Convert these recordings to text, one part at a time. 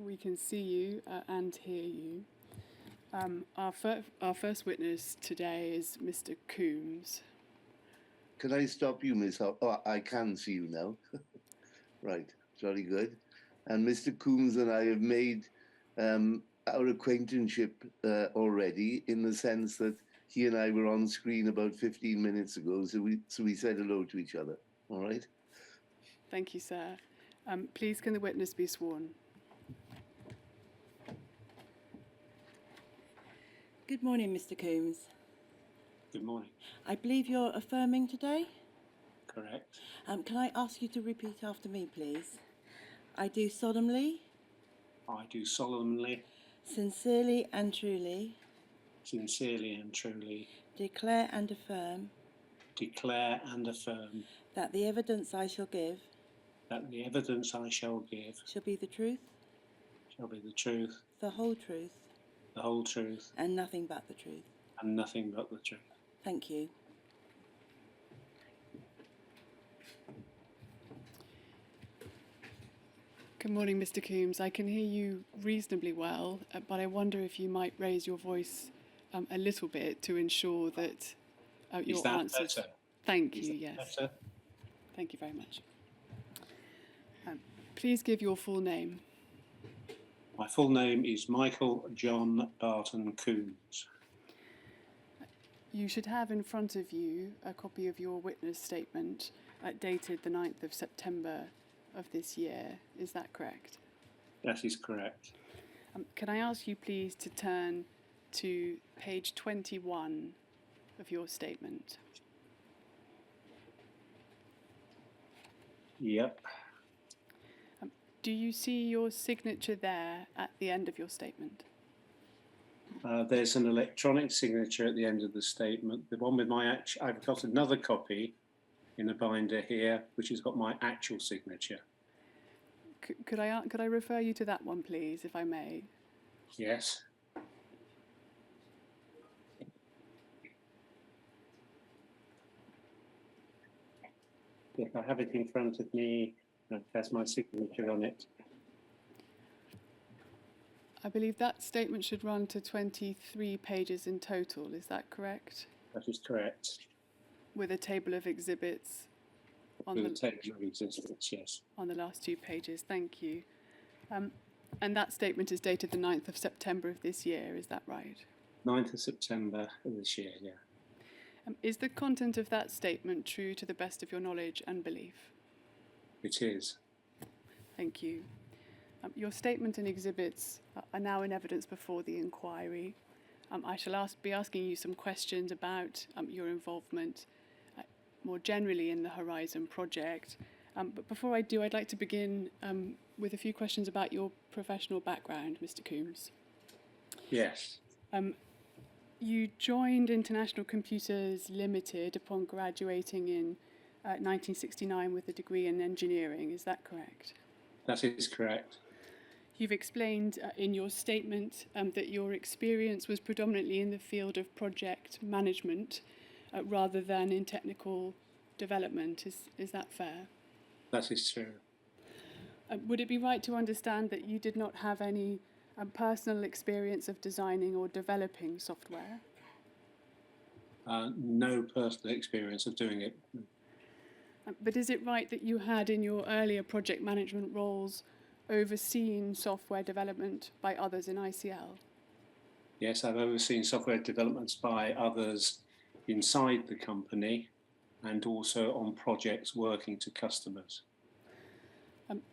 we can see you and hear you. Our first witness today is Mr. Coombs. Can I stop you, Miss? Oh, I can see you now. Right, very good. And Mr. Coombs and I have made our acquaintanceship already, in the sense that he and I were on screen about 15 minutes ago, so we said hello to each other. All right. Thank you, sir. Please, can the witness be sworn? Good morning, Mr. Coombs. Good morning. I believe you're affirming today. Correct. Can I ask you to repeat after me, please? I do solemnly, I do solemnly, sincerely and truly sincerely and truly declare and affirm declare and affirm that the evidence I shall give that the evidence I shall give shall be the truth, shall be the truth, the whole truth, the whole truth, and nothing but the truth. and nothing but the truth. Thank you. Good morning, Mr. Coombs. I can hear you reasonably well, but I wonder if you might raise your voice a little bit to ensure that your Is that answers. better? Thank Is you. that Yes. better? Thank you very much. Please give your full name. My full name is Michael John Barton Coombs. You should have in front of you a copy of your witness statement dated the 9th of September of this year. Is that correct? That is correct. Can I ask you please to turn to page 21 of your statement? Yep. Do you see your signature there at the end of your statement? There's an electronic signature at the end of the statement. The one with I've got another copy in a binder here, which has got my actual signature. Could I refer you to that one, please, if I may? Yes. If I have it in front of me, it has my signature on it. I believe that statement should run to 23 pages in total. Is that correct? That is correct. With a table of exhibits on With a table of existence, yes. On the last 2 pages. Thank you. And that statement is dated the 9th of September of this year. Is that right? 9th of September of this year, yeah. Is the content of that statement true to the best of your knowledge and belief? It is. Thank you. Your statement and exhibits are now in evidence before the inquiry. I shall be asking you some questions about your involvement more generally in the Horizon project. But before I do, I'd like to begin with a few questions about your professional background, Mr. Coombs. Yes. You joined International Computers Limited upon graduating in 1969 with a degree in engineering. Is that correct? That is correct. You've explained in your statement that your experience was predominantly in the field of project management rather than in technical development. Is that fair? That is true. Would it be right to understand that you did not have any personal experience of designing or developing software? No personal experience of doing it. But is it right that you had in your earlier project management roles overseen software development by others in ICL? Yes, I've overseen software developments by others inside the company and also on projects working to customers.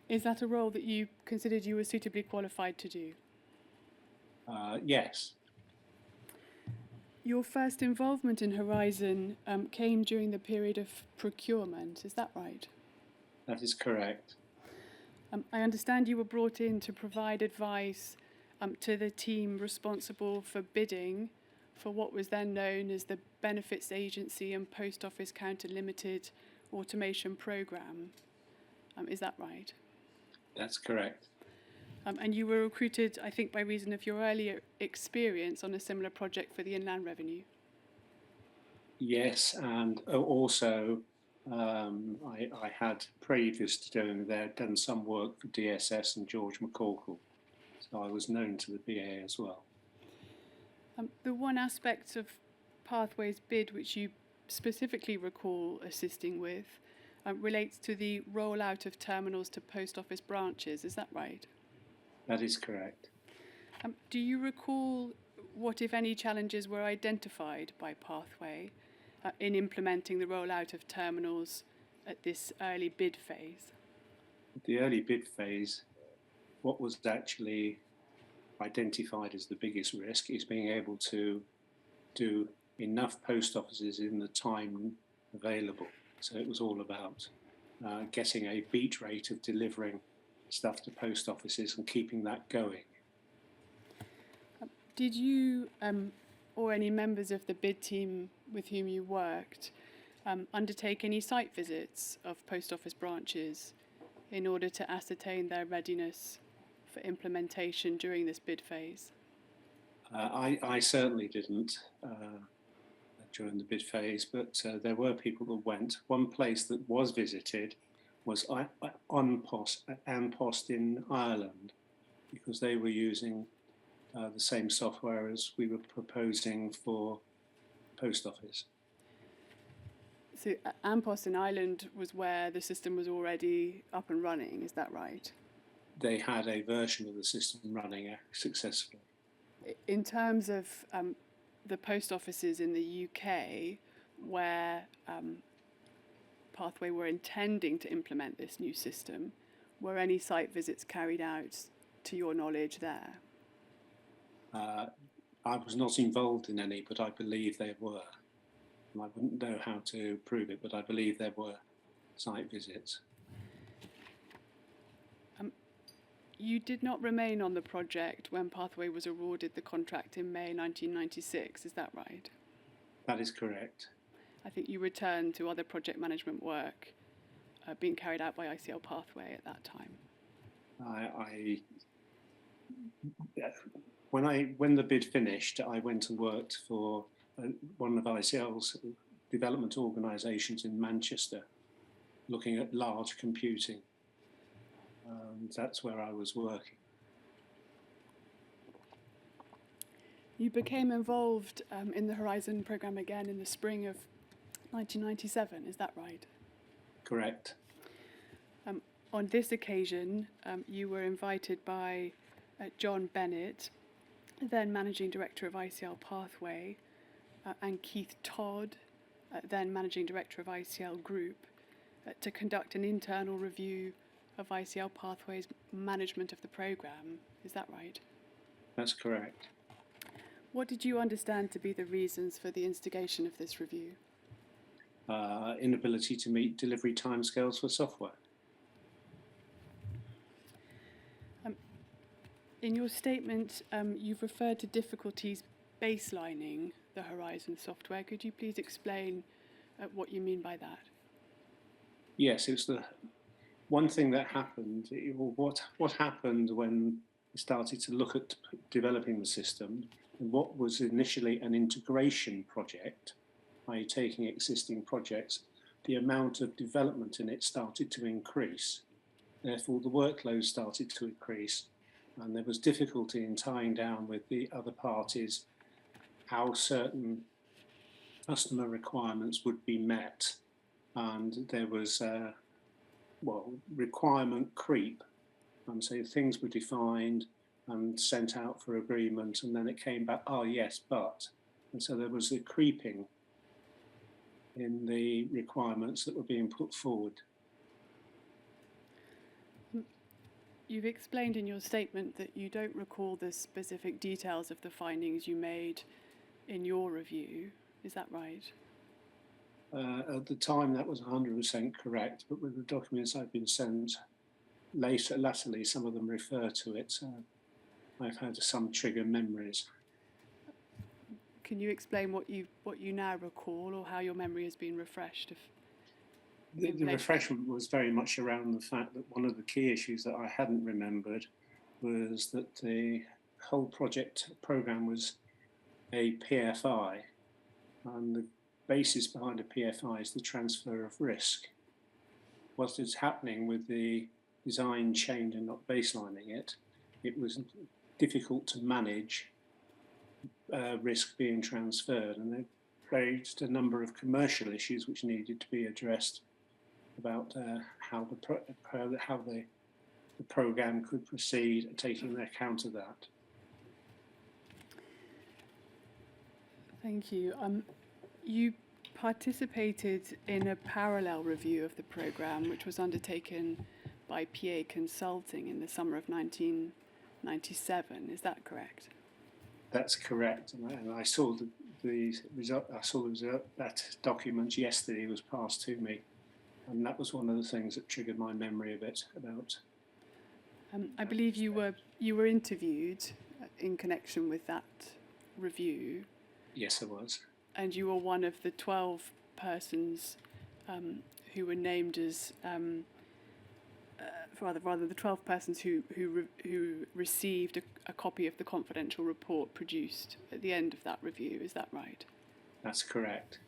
Is that a role that you considered you were suitably qualified to do? Yes. Your first involvement in Horizon came during the period of procurement, is that right? That is correct. I understand you were brought in to provide advice to the team responsible for bidding for what was then known as the Benefits Agency and Post Office Counter Limited Automation Programme. Is that right? That's correct. And you were recruited, I think, by reason of your earlier experience on a similar project for the Inland Revenue. Yes, and also I had, previous to doing there, done some work for DSS and George McCorkle. So I was known to the BA as well. The one aspect of Pathways bid which you specifically recall assisting with relates to the rollout of terminals to post office branches. Is that right? That is correct. Do you recall what, if any, challenges were identified by Pathway in implementing the rollout of terminals at this early bid phase? The early bid phase, what was actually identified as the biggest risk is being able to do enough post offices in the time available. So it was all about getting a beat rate of delivering stuff to post offices and keeping that going. Did you or any members of the bid team with whom you worked undertake any site visits of post office branches in order to ascertain their readiness for implementation during this bid phase? I certainly didn't during the bid phase, but there were people that went. One place that was visited was Ampost in Ireland, because they were using the same software as we were proposing for post office. So Ampost in Ireland was where the system was already up and running, is that right? They had a version of the system running successfully. In terms of the post offices in the UK where Pathway were intending to implement this new system, were any site visits carried out to your knowledge there? I was not involved in any, but I believe there were. And I wouldn't know how to prove it, but I believe there were site visits. You did not remain on the project when Pathway was awarded the contract in May 1996, is that right? That is correct. I think you returned to other project management work being carried out by ICL Pathway at that time. When the bid finished, I went and worked for one of ICL's development organisations in Manchester, looking at large computing. That's where I was working. You became involved in the Horizon programme again in the spring of 1997, is that right? Correct. On this occasion, you were invited by John Bennett, then Managing Director of ICL Pathway, and Keith Todd, then Managing Director of ICL Group, to conduct an internal review of ICL Pathway's management of the programme. Is that right? That's correct. What did you understand to be the reasons for the instigation of this review? Inability to meet delivery timescales for software. In your statement, you've referred to difficulties baselining the Horizon software. Could you please explain what you mean by that? Yes, it was the one thing that happened. What happened when we started to look at developing the system, and what was initially an integration project, i.e. taking existing projects, the amount of development in it started to increase. Therefore, the workload started to increase, and there was difficulty in tying down with the other parties how certain customer requirements would be met. And there was requirement creep, and so things were defined and sent out for agreement, and then it came back, oh yes, but, and so there was a creeping in the requirements that were being put forward. You've explained in your statement that you don't recall the specific details of the findings you made in your review. Is that right? At the time, that was 100% correct, but with the documents I've been sent latterly, some of them refer to it. So I've had some trigger memories. Can you explain what you now recall, or how your memory has been refreshed? The refreshment was very much around the fact that one of the key issues that I hadn't remembered was that the whole program was a PFI, and the basis behind a PFI is the transfer of risk. What is happening with the design change and not baselining it, it was difficult to manage risk being transferred, and they raised a number of commercial issues which needed to be addressed about how the program could proceed, taking account of that. Thank you. You participated in a parallel review of the program, which was undertaken by PA Consulting in the summer of 1997. Is that correct? That's correct, and I saw the result. I saw the result, that document yesterday was passed to me, and that was one of the things that triggered my memory a bit about. I believe you were interviewed in connection with that review. Yes, I was. And you were one of the 12 persons who were named as rather the 12 persons who received a copy of the confidential report produced at the end of that review. Is that right? That's correct.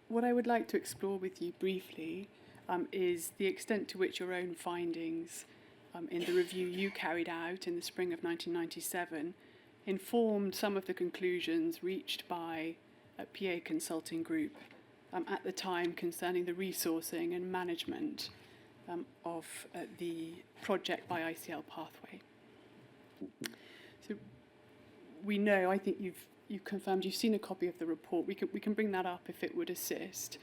What I would like to explore with you briefly is the extent to which your own findings in the review you carried out in the spring of 1997 informed some of the conclusions reached by PA Consulting Group at the time concerning the resourcing and management of the project by ICL Pathway. So we know, I think you've confirmed, you've seen a copy of the report. We can bring that up if it would assist.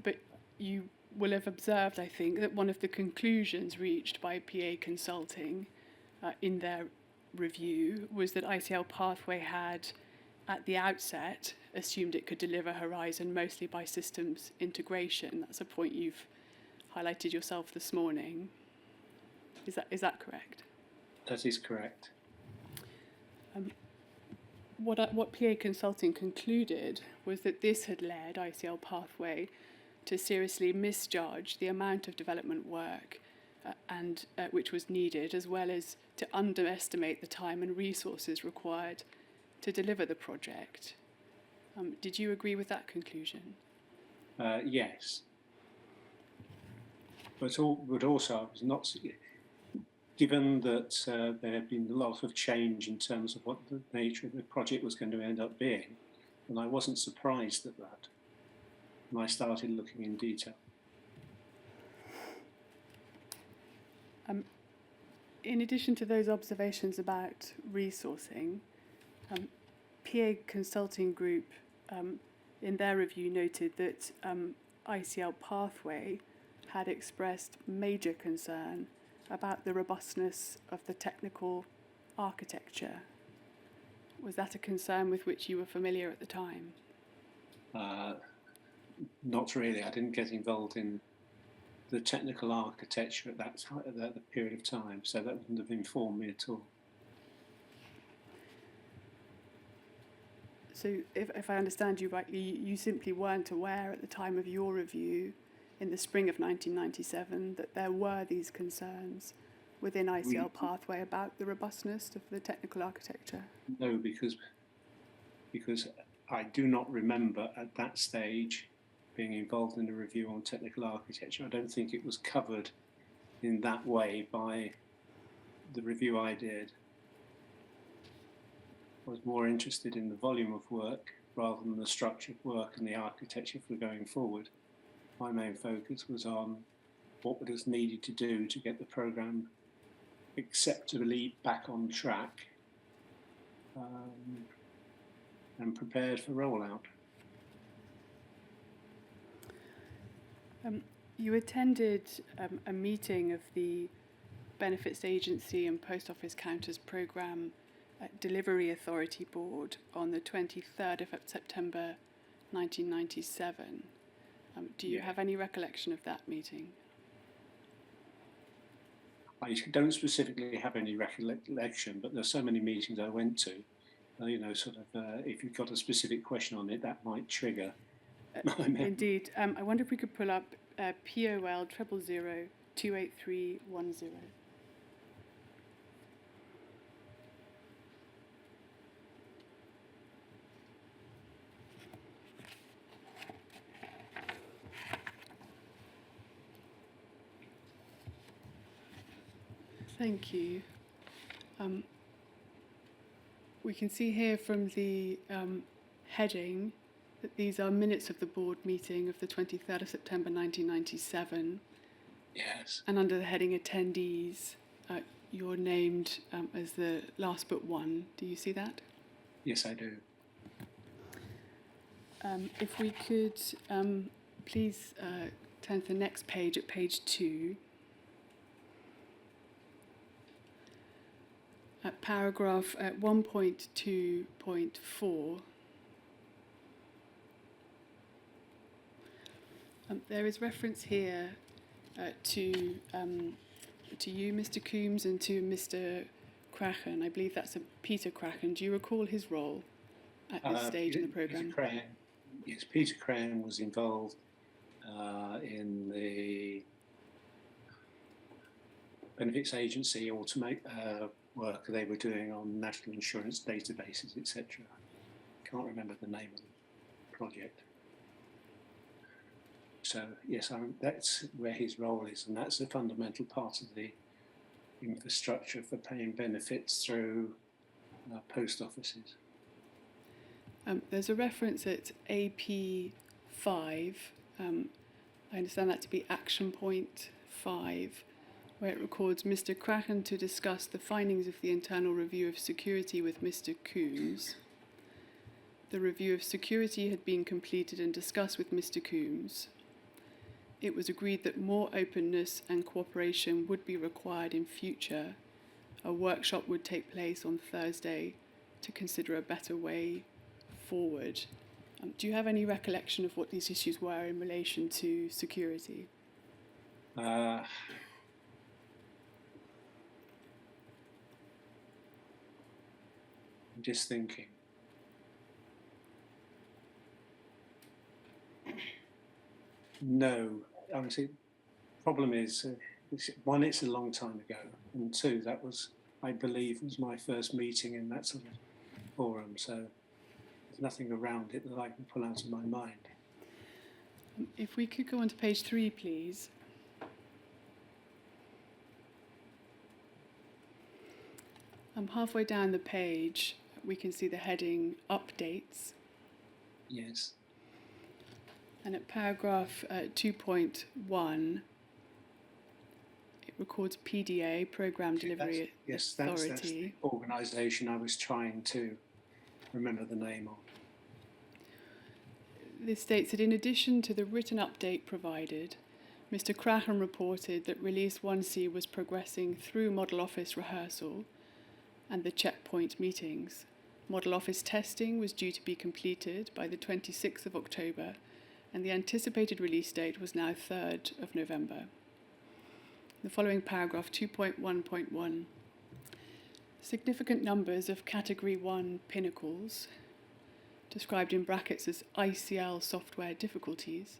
But you will have observed, I think, that one of the conclusions reached by PA Consulting in their review was that ICL Pathway had, at the outset, assumed it could deliver Horizon mostly by systems integration. That's a point you've highlighted yourself this morning. Is that correct? That is correct. What PA Consulting concluded was that this had led ICL Pathway to seriously misjudge the amount of development work and which was needed, as well as to underestimate the time and resources required to deliver the project. Did you agree with that conclusion? Yes. But also, I was not, given that there had been a lot of change in terms of what the nature of the project was going to end up being, and I wasn't surprised at that. And I started looking in detail. In addition to those observations about resourcing, PA Consulting Group in their review noted that ICL Pathway had expressed major concern about the robustness of the technical architecture. Was that a concern with which you were familiar at the time? Not really. I didn't get involved in the technical architecture at that period of time, so that wouldn't have informed me at all. So if I understand you rightly, you simply weren't aware at the time of your review in the spring of 1997 that there were these concerns within ICL Pathway about the robustness of the technical architecture? No, because I do not remember at that stage being involved in a review on technical architecture. I don't think it was covered in that way by the review I did. I was more interested in the volume of work rather than the structure of work and the architecture for going forward. My main focus was on what was needed to do to get the programme acceptably back on track and prepared for rollout. You attended a meeting of the Benefits Agency and Post Office Counters Programme Delivery Authority Board on the 23rd of September 1997. Do you have any recollection of that meeting? I don't specifically have any recollection, but there's so many meetings I went to, if you've got a specific question on it, that might trigger. Indeed. I wonder if we could pull up POL 000 28310. Thank you. We can see here from the heading that these are minutes of the board meeting of the 23rd of September 1997. Yes. And under the heading attendees, you're named as the last but one. Do you see that? Yes, I do. If we could please turn to the next page at page 2. At paragraph 1.2.4. There is reference here to you, Mr. Coombs, and to Mr. Krachen. I believe that's Peter Krachen. Do you recall his role at this stage in the programme? Yes, Peter Krahen was involved in the benefits agency automate work they were doing on national insurance databases, etc. Can't remember the name of the project. So yes, that's where his role is, and that's a fundamental part of the infrastructure for paying benefits through post offices. There's a reference at AP5. I understand that to be action point 5, where it records Mr. Krachen to discuss the findings of the internal review of security with Mr. Coombs. The review of security had been completed and discussed with Mr. Coombs. It was agreed that more openness and cooperation would be required in future. A workshop would take place on Thursday to consider a better way forward. Do you have any recollection of what these issues were in relation to security? I'm just thinking. No, honestly, the problem is, one, it's a long time ago, and two, that was, I believe, was my first meeting in that sort of forum, so there's nothing around it that I can pull out of my mind. If we could go on to page 3, please. Halfway down the page, we can see the heading Updates. Yes. And at paragraph 2.1, it records PDA, Programme Delivery Yes, Authority. that's the organisation I was trying to remember the name of. This states that in addition to the written update provided, Mr. Krahen reported that Release 1C was progressing through Model Office rehearsal and the checkpoint meetings. Model Office testing was due to be completed by the 26th of October, and the anticipated release date was now 3rd of November. The following paragraph 2.1.1. Significant numbers of Category 1 Pinnacles, described in brackets as ICL software difficulties,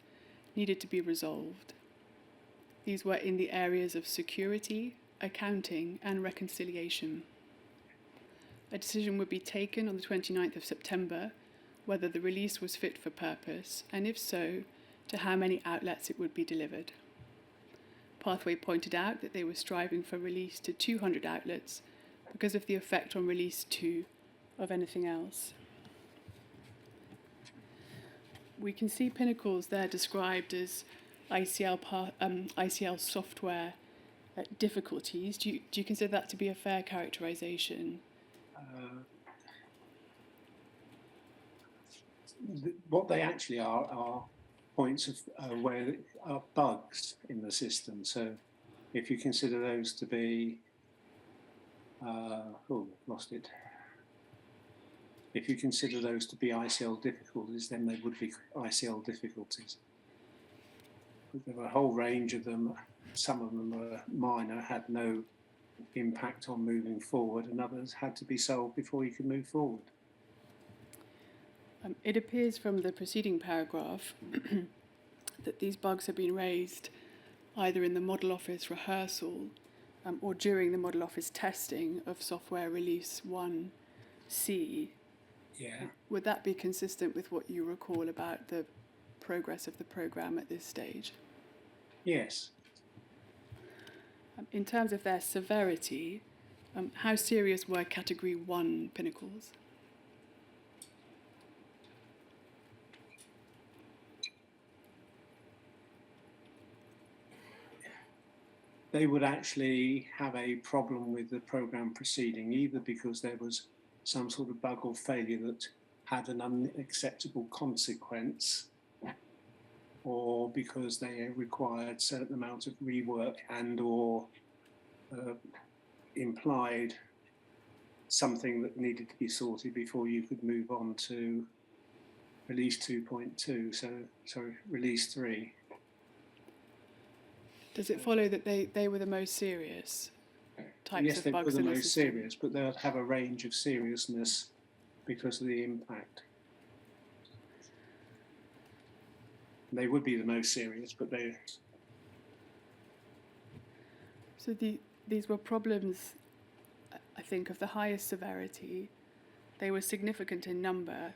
needed to be resolved. These were in the areas of security, accounting, and reconciliation. A decision would be taken on the 29th of September whether the release was fit for purpose, and if so, to how many outlets it would be delivered. Pathway pointed out that they were striving for release to 200 outlets because of the effect on release 2 of anything else. We can see Pinnacles there described as ICL software difficulties. Do you consider that to be a fair characterisation? What they actually are points of where are bugs in the system. So if you consider those to be, lost it. If you consider those to be ICL difficulties, then they would be ICL difficulties. But there were a whole range of them. Some of them were minor, had no impact on moving forward, and others had to be solved before you could move forward. It appears from the preceding paragraph that these bugs have been raised either in the Model Office rehearsal or during the Model Office testing of software release 1C. Yeah. Would that be consistent with what you recall about the progress of the programme at this stage? Yes. In terms of their severity, How serious were Category 1 Pinnacles? They would actually have a problem with the program proceeding, either because there was some sort of bug or failure that had an unacceptable consequence, or because they required certain amount of rework and or implied something that needed to be sorted before you could move on to release 2.2, so release 3. Does it follow that they were the most serious types Yes, of they were bugs the in the most system? serious, but they'll have a range of seriousness because of the impact. They would be the most serious, but they... So these were problems, I think, of the highest severity. They were significant in number,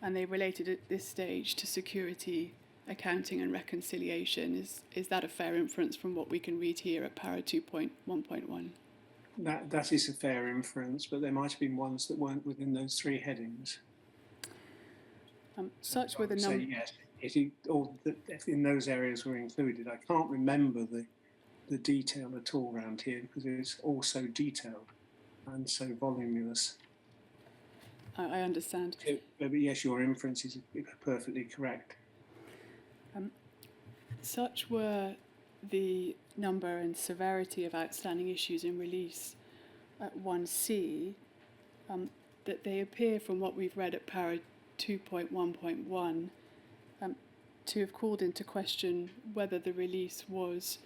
and they related at this stage to security, accounting and reconciliation. Is that a fair inference from what we can read here at para 2.1.1? That is a fair inference, but there might have been ones that weren't within those 3 headings. Such were the So numbers. yes, all in those areas were included. I can't remember the detail at all around here because it's all so detailed and so voluminous. I understand. But yes, your inference is perfectly correct. Such were the number and severity of outstanding issues in release at 1C that they appear from what we've read at para 2.1.1 to have called into question whether the release was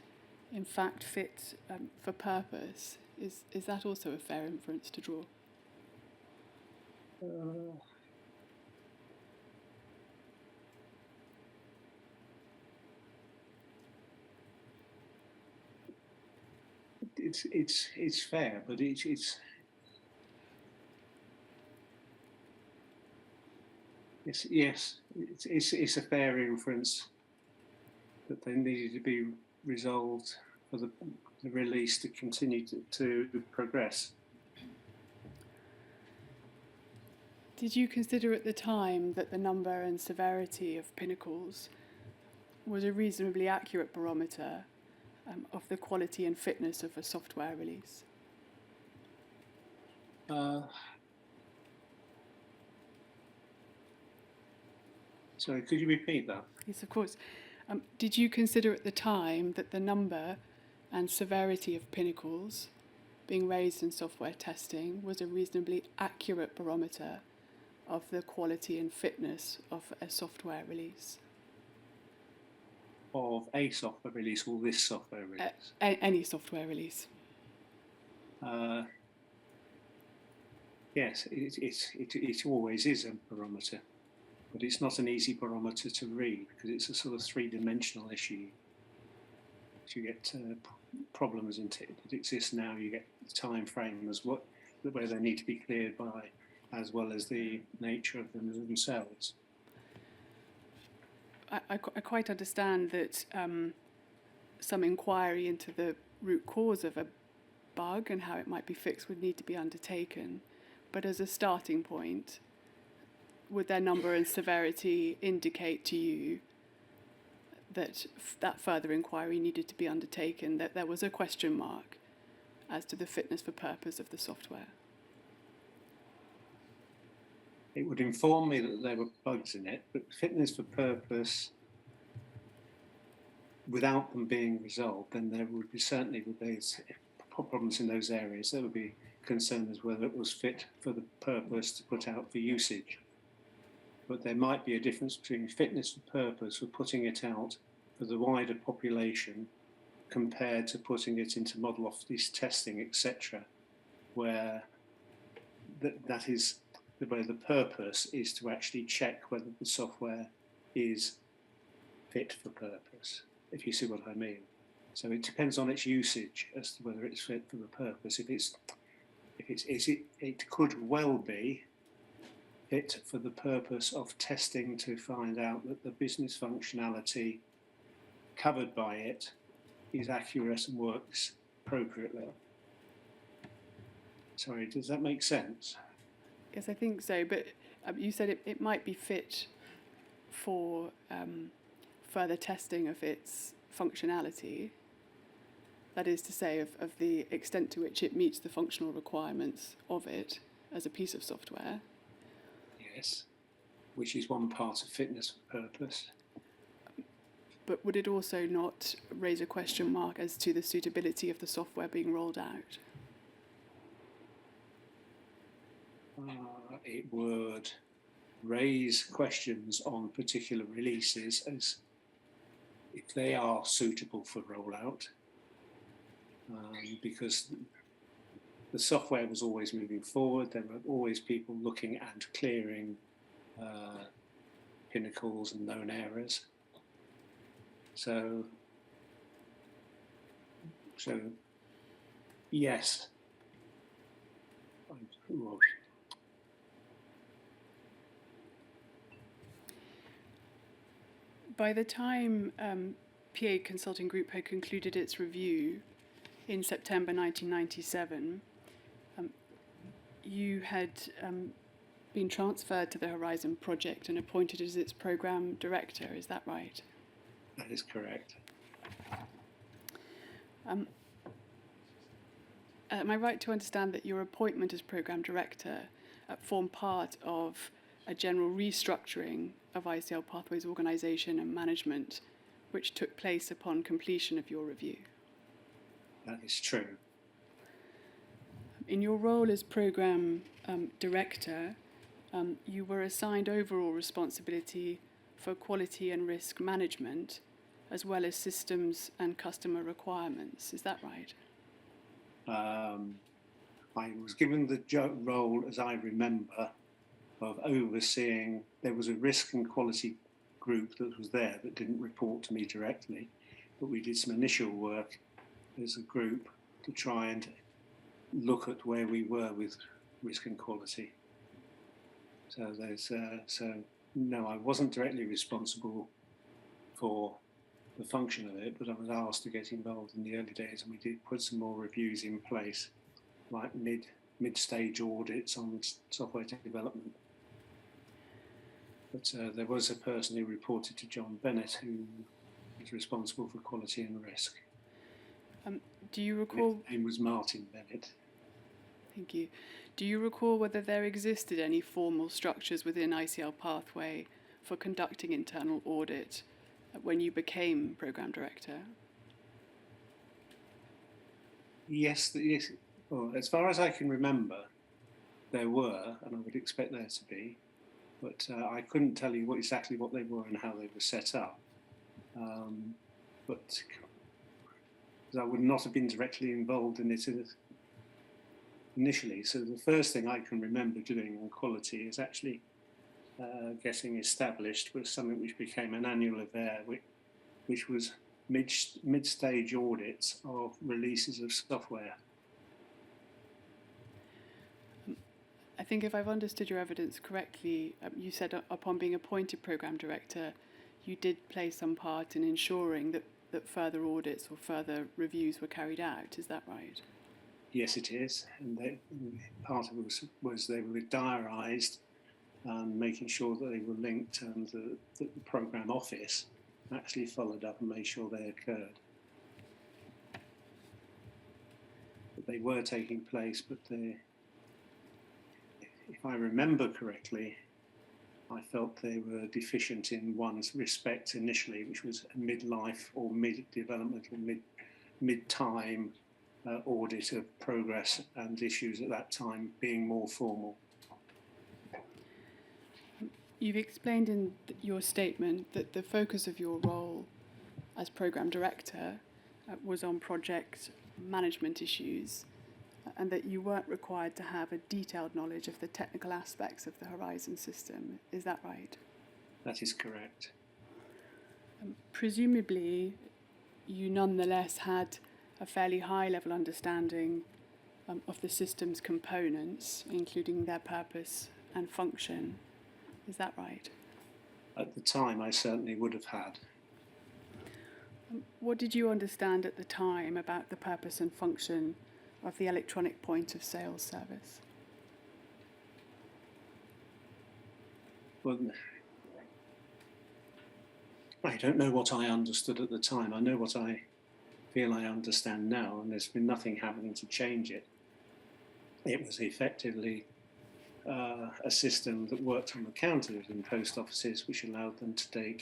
in fact fit for purpose. Is that also a fair inference to draw? It's fair, but it's a fair inference that they needed to be resolved for the release to continue to progress. Did you consider at the time that the number and severity of Pinnacles was a reasonably accurate barometer of the quality and fitness of a software release? Sorry, could you repeat that? Yes, of course. Did you consider at the time that the number and severity of Pinnacles being raised in software testing was a reasonably accurate barometer of the quality and fitness of a software release? Of a software release or this software release? Any software release. Yes, it always is a barometer, but it's not an easy barometer to read because it's a sort of 3-dimensional issue. You get problems that exist now. You get time frames where they need to be cleared by, as well as the nature of them themselves. I quite understand that some inquiry into the root cause of a bug and how it might be fixed would need to be undertaken. But as a starting point, would their number and severity indicate to you that that further inquiry needed to be undertaken, that there was a question mark as to the fitness for purpose of the software? It would inform me that there were bugs in it, but fitness for purpose, without them being resolved, then there would be certainly with those problems in those areas. There would be concern as whether it was fit for the purpose to put out for usage. But there might be a difference between fitness for purpose for putting it out for the wider population compared to putting it into model office testing, etc., where that is where the purpose is to actually check whether the software is fit for purpose, if you see what I mean. So it depends on its usage as to whether it's fit for the purpose. It could well be fit for the purpose of testing to find out that the business functionality covered by it is accurate and works appropriately. Sorry, does that make sense? Yes, I think so. But you said it might be fit for further testing of its functionality. That is to say, of the extent to which it meets the functional requirements of it as a piece of software. Yes, which is one part of fitness for purpose. But would it also not raise a question mark as to the suitability of the software being rolled out? It would raise questions on particular releases as if they are suitable for rollout, because the software was always moving forward. There were always people looking and clearing pinnacles and known errors. So yes. By the time PA Consulting Group had concluded its review in September 1997, you had been transferred to the Horizon project and appointed as its program director. Is that right? That is correct. Am I right to understand that your appointment as program director formed part of a general restructuring of ICL Pathways organisation and management, which took place upon completion of your review? That is true. In your role as program director, you were assigned overall responsibility for quality and risk management, as well as systems and customer requirements. Is that right? I was given the role, as I remember, of overseeing. There was a risk and quality group that was there that didn't report to me directly, but we did some initial work as a group to try and look at where we were with risk and quality. So no, I wasn't directly responsible for the function of it, but I was asked to get involved in the early days, and we did put some more reviews in place, like mid-stage audits on software development. But there was a person who reported to John Bennett who was responsible for quality and risk. Do you recall? His name was Martin Bennett. Thank you. Do you recall whether there existed any formal structures within ICL Pathway for conducting internal audit when you became program director? Yes. Well, as far as I can remember, there were, and I would expect there to be, but I couldn't tell you exactly what they were and how they were set up. But I would not have been directly involved in it initially. So the first thing I can remember doing on quality is actually getting established was something which became an annual affair, which was mid-stage audits of releases of software. I think if I've understood your evidence correctly, you said upon being appointed program director, you did play some part in ensuring that further audits or further reviews were carried out. Is that right? Yes, it is. And part of it was they were diarised and making sure that they were linked, and the program office actually followed up and made sure they occurred. But they were taking place, but if I remember correctly, I felt they were deficient in one respect initially, which was a midlife or mid-developmental, mid-time audit of progress and issues at that time being more formal. You've explained in your statement that the focus of your role as program director was on project management issues, and that you weren't required to have a detailed knowledge of the technical aspects of the Horizon system. Is that right? That is correct. Presumably, you nonetheless had a fairly high-level understanding of the system's components, including their purpose and function. Is that right? At the time, I certainly would have had. What did you understand at the time about the purpose and function of the electronic point of sale service? Well, I don't know what I understood at the time. I know what I feel I understand now, and there's been nothing happening to change it. It was effectively a system that worked on the counters in post offices, which allowed them to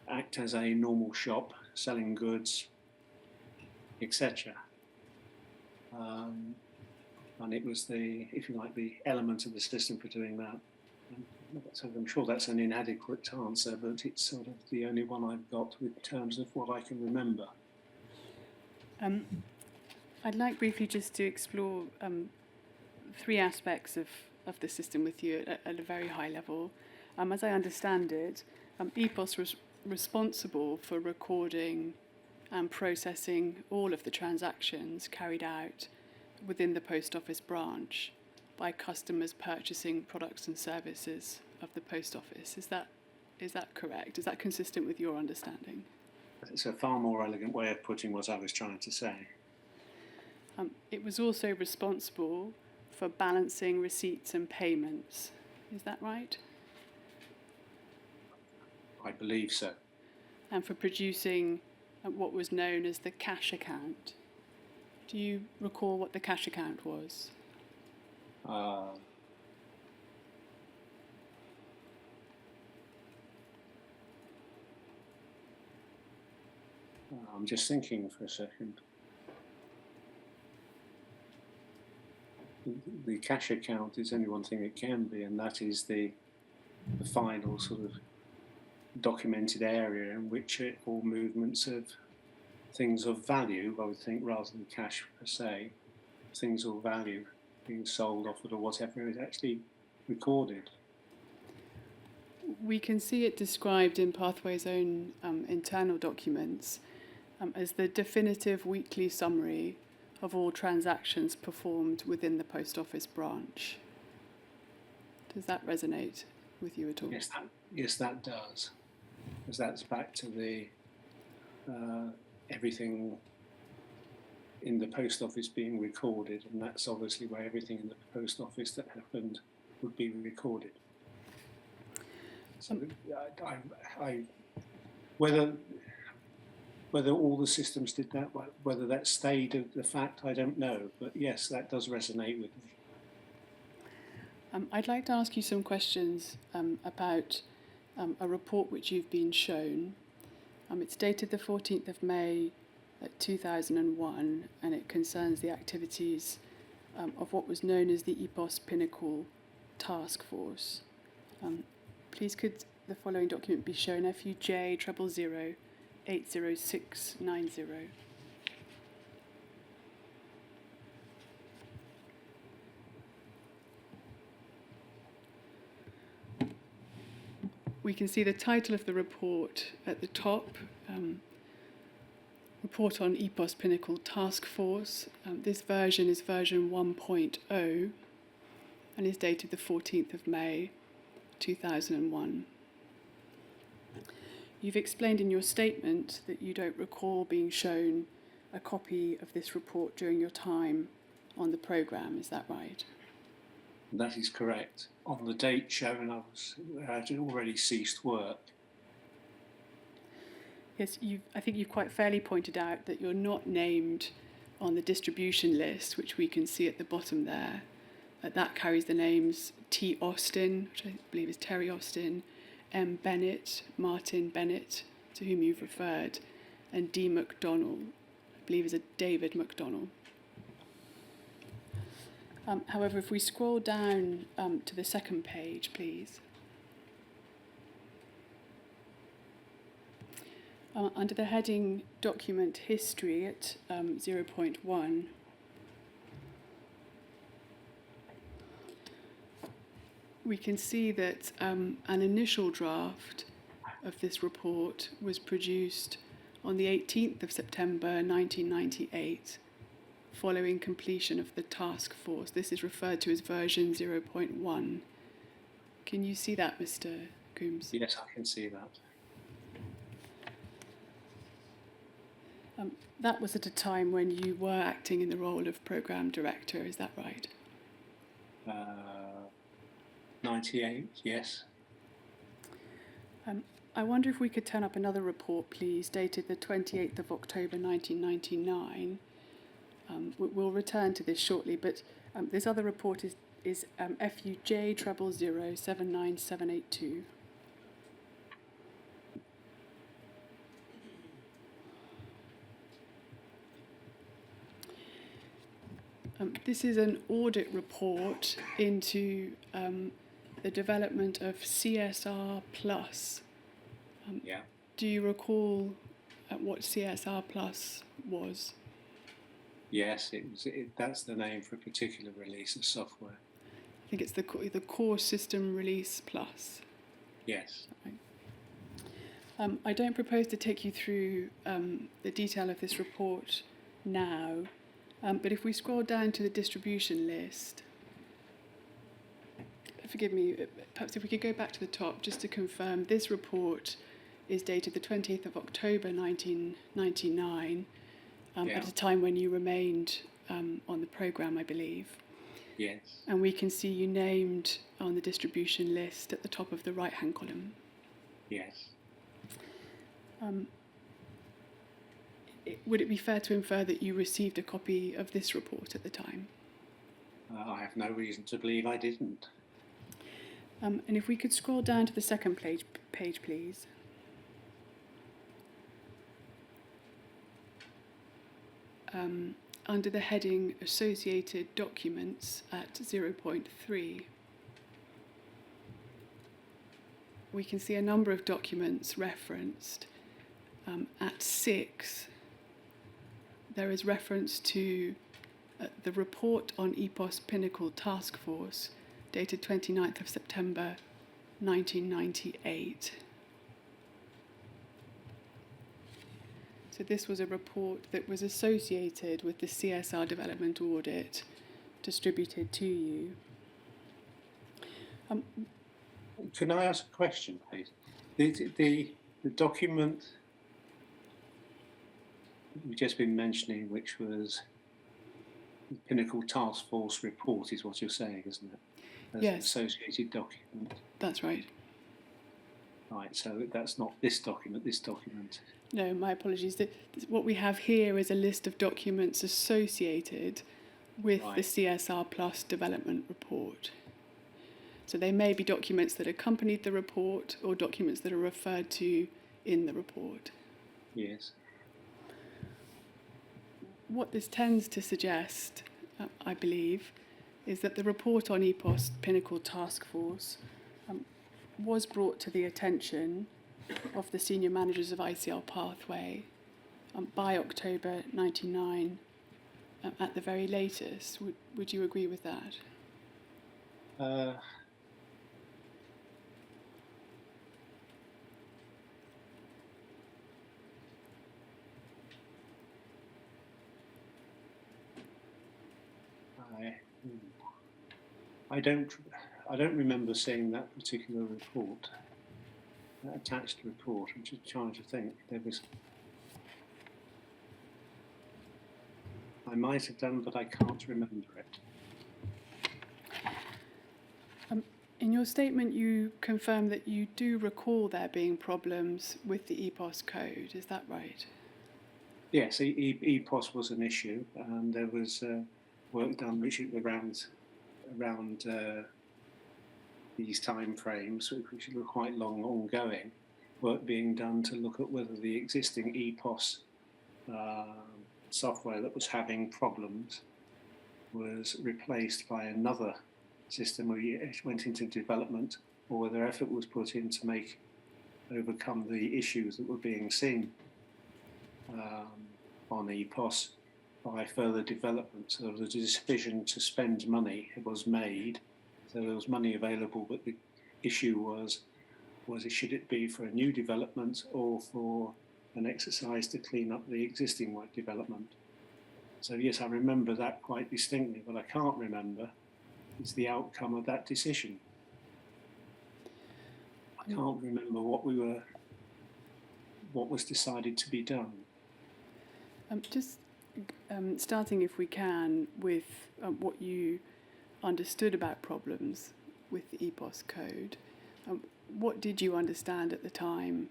act as a normal shop, selling goods, etc. And it was if you like, the element of the system for doing that. So I'm sure that's an inadequate answer, but it's sort of the only one I've got in terms of what I can remember. I'd like briefly just to explore three aspects of the system with you at a very high level. As I understand it, EPOS was responsible for recording and processing all of the transactions carried out within the post office branch by customers purchasing products and services of the post office. Is that correct? Is that consistent with your understanding? It's a far more elegant way of putting what I was trying to say. It was also responsible for balancing receipts and payments. Is that right? I believe so. And for producing what was known as the cash account. Do you recall what the cash account was? I'm just thinking for a second. The cash account is only one thing it can be, and that is the final sort of documented area in which all movements of things of value, I would think, rather than cash per se, things of value being sold, offered, or whatever is actually recorded. We can see it described in Pathway's own internal documents as the definitive weekly summary of all transactions performed within the post office branch. Does that resonate with you at all? Yes, that does. Because that's back to the everything in the post office being recorded, and that's obviously where everything in the post office that happened would be recorded. So whether all the systems did that, whether that stayed the fact, I don't know. But yes, that does resonate with me. I'd like to ask you some questions about a report which you've been shown. It's dated the 14th of May 2001, and it concerns the activities of what was known as the EPOS Pinnacle Task Force. Please could the following document be shown, FUJ 000 80690. We can see the title of the report at the top, Report on EPOS Pinnacle Task Force. This version is version 1.0 and is dated the 14th of May 2001. You've explained in your statement that you don't recall being shown a copy of this report during your time on the programme, is that right? That is correct. On the date shown, I had already ceased work. Yes, I think you've quite fairly pointed out that you're not named on the distribution list, which we can see at the bottom there. That carries the names T. Austin, which I believe is Terry Austin, M. Bennett, Martin Bennett, to whom you've referred, and D. McDonnell, I believe is a David McDonnell. However, if we scroll down to the second page, please. Under the heading Document History at 0.1, we can see that an initial draft of this report was produced on the 18th of September 1998, following completion of the task force. This is referred to as version 0.1. Can you see that, Mr. Coombs? Yes, I can see that. That was at a time when you were acting in the role of programme director, is that right? 98, yes. I wonder if we could turn up another report, please, dated the 28th of October 1999. We'll return to this shortly, but this other report is FUJ 000079782. This is an audit report into the development of CSR Plus. Yeah. Do you recall what CSR Plus was? Yes, that's the name for a particular release of software. I think it's the Core System Release Plus. Yes. Right. I don't propose to take you through the detail of this report now, but if we scroll down to the distribution list, forgive me, perhaps if we could go back to the top just to confirm, this report is dated the 20th of October 1999, at a time when you remained on the programme, I believe. Yes. And we can see you named on the distribution list at the top of the right-hand column. Yes. Would it be fair to infer that you received a copy of this report at the time? I have no reason to believe I didn't. And if we could scroll down to the second page, please. Under the heading Associated Documents at 0.3, we can see a number of documents referenced. At 6, there is reference to the report on EPOS Pinnacle Task Force, dated 29th of September 1998. So this was a report that was associated with the CSR development audit distributed to you. Can I ask a question, please? The document we've just been mentioning, which was the Pinnacle Task Force report, is what you're saying, isn't it? As Yes. an associated document. That's right. Right, so that's not this document. No, my apologies. What we have here is a list of documents associated with the CSR Plus development report. So they may be documents that accompanied the report or documents that are referred to in the report. Yes. What this tends to suggest, I believe, is that the report on EPOS Pinnacle Task Force was brought to the attention of the senior managers of ICL Pathway by October 99 at the very latest. Would you agree with that? I don't remember seeing that particular report, that attached report. I'm just trying to think. I might have done, but I can't remember it. In your statement, you confirm that you do recall there being problems with the EPOS code. Is that right? Yes, EPOS was an issue, and there was work done which around these time frames, which were quite long ongoing, work being done to look at whether the existing EPOS software that was having problems was replaced by another system where it went into development, or whether effort was put in to overcome the issues that were being seen on EPOS by further development. So there was a decision to spend money. It was made, so there was money available, but the issue was should it be for a new development or for an exercise to clean up the existing work development. So yes, I remember that quite distinctly, but I can't remember is the outcome of that decision. I can't remember what was decided to be done. Just starting, if we can, with what you understood about problems with the EPOS code. What did you understand at the time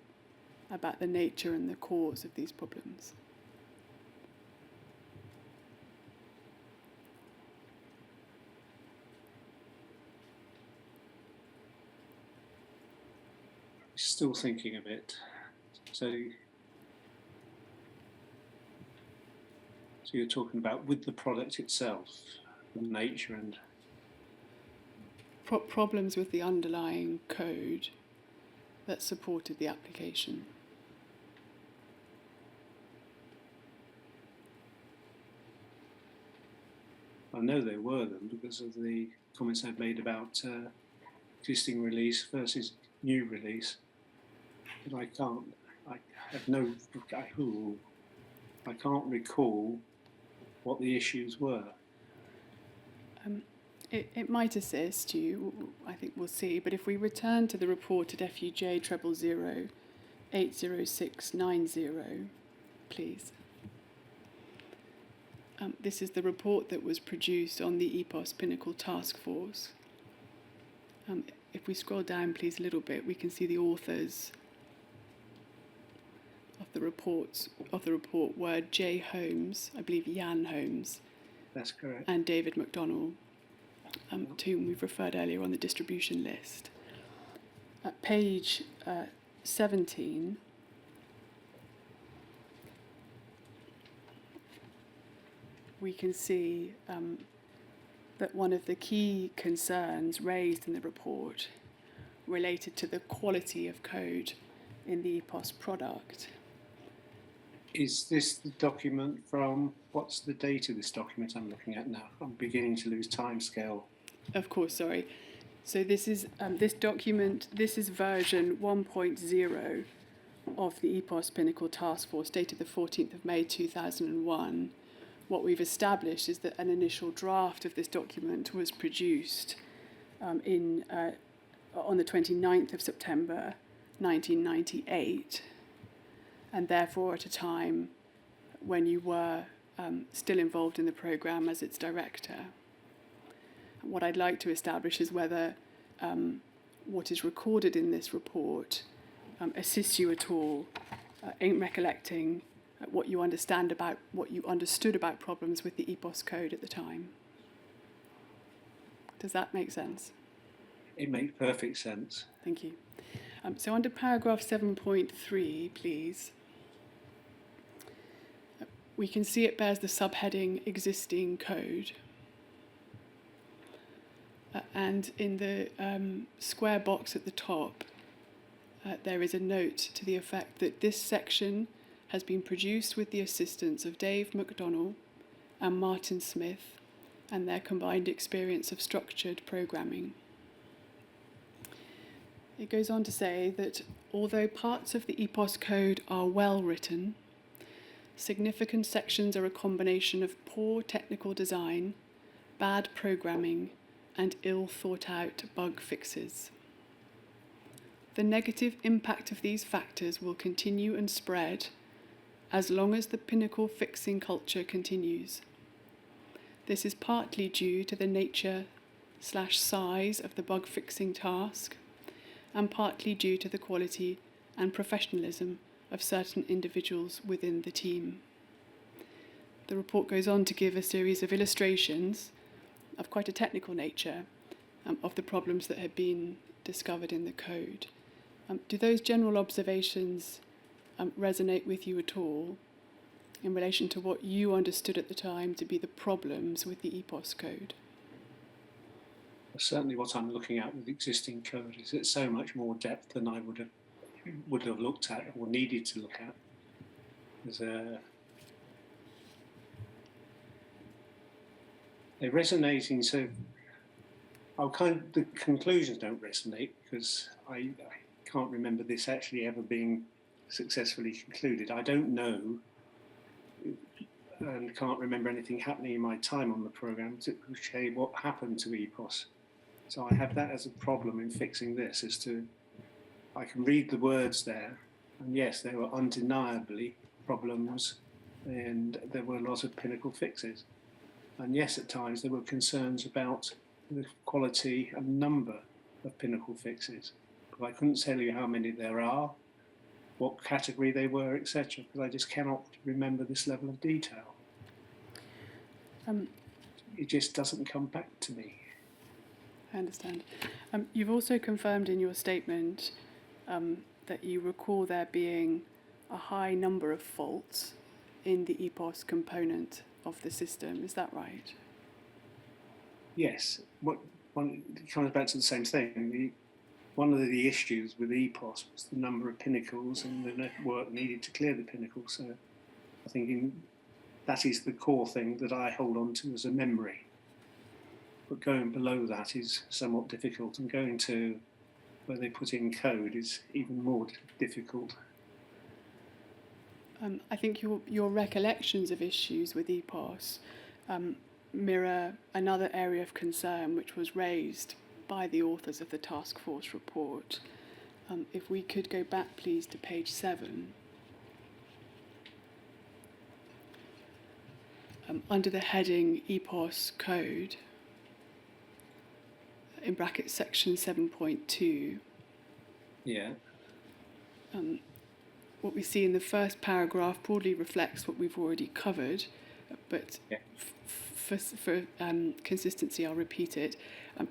about the nature and the cause of these problems? Still thinking of it. So you're talking about with the product itself, the nature and Problems with the underlying code that supported the application. I know there were them because of the comments I've made about existing release versus new release. But I have no, I can't recall what the issues were. It might assist you, I think we'll see, but if we return to the report at FUJ 000 80690, please. This is the report that was produced on the EPOS Pinnacle Task Force. If we scroll down, please, a little bit, we can see the authors of the report were J. Holmes, I believe Jan Holmes. That's correct. And David McDonnell, to whom we've referred earlier on the distribution list. At page 17, we can see that one of the key concerns raised in the report related to the quality of code in the EPOS product. Is this the document from, what's the date of this document I'm looking at now? I'm beginning to lose timescale. Of course, sorry. So this is this document, this is version 1.0 of the EPOS Pinnacle Task Force, dated the 14th of May 2001. What we've established is that an initial draft of this document was produced on the 29th of September 1998, and therefore at a time when you were still involved in the programme as its director. What I'd like to establish is whether what is recorded in this report assists you at all in recollecting what you understood about problems with the EPOS code at the time. Does that make sense? It makes perfect sense. Thank you. So under paragraph 7.3, please, we can see it bears the subheading existing code. And in the square box at the top, there is a note to the effect that this section has been produced with the assistance of Dave McDonnell and Martin Smith and their combined experience of structured programming. It goes on to say that although parts of the EPOS code are well written, significant sections are a combination of poor technical design, bad programming, and ill thought out bug fixes. The negative impact of these factors will continue and spread as long as the Pinnacle fixing culture continues. This is partly due to the nature/size of the bug fixing task, and partly due to the quality and professionalism of certain individuals within the team. The report goes on to give a series of illustrations of quite a technical nature of the problems that had been discovered in the code. Do those general observations resonate with you at all in relation to what you understood at the time to be the problems with the EPOS code? Certainly what I'm looking at with existing code is it's so much more depth than I would have looked at or needed to look at. They're resonating, so the conclusions don't resonate because I can't remember this actually ever being successfully concluded. I don't know and can't remember anything happening in my time on the programme to say what happened to EPOS. So I have that as a problem in fixing this, as to I can read the words there, and yes, there were undeniably problems and there were a lot of Pinnacle fixes. And yes, at times there were concerns about the quality and number of Pinnacle fixes, but I couldn't tell you how many there are, what category they were, etc., because I just cannot remember this level of detail. It just doesn't come back to me. I understand. You've also confirmed in your statement that you recall there being a high number of faults in the EPOS component of the system. Is that right? Yes. It comes back to the same thing. One of the issues with EPOS was the number of Pinnacles and the network needed to clear the Pinnacles. So I think that is the core thing that I hold on to as a memory. But going below that is somewhat difficult, and going to where they put in code is even more difficult. I think your recollections of issues with EPOS mirror another area of concern which was raised by the authors of the task force report. If we could go back, please, to page 7. Under the heading EPOS code, in brackets section 7.2, Yeah. what we see in the first paragraph broadly reflects what we've already covered, but Yeah. for consistency, I'll repeat it.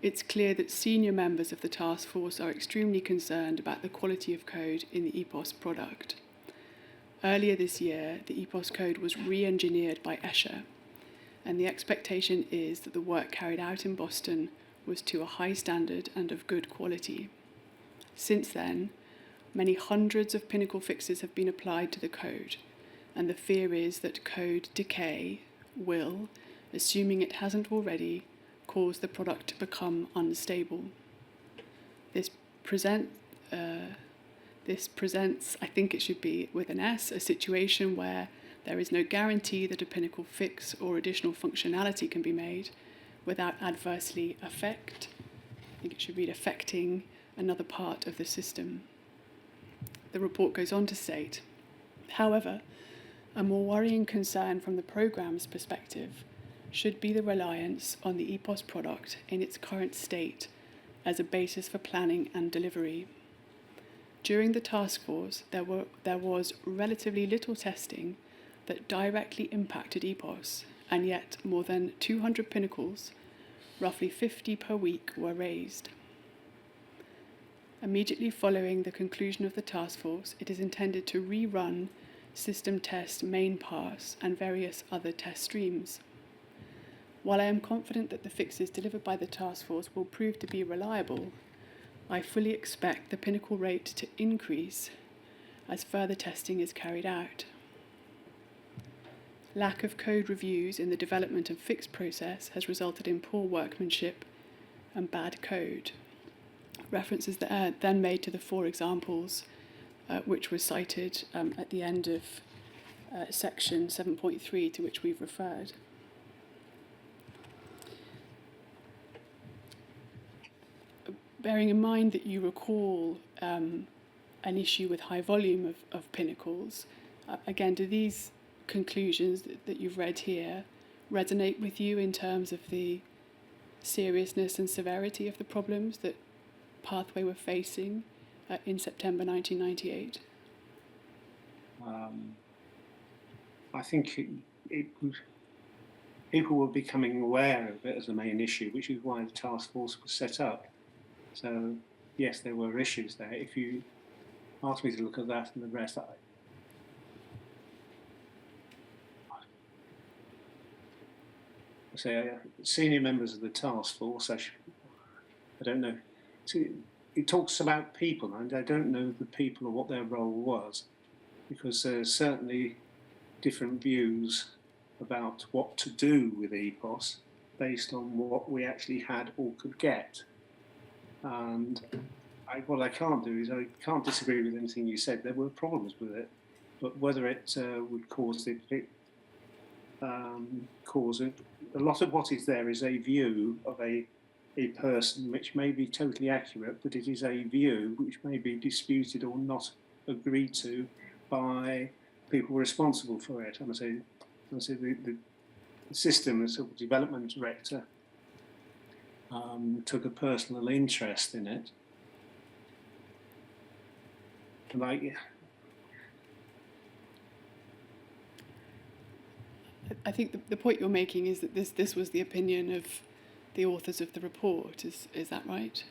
It's clear that senior members of the task force are extremely concerned about the quality of code in the EPOS product. Earlier this year, the EPOS code was re-engineered by Escher, and the expectation is that the work carried out in Boston was to a high standard and of good quality. Since then, many hundreds of Pinnacle fixes have been applied to the code, and the fear is that code decay will, assuming it hasn't already, cause the product to become unstable. This presents, I think it should be with an S, a situation where there is no guarantee that a Pinnacle fix or additional functionality can be made without adversely affect, I think it should read affecting, another part of the system. The report goes on to state, however, a more worrying concern from the programme's perspective should be the reliance on the EPOS product in its current state as a basis for planning and delivery. During the task force, there was relatively little testing that directly impacted EPOS, and yet more than 200 Pinnacles, roughly 50 per week, were raised. Immediately following the conclusion of the task force, it is intended to rerun system test main pass and various other test streams. While I am confident that the fixes delivered by the task force will prove to be reliable, I fully expect the Pinnacle rate to increase as further testing is carried out. Lack of code reviews in the development and fix process has resulted in poor workmanship and bad code. References that are then made to the 4 examples which were cited at the end of section 7.3 to which we've referred. Bearing in mind that you recall an issue with high volume of Pinnacles, again, do these conclusions that you've read here resonate with you in terms of the seriousness and severity of the problems that Pathway were facing in September 1998? I think people were becoming aware of it as a main issue, which is why the task force was set up. So, yes, there were issues there. If you ask me to look at that and the rest, senior members of the task force, I don't know. It talks about people, and I don't know the people or what their role was, because there's certainly different views about what to do with EPOS based on what we actually had or could get. And what I can't do is I can't disagree with anything you said. There were problems with it, but whether it would cause a lot of what is there is a view of a person which may be totally accurate, but it is a view which may be disputed or not agreed to by people responsible for it. I say the system, the sort of development director, took a personal interest in it. And I think the point you're making is that this was the opinion of the authors of the report. Is that right?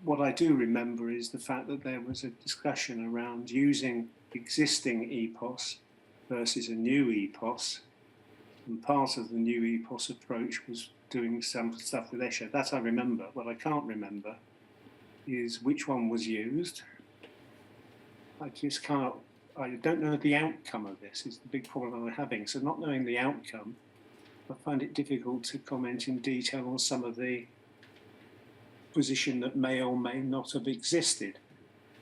What I do remember is the fact that there was a discussion around using existing EPOS versus a new EPOS, and part of the new EPOS approach was doing some stuff with Escher. That I remember. What I can't remember is which one was used. I don't know the outcome of this is the big problem I'm having. So not knowing the outcome, I find it difficult to comment in detail on some of the position that may or may not have existed.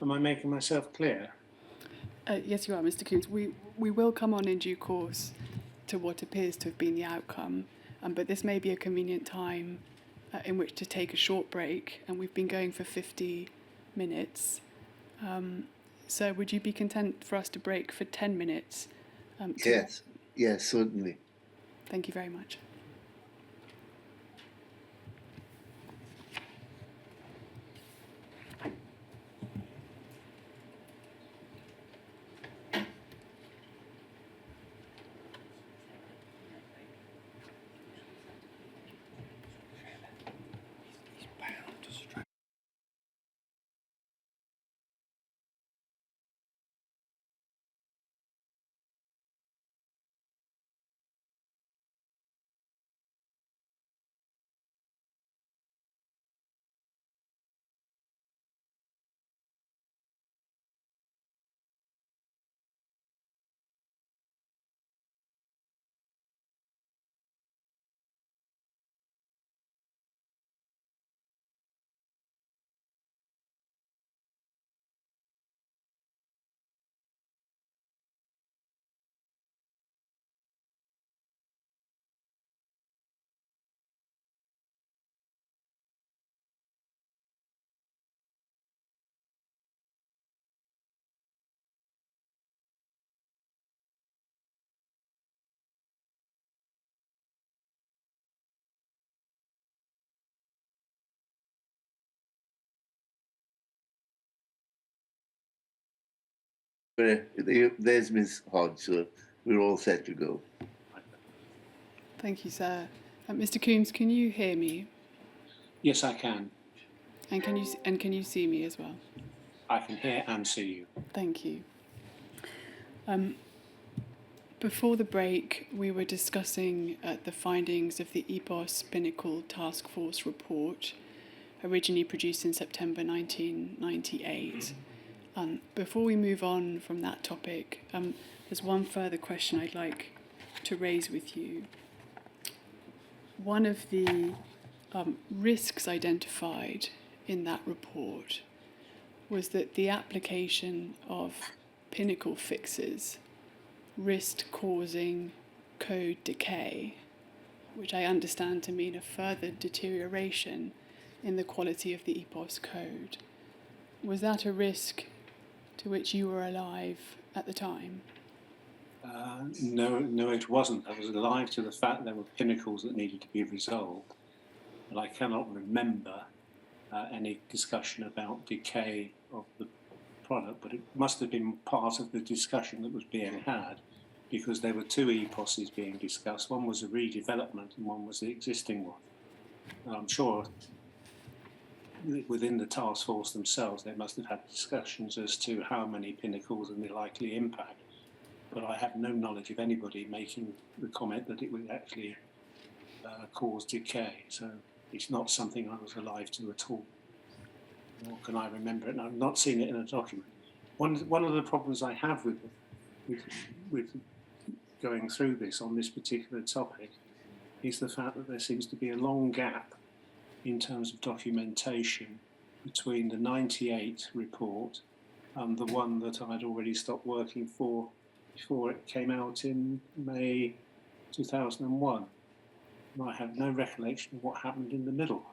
Am I making myself clear? Yes, you are, Mr. Coombs. We will come on in due course to what appears to have been the outcome, but this may be a convenient time in which to take a short break, and we've been going for 50 minutes. So would you be content for us to break for 10 minutes? Yes, certainly. Thank you very much. There's Miss Hodge, so we're all set to go. Thank you, sir. Mr. Coombs, can you hear me? Yes, I can. And can you see me as well? I can hear and see you. Thank you. Before the break, we were discussing the findings of the EPOS Pinnacle Task Force report, originally produced in September 1998. Before we move on from that topic, there's one further question I'd like to raise with you. One of the risks identified in that report was that the application of Pinnacle fixes risked causing code decay, which I understand to mean a further deterioration in the quality of the EPOS code. Was that a risk to which you were alive at the time? No, it wasn't. I was alive to the fact there were pinnacles that needed to be resolved, but I cannot remember any discussion about decay of the product, but it must have been part of the discussion that was being had, because there were two EPOSs being discussed. One was a redevelopment and one was the existing one. And I'm sure within the task force themselves they must have had discussions as to how many pinnacles and the likely impact, but I have no knowledge of anybody making the comment that it would actually cause decay. So it's not something I was alive to at all, nor can I remember it, and I've not seen it in a document. One of the problems I have with going through this on this particular topic is the fact that there seems to be a long gap in terms of documentation between the 98 report and the one that I'd already stopped working for before it came out in May 2001. And I have no recollection of what happened in the middle,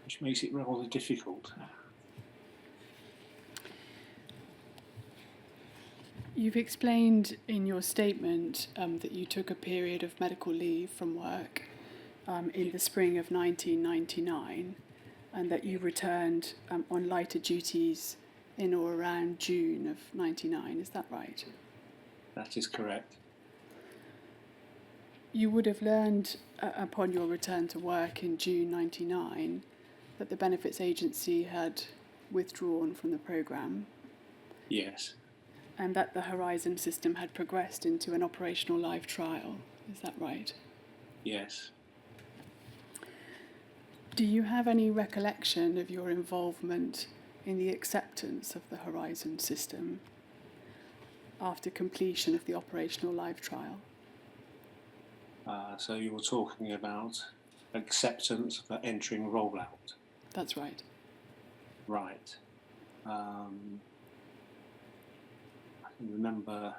which makes it rather difficult. You've explained in your statement that you took a period of medical leave from work in the spring of 1999, and that you returned on lighter duties in or around June of 99. Is that right? That is correct. You would have learned upon your return to work in June 99 that the benefits agency had withdrawn from the programme. Yes. And that the Horizon system had progressed into an operational live trial. Is that right? Yes. Do you have any recollection of your involvement in the acceptance of the Horizon system after completion of the operational live trial? So you were talking about acceptance for entering rollout. That's right. Right. I can remember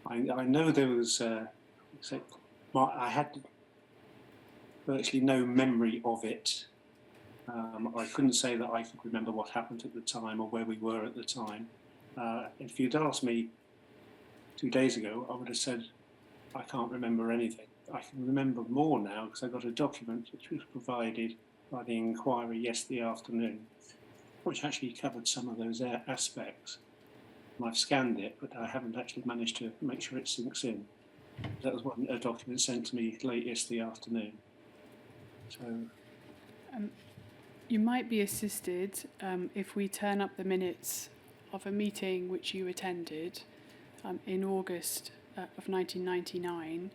I know there was I had virtually no memory of it. I couldn't say that I could remember what happened at the time or where we were at the time. If you'd asked me 2 days ago, I would have said I can't remember anything. I can remember more now because I got a document which was provided by the inquiry yesterday afternoon, which actually covered some of those aspects. And I've scanned it, but I haven't actually managed to make sure it sinks in. That was a document sent to me late yesterday afternoon. So, you might be assisted if we turn up the minutes of a meeting which you attended in August of 1999.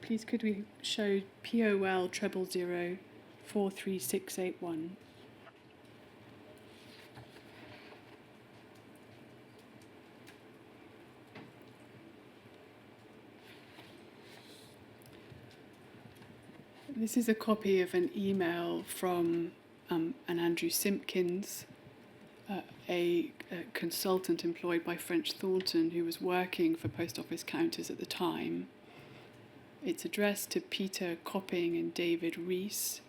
Please could we show POL 000 43681. This is a copy of an email from an Andrew Simpkins, a consultant employed by French Thornton who was working for post office counters at the time. It's addressed to Peter Copping and David Rees,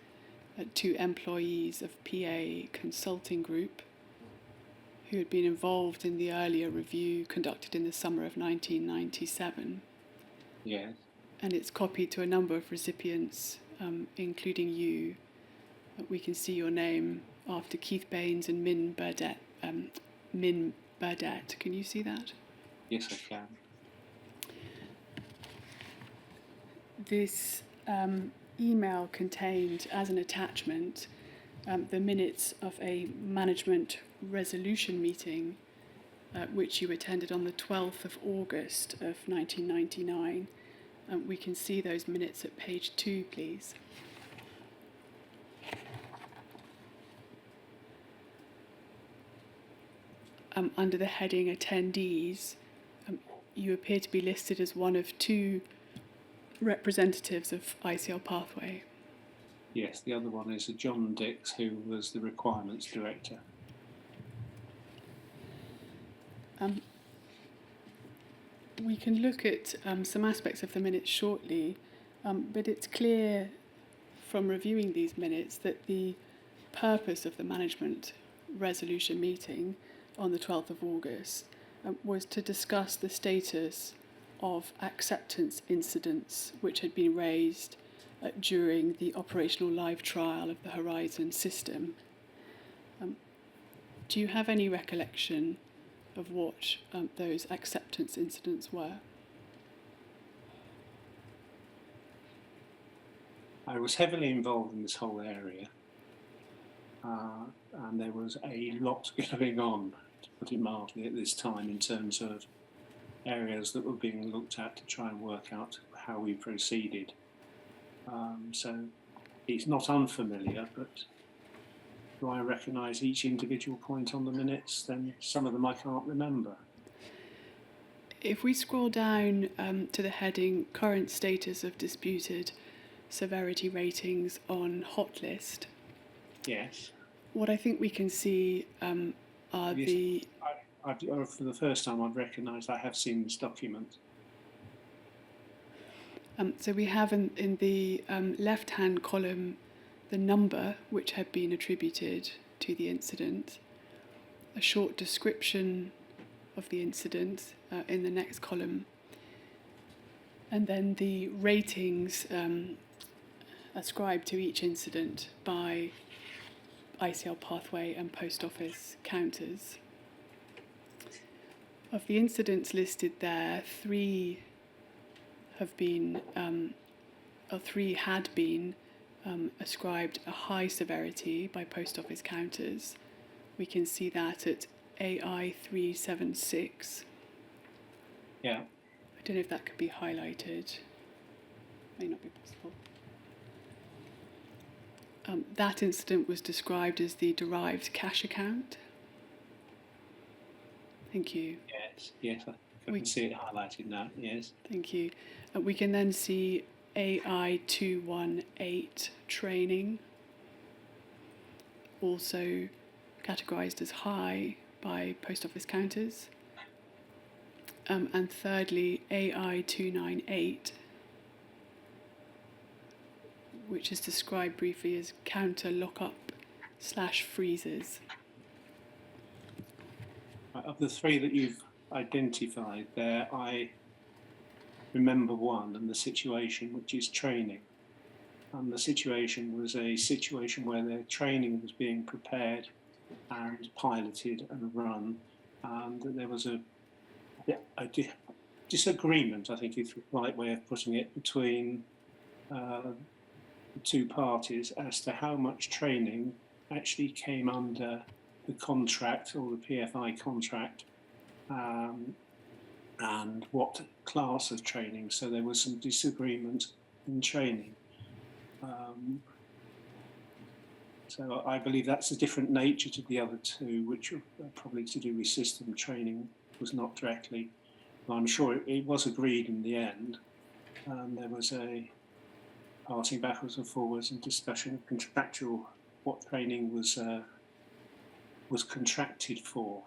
two employees of PA Consulting Group, who had been involved in the earlier review conducted in the summer of 1997. yes. And it's copied to a number of recipients, including you. We can see your name after Keith Baines and Min Burdett. Can you see that? Yes, I can. This email contained, as an attachment, the minutes of a management resolution meeting which you attended on the 12th of August of 1999. We can see those minutes at page 2, please. Under the heading Attendees, you appear to be listed as one of 2 representatives of ICL Pathway. Yes, the other one is John Dix, who was the requirements director. We can look at some aspects of the minutes shortly, but it's clear from reviewing these minutes that the purpose of the management resolution meeting on the 12th of August was to discuss the status of acceptance incidents which had been raised during the operational live trial of the Horizon system. Do you have any recollection of what those acceptance incidents were? I was heavily involved in this whole area, and there was a lot going on, to put it mildly, at this time in terms of areas that were being looked at to try and work out how we proceeded. So it's not unfamiliar, but do I recognise each individual point on the minutes? Then some of them I can't remember. If we scroll down to the heading Current Status of Disputed Severity Ratings on Hot List, Yes. what I think we can see are Yes, for the first time I've recognised I have seen this document. So we have in the left-hand column the number which had been attributed to the incident, a short description of the incident in the next column, and then the ratings ascribed to each incident by ICL pathway and post office counters. Of the incidents listed there, three had been ascribed a high severity by post office counters. We can see that at AI 376. Yeah. I don't know if that could be highlighted. May not be possible. That incident was described as the derived cash account. Thank you. Yes, I can see it highlighted now, yes. Thank you. We can then see AI 218 training, also categorised as high by post office counters. And thirdly, AI 298, which is described briefly as counter lockup/freezes. Of the three that you've identified there, I remember one, and the situation, which is training. And the situation was a situation where their training was being prepared and piloted and run, and there was a disagreement, I think is the right way of putting it, between the two parties as to how much training actually came under the contract or the PFI contract, and what class of training. So there was some disagreement in training. So I believe that's a different nature to the other two, which are probably to do with system training, was not directly. But I'm sure it was agreed in the end. There was a passing backwards and forwards and discussion of contractual, what training was contracted for,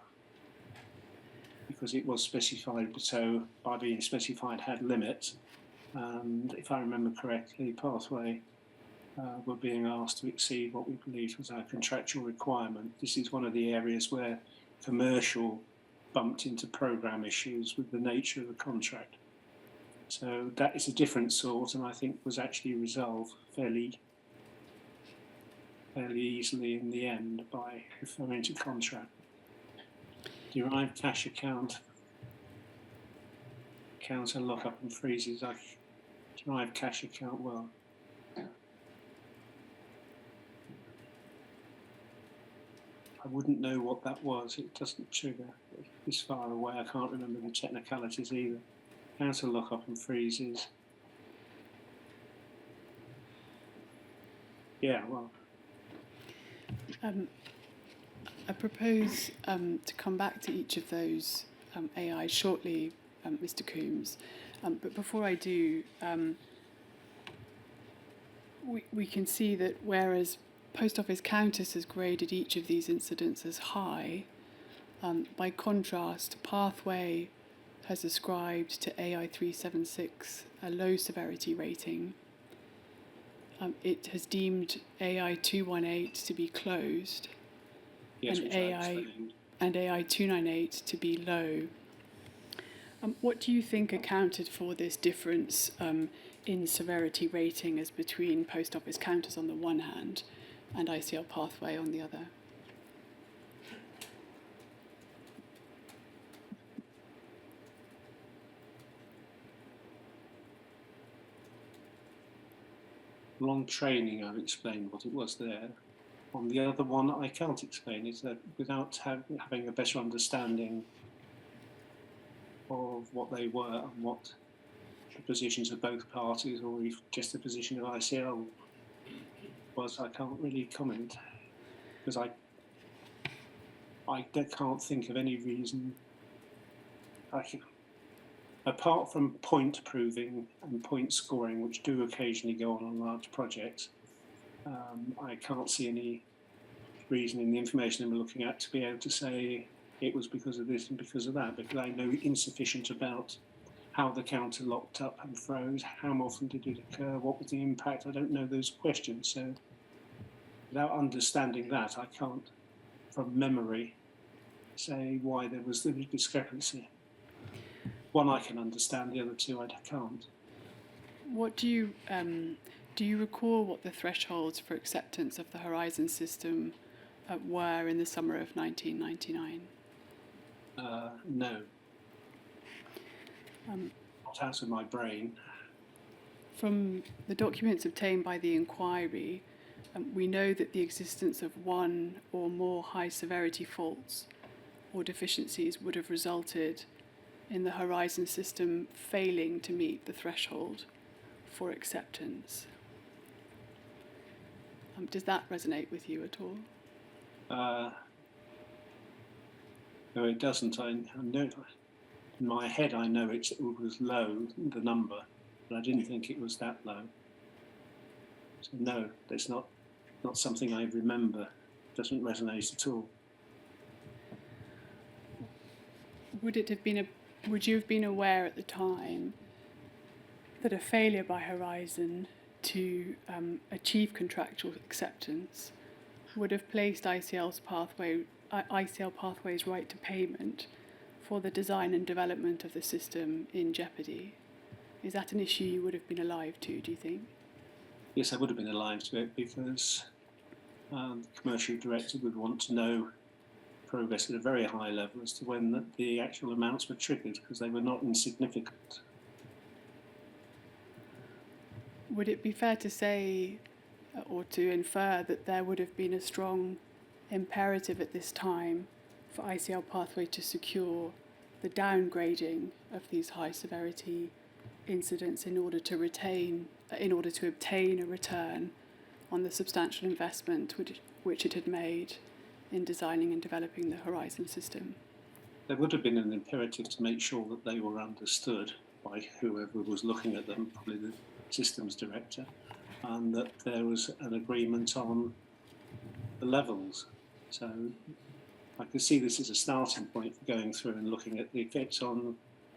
because it was specified, so by being specified had limits, and if I remember correctly, pathway were being asked to exceed what we believed was our contractual requirement. This is one of the areas where commercial bumped into program issues with the nature of the contract. So that is a different sort, and I think was actually resolved fairly easily in the end by referring to contract. Derived cash account, counter lockup and freezes. Derived cash account, well, I wouldn't know what that was. It doesn't trigger this far away. I can't remember the technicalities either. Counter lockup and freezes. Yeah, well. I propose to come back to each of those AI shortly, Mr. Coombs. But before I do, we can see that whereas Post Office Countess has graded each of these incidents as high, by contrast, Pathway has ascribed to AI 376 a low severity rating. It has deemed AI 218 to be closed, Yes, and AI 298 to be low. What do you think accounted for this difference in severity rating as between Post Office Counters on the one hand and ICL Pathway on the other? On training, I've explained what it was there. On the other one, I can't explain. Is that without having a better understanding of what they were and what the positions of both parties, or if just the position of ICL was, I can't really comment, because I can't think of any reason. Apart from point proving and point scoring, which do occasionally go on large projects, I can't see any reason in the information I'm looking at to be able to say it was because of this and because of that, because I know insufficient about how the counter locked up and froze, how often did it occur, what was the impact. I don't know those questions, so without understanding that, I can't, from memory, say why there was the discrepancy. One I can understand, the other two I can't. What do you recall what the thresholds for acceptance of the Horizon system were in the summer of 1999? No. Not out of my brain. From the documents obtained by the inquiry, we know that the existence of one or more high severity faults or deficiencies would have resulted in the Horizon system failing to meet the threshold for acceptance. Does that resonate with you at all? No, it doesn't. I know, in my head I know it was low, the number, but I didn't think it was that low. So no, it's not something I remember. It doesn't resonate at all. Would you have been aware at the time that a failure by Horizon to achieve contractual acceptance would have placed ICL Pathways' right to payment for the design and development of the system in jeopardy? Is that an issue you would have been alive to, do you think? Yes, I would have been alive to it because the commercial director would want to know progress at a very high level as to when the actual amounts were triggered, because they were not insignificant. Would it be fair to say or to infer that there would have been a strong imperative at this time for ICL Pathway to secure the downgrading of these high severity incidents in order to obtain a return on the substantial investment which it had made in designing and developing the Horizon system? There would have been an imperative to make sure that they were understood by whoever was looking at them, probably the systems director, and that there was an agreement on the levels. So I could see this as a starting point for going through and looking at the effects on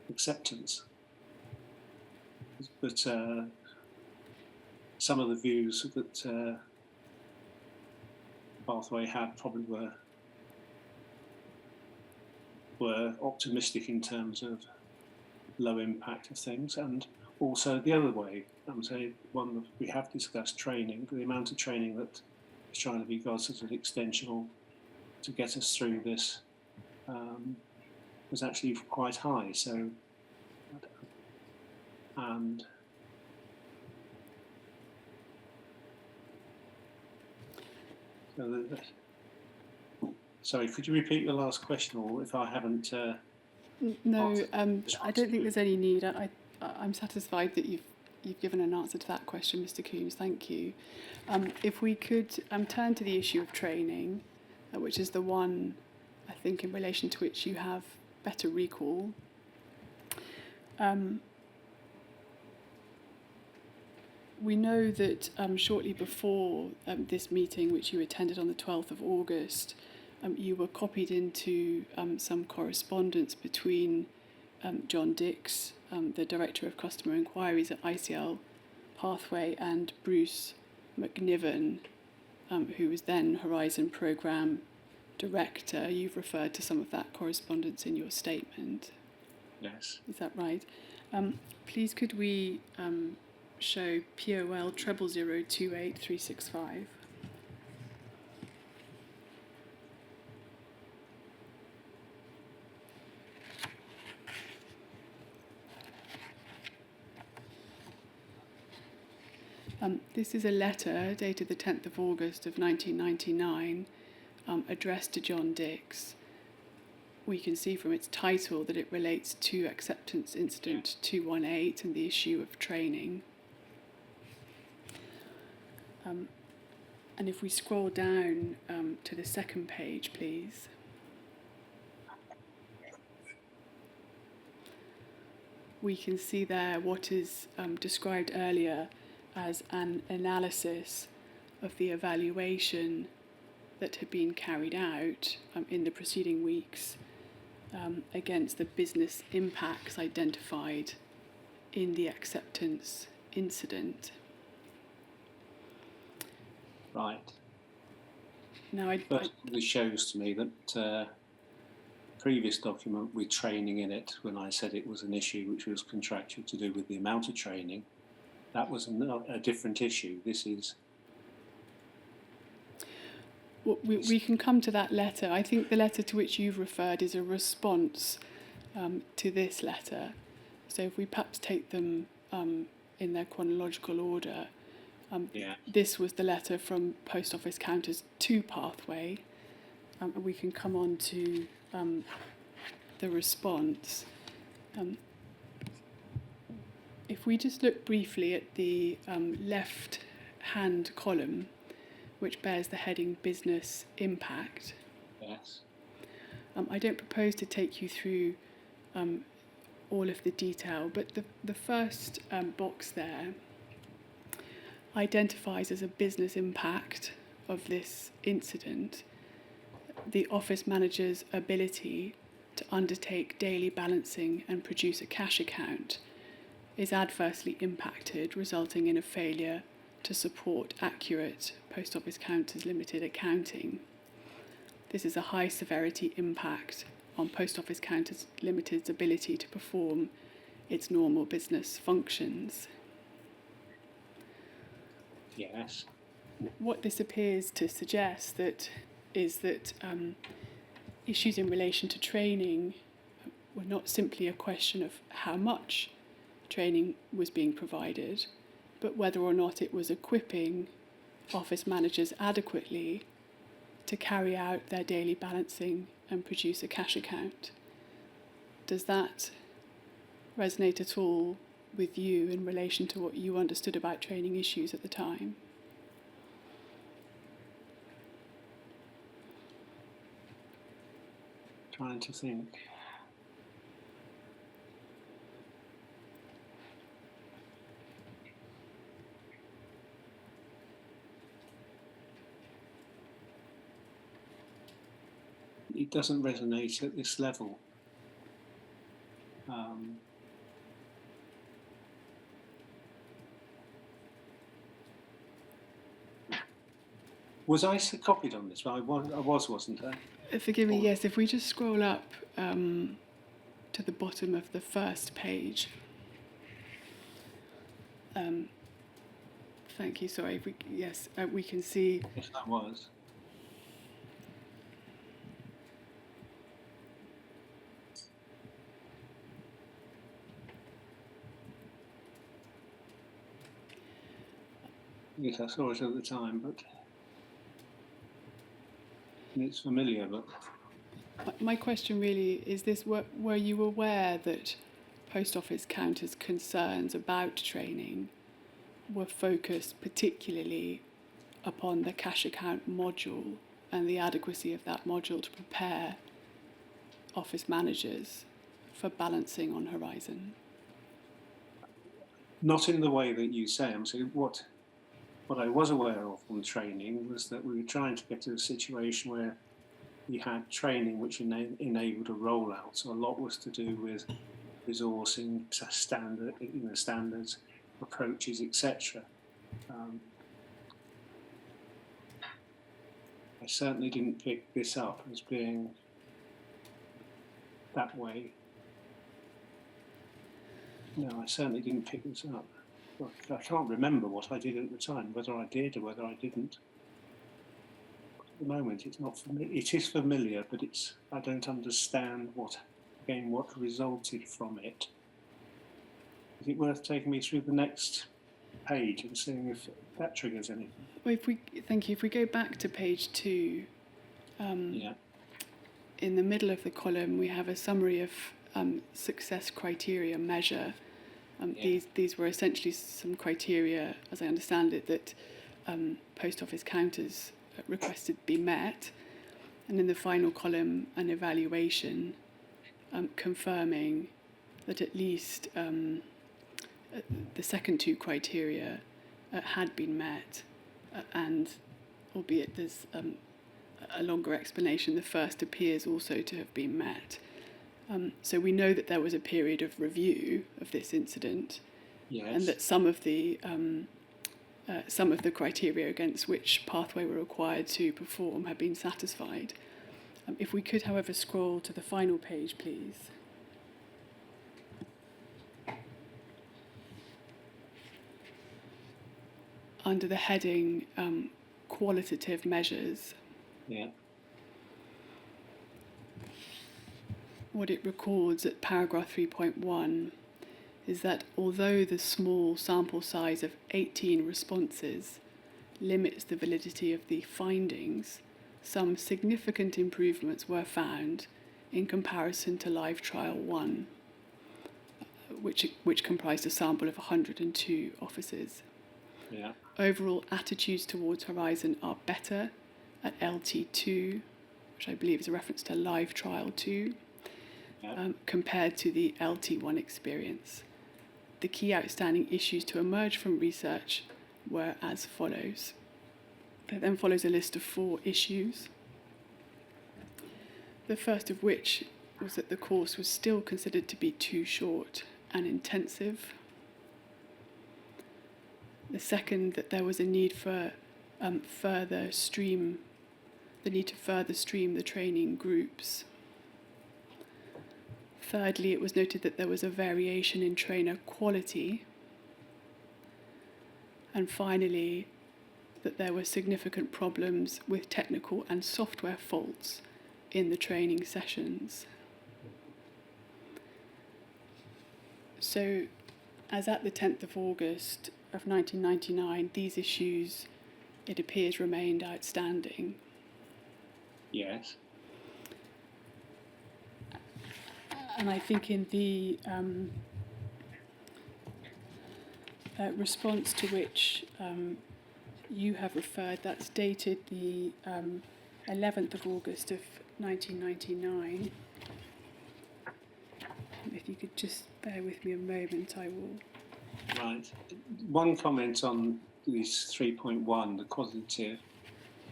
acceptance. But some of the views that Pathway had probably were optimistic in terms of low impact of things, and also the other way. I would say one that we have discussed, training, the amount of training that is trying to be got as an extension to get us through this was actually quite high. So, and so sorry, could you repeat your last question, or if I haven't? No, I don't think there's any need. I'm satisfied that you've given an answer to that question, Mr. Coombs. Thank you. If we could turn to the issue of training, which is the one I think in relation to which you have better recall. We know that shortly before this meeting, which you attended on the 12th of August, you were copied into some correspondence between John Dix, the Director of Customer Inquiries at ICL Pathway, and Bruce McNiven, who was then Horizon Programme Director. You've referred to some of that correspondence in your statement. Yes. Is that right? Please could we show POL 000028365? This is a letter dated the 10th of August of 1999, addressed to John Dix. We can see from its title that it relates to Acceptance Incident 218 and the issue of training. And if we scroll down to the second page, please. We can see there what is described earlier as an analysis of the evaluation that had been carried out in the preceding weeks against the business impacts identified in the acceptance incident. Right. Now, First, this shows to me that previous document with training in it, when I said it was an issue which was contractual to do with the amount of training, that was a different issue. This is... Well, we can come to that letter. I think the letter to which you've referred is a response to this letter. So if we perhaps take them in their chronological order, this was the letter from Post Office Counters to Pathway. And we can come on to the response. If we just look briefly at the left-hand column, which bears the heading Business Impact. Yes. I don't propose to take you through all of the detail, but the first box there identifies as a business impact of this incident the office manager's ability to undertake daily balancing and produce a cash account is adversely impacted, resulting in a failure to support accurate Post Office Counters Limited accounting. This is a high severity impact on Post Office Counters Limited's ability to perform its normal business functions. Yes. What this appears to suggest is that issues in relation to training were not simply a question of how much training was being provided, but whether or not it was equipping office managers adequately to carry out their daily balancing and produce a cash account. Does that resonate at all with you in relation to what you understood about training issues at the time? Trying to think. It doesn't resonate at this level. Was I copied on this? Well, I was, wasn't I? Forgive me, yes, if we just scroll up to the bottom of the first page. Thank you, sorry. We can see. Yes, I was. Yes, I saw it at the time, but it's familiar. But My question really is this: were you aware that Post Office Counters' concerns about training were focused particularly upon the cash account module and the adequacy of that module to prepare office managers for balancing on Horizon? not in the way that you say. I'm saying what I was aware of from training was that we were trying to get to a situation where we had training which enabled a rollout. So a lot was to do with resourcing, standards, approaches, etc. I certainly didn't pick this up as being that way. No, I certainly didn't pick this up. I can't remember what I did at the time, whether I did or whether I didn't. At the moment, it's not familiar. It is familiar, but I don't understand what resulted from it. Is it worth taking me through the next page and seeing if that triggers anything? Well, thank you. If we go back to page 2, Yeah. in the middle of the column, we have a summary of success criteria measure. These were essentially some criteria, as I understand it, that Post Office Counters requested be met. And in the final column, an evaluation confirming that at least the second two criteria had been met, and albeit there's a longer explanation, the first appears also to have been met. So we know that there was a period of review of this incident, Yes. and that some of the some of the criteria against which pathway were required to perform had been satisfied. If we could, however, scroll to the final page, please. Under the heading qualitative measures, Yeah. what it records at paragraph 3.1 is that although the small sample size of 18 responses limits the validity of the findings, some significant improvements were found in comparison to live trial 1, which comprised a sample of 102 officers. Yeah. Overall attitudes towards Horizon are better at LT2, which I believe is a reference to live trial 2, Yeah. compared to the LT1 experience. The key outstanding issues to emerge from research were as follows. There then follows a list of 4 issues. The first of which was that the course was still considered to be too short and intensive. The second, that there was a need for further stream the training groups. Thirdly, it was noted that there was a variation in trainer quality. And finally, that there were significant problems with technical and software faults in the training sessions. So, as at the 10th of August of 1999, these issues, it appears, remained outstanding. Yes. And I think in the response to which you have referred, that's dated the 11th of August of 1999. If you could just bear with me a moment, I will. Right. One comment on this 3.1, the qualitative.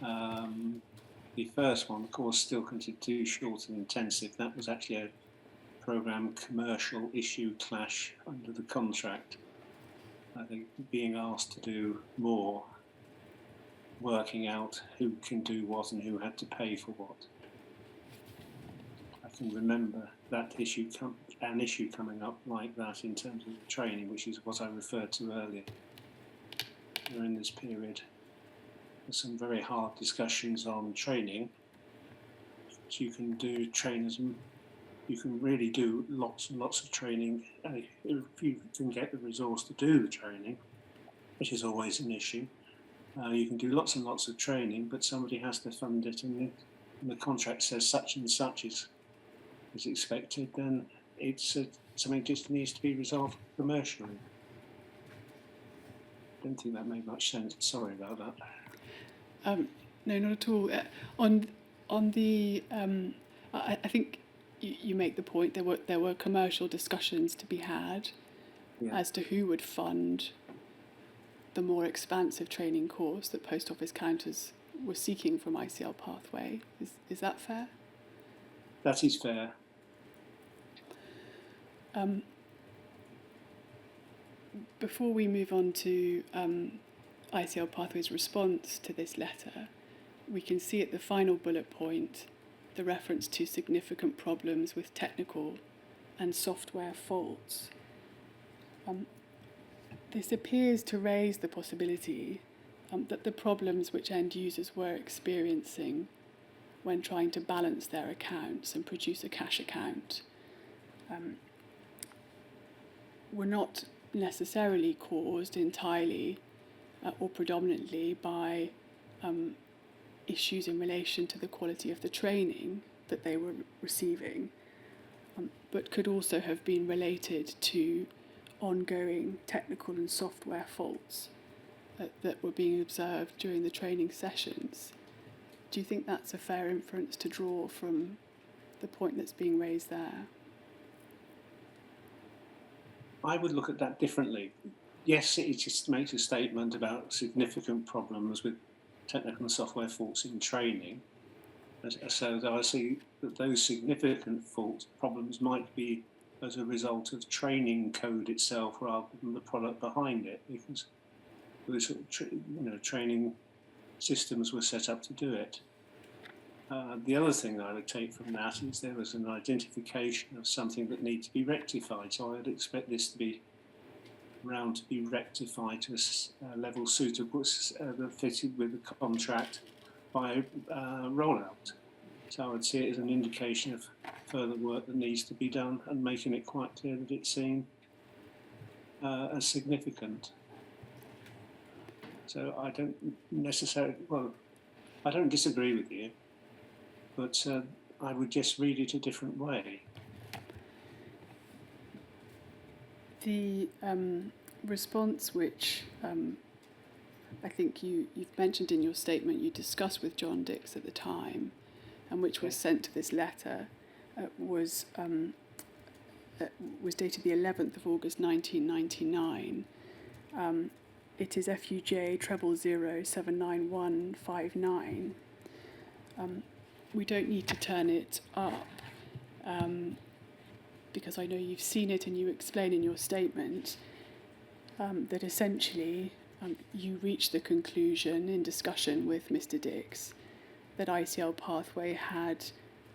The first one, of course, still considered too short and intensive. That was actually a programme commercial issue clash under the contract. I think being asked to do more, working out who can do what and who had to pay for what. I can remember that issue coming up like that in terms of the training, which is what I referred to earlier. During this period, there's some very hard discussions on training. So you can do trainers, you can really do lots and lots of training if you can get the resource to do the training, which is always an issue. You can do lots and lots of training, but somebody has to fund it, and the contract says such and such is expected, then it's something just needs to be resolved commercially. I don't think that made much sense. Sorry about that. No, not at all. On the, I think you make the point there were commercial discussions to be had as to who would fund the more expansive training course that Post Office counters were seeking from ICL Pathway. Is that fair? That is fair. Before we move on to ICL Pathway's response to this letter, we can see at the final bullet point the reference to significant problems with technical and software faults. This appears to raise the possibility that the problems which end users were experiencing when trying to balance their accounts and produce a cash account were not necessarily caused entirely or predominantly by issues in relation to the quality of the training that they were receiving, but could also have been related to ongoing technical and software faults that were being observed during the training sessions. Do you think that's a fair inference to draw from the point that's being raised there? I would look at that differently. Yes, it just makes a statement about significant problems with technical and software faults in training. So I see that those significant fault problems might be as a result of training code itself rather than the product behind it, because training systems were set up to do it. The other thing that I would take from that is there was an identification of something that needs to be rectified. So I would expect this to be around to be rectified to a level suitable that fitted with the contract by rollout. So I would see it as an indication of further work that needs to be done and making it quite clear that it's seen as significant. So I don't necessarily, I don't disagree with you, but I would just read it a different way. The response which I think you've mentioned in your statement you discussed with John Dix at the time, and which was sent to this letter, was dated the 11th of August 1999. It is FUJ 000799159. We don't need to turn it up because I know you've seen it and you explain in your statement that essentially you reached the conclusion in discussion with Mr. Dix that ICL Pathway had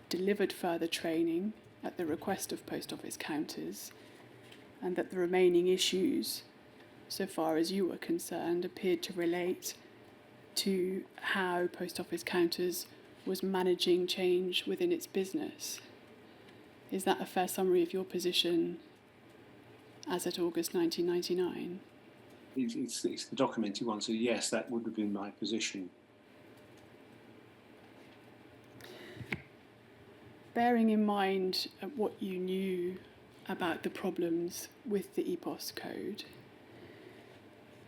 delivered further training at the request of post office counters, and that the remaining issues, so far as you were concerned, appeared to relate to how post office counters was managing change within its business. Is that a fair summary of your position as at August 1999? It's the documented one, so yes, that would have been my position. Bearing in mind what you knew about the problems with the EPOS code,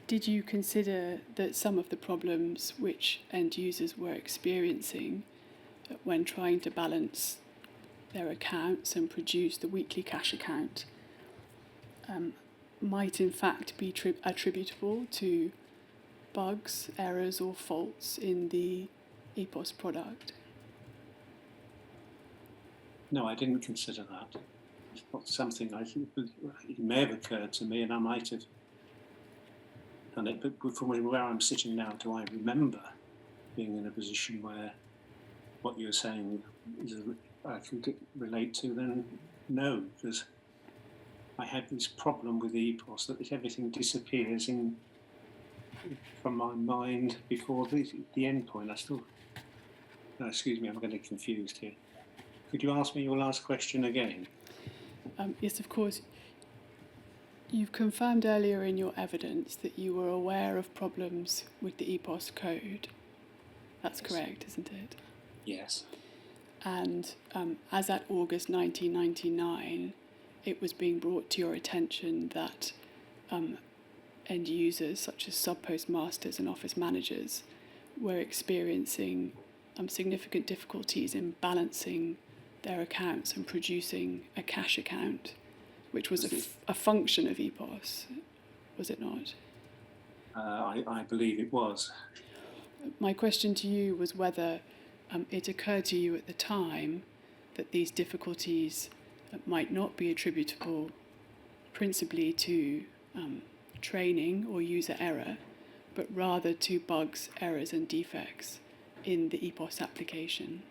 did you consider that some of the problems which end users were experiencing when trying to balance their accounts and produce the weekly cash account might in fact be attributable to bugs, errors or faults in the EPOS product? No, I didn't consider that. It's not something I think it may have occurred to me, and I might have done it. But from where I'm sitting now, do I remember being in a position where what you're saying is I could relate to? Then no, because I had this problem with the EPOS that everything disappears from my mind before the end point. No, excuse me, I'm getting confused here. Could you ask me your last question again? Yes, of course. You've confirmed earlier in your evidence that you were aware of problems with the EPOS code. That's correct, isn't it? Yes. And as at August 1999, it was being brought to your attention that end users, such as sub-postmasters and office managers, were experiencing significant difficulties in balancing their accounts and producing a cash account, which was a function of EPOS, was it not? I believe it was. My question to you was whether it occurred to you at the time that these difficulties might not be attributable principally to training or user error, but rather to bugs, errors and defects in the EPOS application.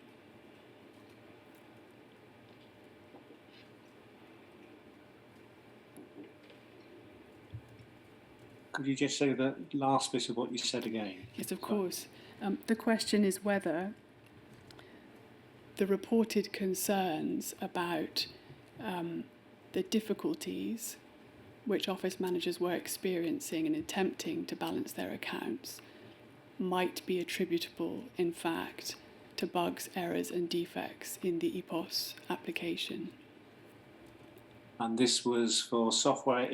Could you just say the last bit of what you said again? Yes, of course. The question is whether the reported concerns about the difficulties which office managers were experiencing in attempting to balance their accounts might be attributable, in fact, to bugs, errors and defects in the EPOS application. And this was for software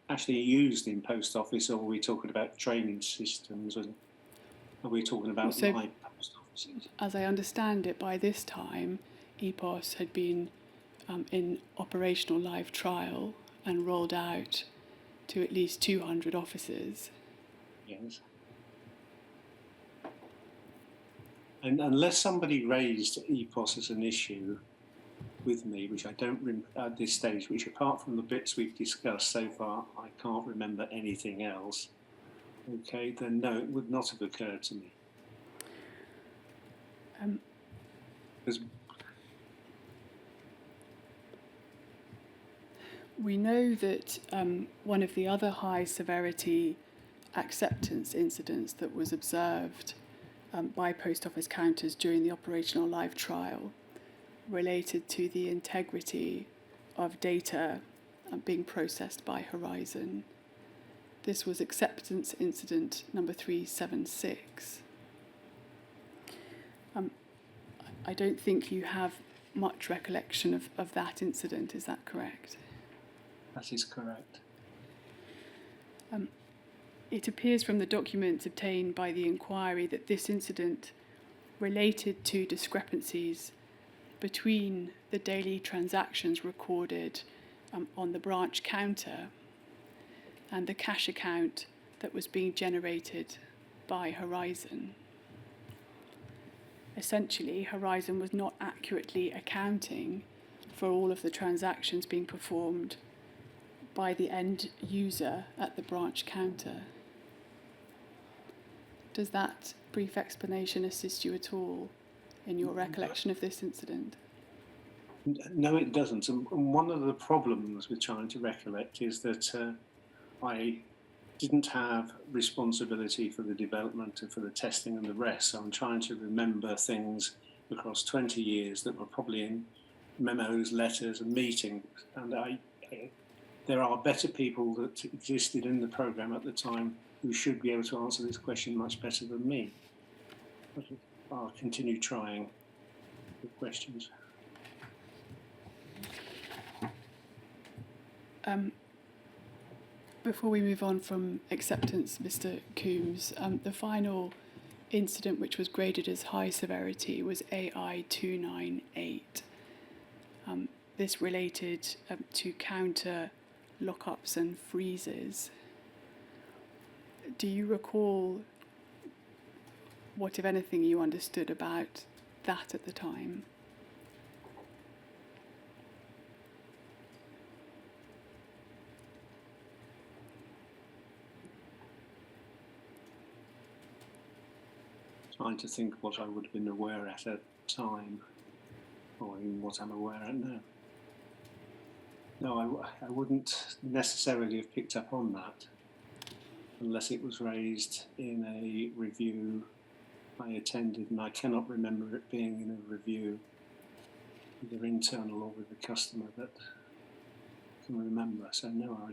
actually used in post office, or are we talking about training systems? Or are we talking about live post offices? As I understand it, by this time, EPOS had been in operational live trial and rolled out to at least 200 offices. Yes. And unless somebody raised EPOS as an issue with me, which I don't remember at this stage, which apart from the bits we've discussed so far, I can't remember anything else, okay, then no, it would not have occurred to me. Um, Because we know that one of the other high severity acceptance incidents that was observed by post office counters during the operational live trial related to the integrity of data being processed by Horizon. This was acceptance incident number 376. I don't think you have much recollection of that incident, is that correct? that is correct. It appears from the documents obtained by the inquiry that this incident related to discrepancies between the daily transactions recorded on the branch counter and the cash account that was being generated by Horizon. Essentially, Horizon was not accurately accounting for all of the transactions being performed by the end user at the branch counter. Does that brief explanation assist you at all in your recollection of this incident? No, it doesn't. And one of the problems with trying to recollect is that I didn't have responsibility for the development and for the testing and the rest. So I'm trying to remember things across 20 years that were probably in memos, letters and meetings. And there are better people that existed in the programme at the time who should be able to answer this question much better than me. But I'll continue trying the questions. Before we move on from acceptance, Mr. Coombs, the final incident which was graded as high severity was AI 298. This related to counter lockups and freezes. Do you recall what, if anything, you understood about that at the time? Trying to think what I would have been aware at the time, or even what I'm aware at now. No, I wouldn't necessarily have picked up on that unless it was raised in a review I attended, and I cannot remember it being in a review, either internal or with the customer, that I can remember. So no,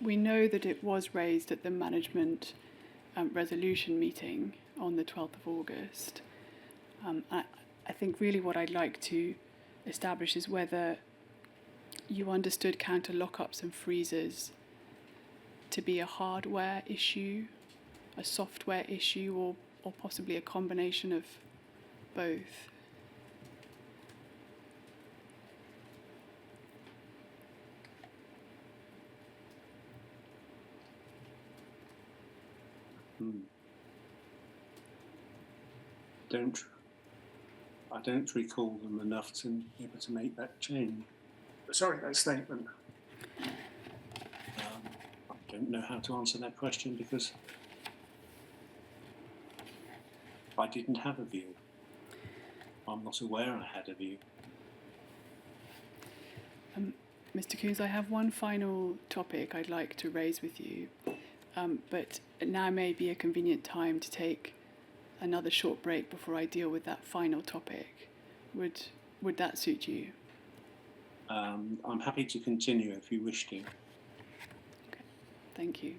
We know that it was raised at the management resolution meeting on the 12th of August. I think really what I'd like to establish is whether you understood counter lockups and freezers to be a hardware issue, a software issue, or possibly a combination of both. I don't recall them enough to be able to make that change. Sorry, that statement. I don't know how to answer that question because I didn't have a view. I'm not aware I had a view. Mr. Coombs, I have one final topic I'd like to raise with you, but now may be a convenient time to take another short break before I deal with that final topic. Would that suit you? I'm happy to continue if you wish to. Okay, thank you.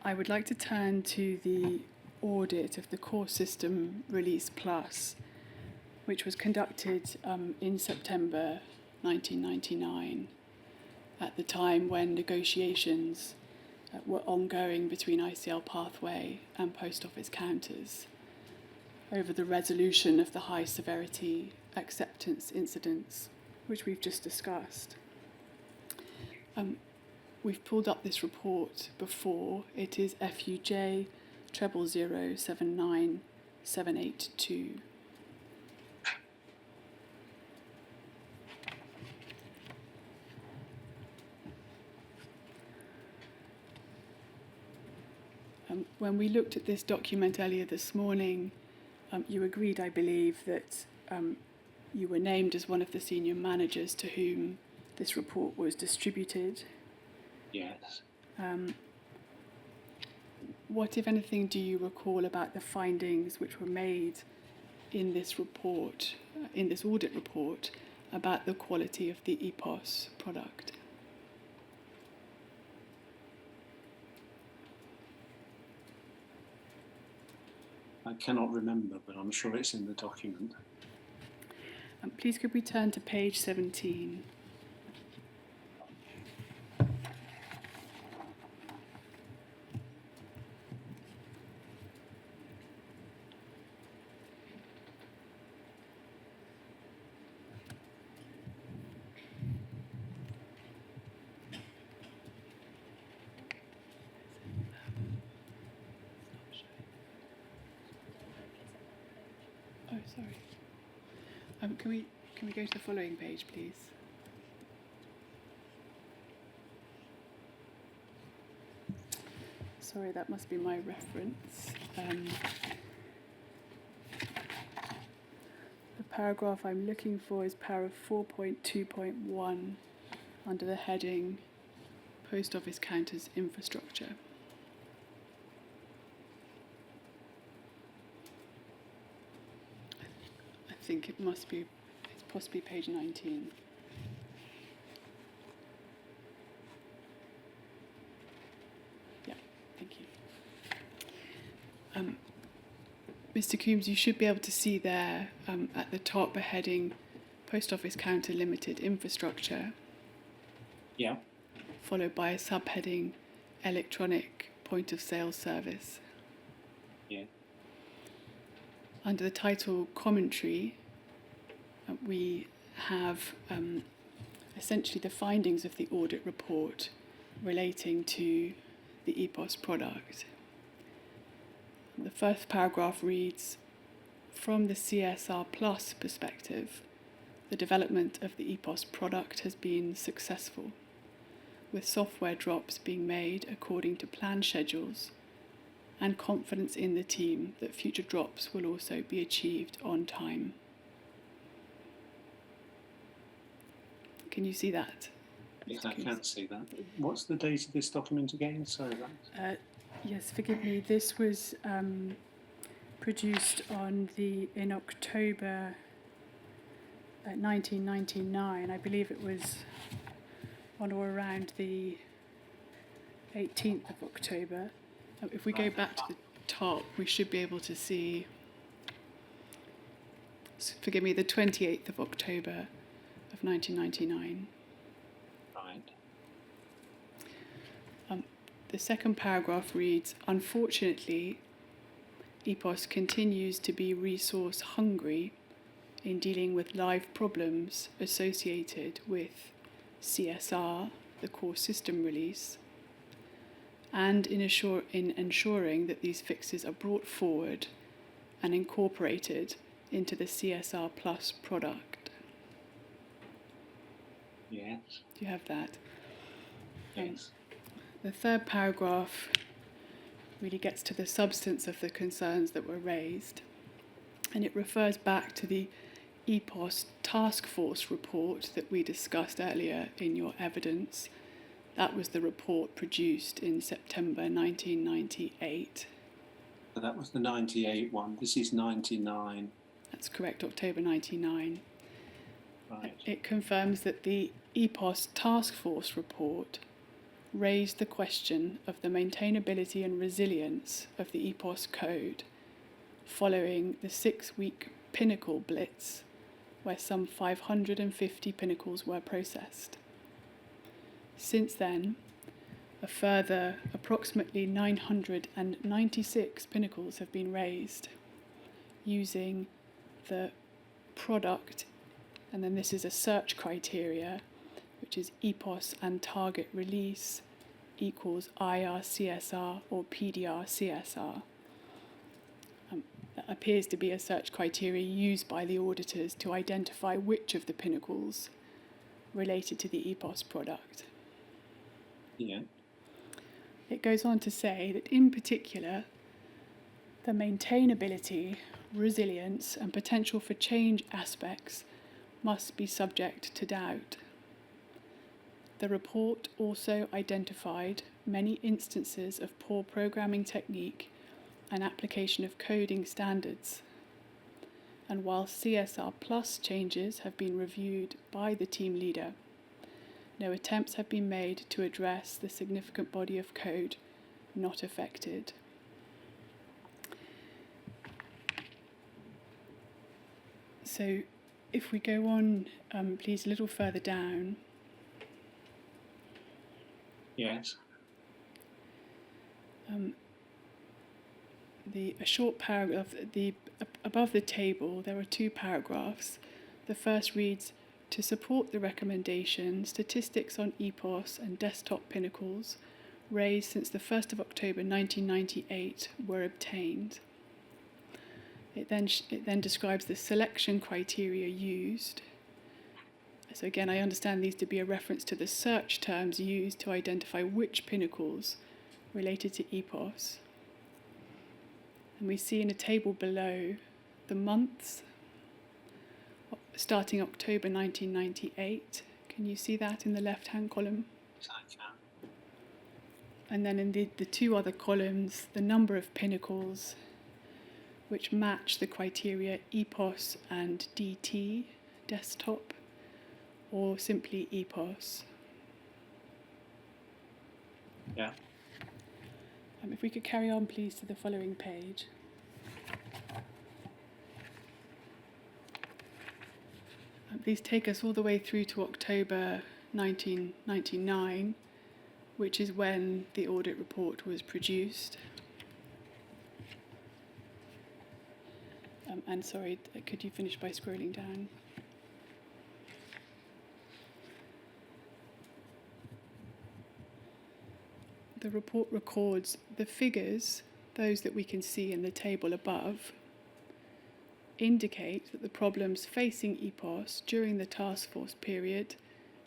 I would like to turn to the audit of the core system Release Plus, which was conducted in September 1999, at the time when negotiations were ongoing between ICL Pathway and post office counters over the resolution of the high severity acceptance incidents, which we've just discussed. We've pulled up this report before. It is FUJ 0007972. When we looked at this document earlier this morning, you agreed, I believe, that you were named as one of the senior managers to whom this report was distributed. Yes. What, if anything, do you recall about the findings which were made in this report, in this audit report, about the quality of the EPOS product? I cannot remember, but I'm sure it's in the document. Please could we turn to page 17? Oh, sorry. Can we go to the following page, please? Sorry, that must be my reference. The paragraph I'm looking for is paragraph 4.2.1 under the heading Post Office Counters Infrastructure. I think it's possibly page 19. Yeah, thank you. Mr. Coombs, you should be able to see there at the top a heading Post Office Counter Limited Infrastructure, Yeah. followed by a subheading Electronic Point of Sale Service. Yeah. Under the title Commentary, we have essentially the findings of the audit report relating to the EPOS product. The first paragraph reads, from the CSR Plus perspective, the development of the EPOS product has been successful, with software drops being made according to planned schedules, and confidence in the team that future drops will also be achieved on time. Can you see that? Yes, Mr. I Coombs? can see that. What's the date of this document again? Sorry, that. Yes, forgive me. This was produced in October 1999. I believe it was on or around the 18th of October. If we go back to the top, we should be able to see, forgive me, the 28th of October of 1999. Right. The second paragraph reads, unfortunately, EPOS continues to be resource hungry in dealing with live problems associated with CSR, the core system release, and in ensuring that these fixes are brought forward and incorporated into the CSR Plus product. Yes. Do you have that? Yes. The third paragraph really gets to the substance of the concerns that were raised, and it refers back to the EPOS task force report that we discussed earlier in your evidence. That was the report produced in September 1998. So that was the 98 one. This is 99. That's correct, October 99. Right. It confirms that the EPOS task force report raised the question of the maintainability and resilience of the EPOS code following the 6-week Pinnacle blitz, where some 550 Pinnacles were processed. Since then, a further approximately 996 Pinnacles have been raised using the product, and then this is a search criteria, which is EPOS and target release equals IRCSR or PDR-CSR. That appears to be a search criteria used by the auditors to identify which of the Pinnacles related to the EPOS product. Yeah. It goes on to say that in particular, the maintainability, resilience and potential for change aspects must be subject to doubt. The report also identified many instances of poor programming technique and application of coding standards. And while CSR Plus changes have been reviewed by the team leader, no attempts have been made to address the significant body of code not affected. So if we go on, please, a little further down. Yes. A short paragraph, above the table, there are two paragraphs. The first reads, to support the recommendation, statistics on EPOS and desktop pinnacles raised since the 1st of October 1998 were obtained. It then describes the selection criteria used. So again, I understand these to be a reference to the search terms used to identify which pinnacles related to EPOS. And we see in a table below the months starting October 1998. Can you see that in the left-hand column? Yes, I can. And then in the two other columns, the number of pinnacles which match the criteria EPOS and DT, desktop, or simply EPOS. Yeah. If we could carry on, please, to the following page. These take us all the way through to October 1999, which is when the audit report was produced. And sorry, could you finish by scrolling down? The report records the figures, those that we can see in the table above, indicate that the problems facing EPOS during the task force period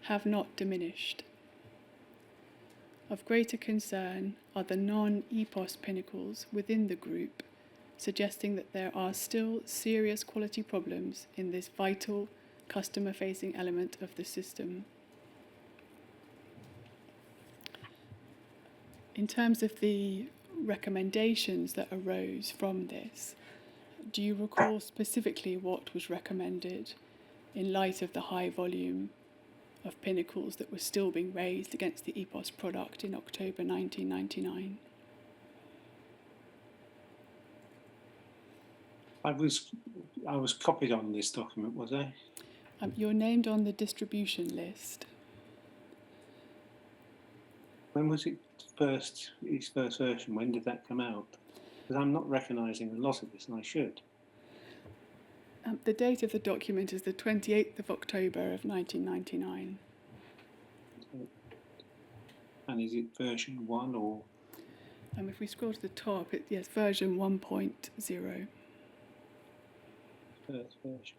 have not diminished. Of greater concern are the non-EPOS pinnacles within the group, suggesting that there are still serious quality problems in this vital customer-facing element of the system. In terms of the recommendations that arose from this, do you recall specifically what was recommended in light of the high volume of pinnacles that were still being raised against the EPOS product in October 1999? I was copied on this document, was I? You're named on the distribution list. When was its first version? When did that come out? Because I'm not recognising a lot of this, and I should. The date of the document is the 28th of October of 1999. And is it version 1 or? If we scroll to the top, yes, version 1.0. First version.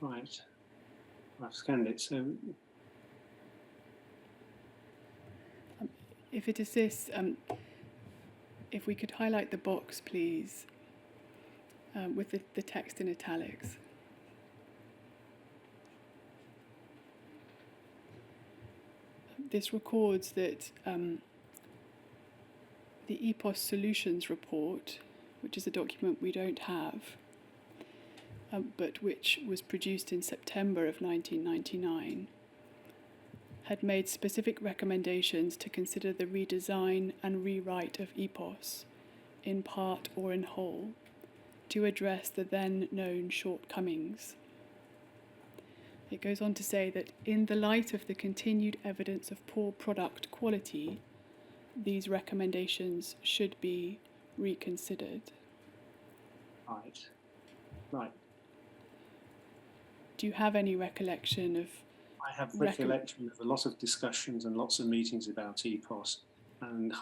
Right, I've scanned it. So, If it assists, if we could highlight the box, please, with the text in italics. This records that the EPOS Solutions Report, which is a document we don't have, but which was produced in September of 1999, had made specific recommendations to consider the redesign and rewrite of EPOS, in part or in whole, to address the then known shortcomings. It goes on to say that in the light of the continued evidence of poor product quality, these recommendations should be reconsidered. Right. Do you have any recollection of? I have recollection of a lot of discussions and lots of meetings about EPOS And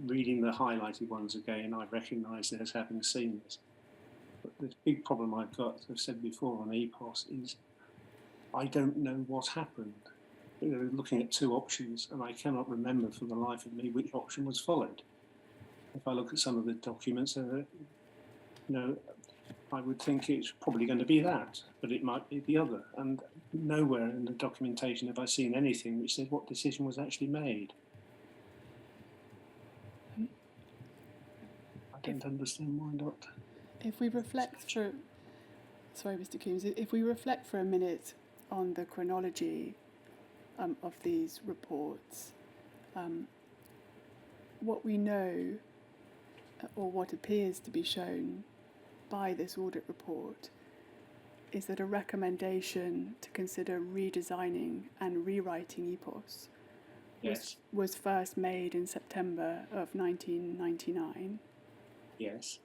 reading the highlighted ones again, I recognise it as having seen this. But the big problem I've got, as I've said before on EPOS, is I don't know what happened. Looking at two options, and I cannot remember for the life of me which option was followed. If I look at some of the documents, I would think it's probably going to be that, but it might be the other. And nowhere in the documentation have I seen anything which said what decision was actually made. I don't understand why not. If we reflect for, sorry, Mr. Coombs, if we reflect for a minute on the chronology of these reports, what we know, or what appears to be shown by this audit report, is that a recommendation to consider redesigning and rewriting EPOS was first made in September of 1999. Yes.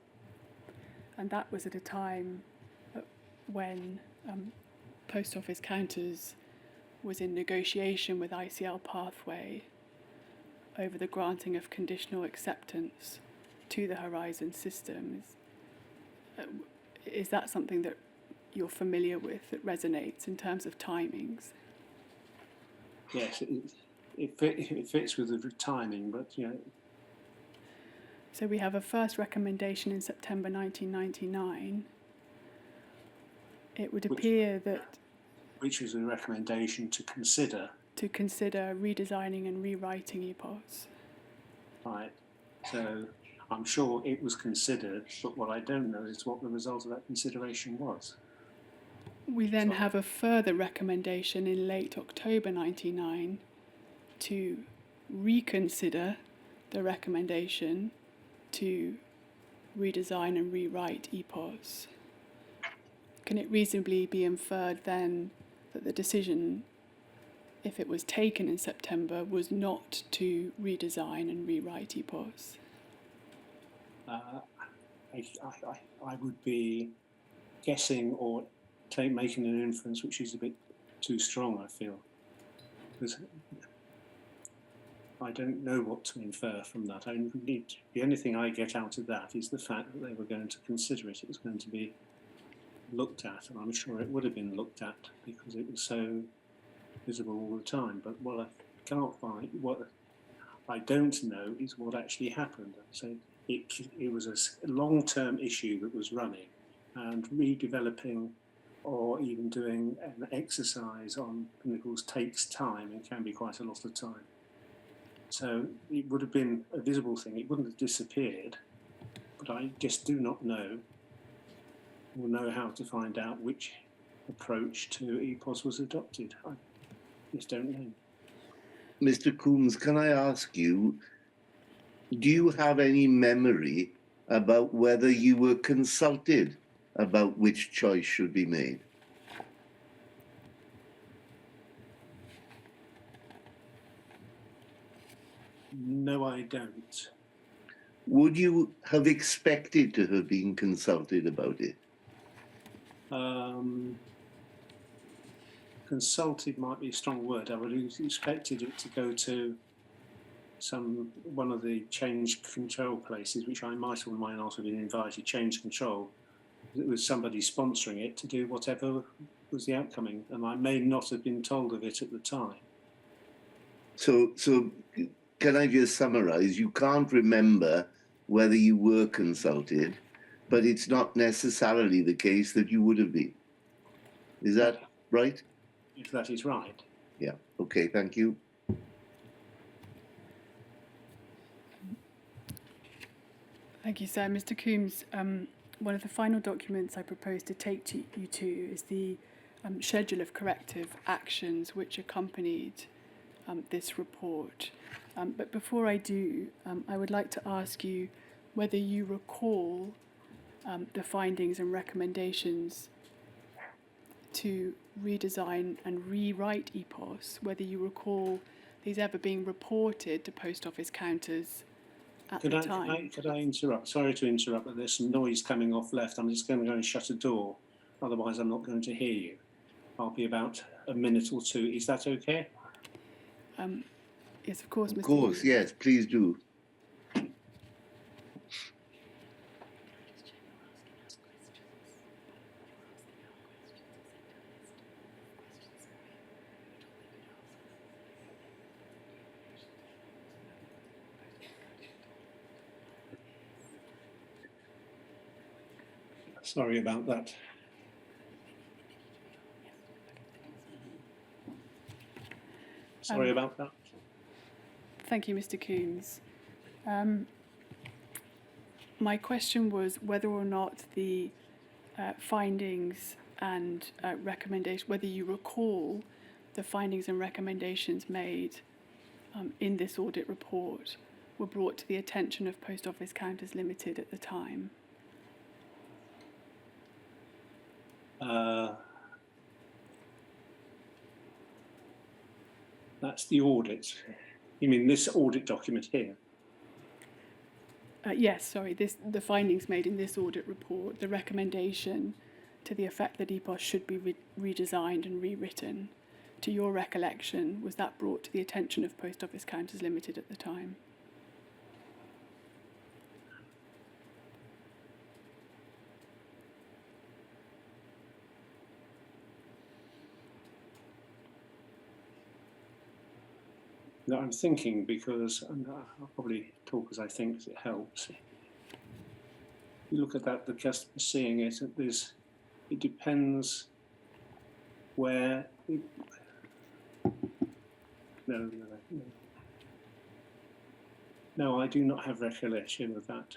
And that was at a time when Post Office Counters was in negotiation with ICL Pathway over the granting of conditional acceptance to the Horizon system. Is that something that you're familiar with, that resonates in terms of timings? Yes, it fits with the timing, but So we have a first recommendation in September 1999. It would appear that... Which was a recommendation to consider redesigning and rewriting EPOS. Right. So I'm sure it was considered, but what I don't know is what the result of that consideration was. We then have a further recommendation in late October 1999 to reconsider the recommendation to redesign and rewrite EPOS. Can it reasonably be inferred then that the decision, if it was taken in September, was not to redesign and rewrite EPOS? I would be guessing or making an inference which is a bit too strong, I feel. Because I don't know what to infer from that. The only thing I get out of that is the fact that they were going to consider it. It was going to be looked at, and I'm sure it would have been looked at because it was so visible all the time. But what I can't find, what I don't know, is what actually happened. So it was a long-term issue that was running, and redeveloping or even doing an exercise on Pinnacles takes time and can be quite a lot of time. So it would have been a visible thing. It wouldn't have disappeared, but I just do not know or know how to find out which approach to EPOS was adopted. I just don't know. Mr. Coombs, can I ask you, do you have any memory about whether you were consulted about which choice should be made? No, I don't. Would you have expected to have been consulted about it? Consulted might be a strong word. I would have expected it to go to one of the change control places, which I might or might not have been invited, change control. It was somebody sponsoring it to do whatever was the outcoming, and I may not have been told of it at the time. So can I just summarize? You can't remember whether you were consulted, but it's not necessarily the case that you would have been. Is that right? If that is right. Yeah. Okay, thank you. Thank you, sir. Mr. Coombs, one of the final documents I propose to take you to is the schedule of corrective actions which accompanied this report. But before I do, I would like to ask you whether you recall the findings and recommendations to redesign and rewrite EPOS, whether you recall these ever being reported to post office counters at the time. Could I interrupt? Sorry to interrupt, but there's some noise coming off left. I'm just going to go and shut a door, otherwise I'm not going to hear you. I'll be about a minute or two. Is that okay? Yes, of course, Mr. Of course, yes, please do. Sorry about that. Sorry about that. Thank you, Mr. Coombs. My question was whether or not the findings and recommendations, whether you recall the findings and recommendations made in this audit report were brought to the attention of Post Office Counters Limited at the time. That's the audit. You mean this audit document here? Yes, sorry, the findings made in this audit report, the recommendation to the effect that EPOS should be redesigned and rewritten. To your recollection, was that brought to the attention of Post Office Counters Limited at the time? No, I'm thinking because, and I'll probably talk as I think, because it helps. You look at that, the customer seeing it, it depends where. No, I do not have recollection of that.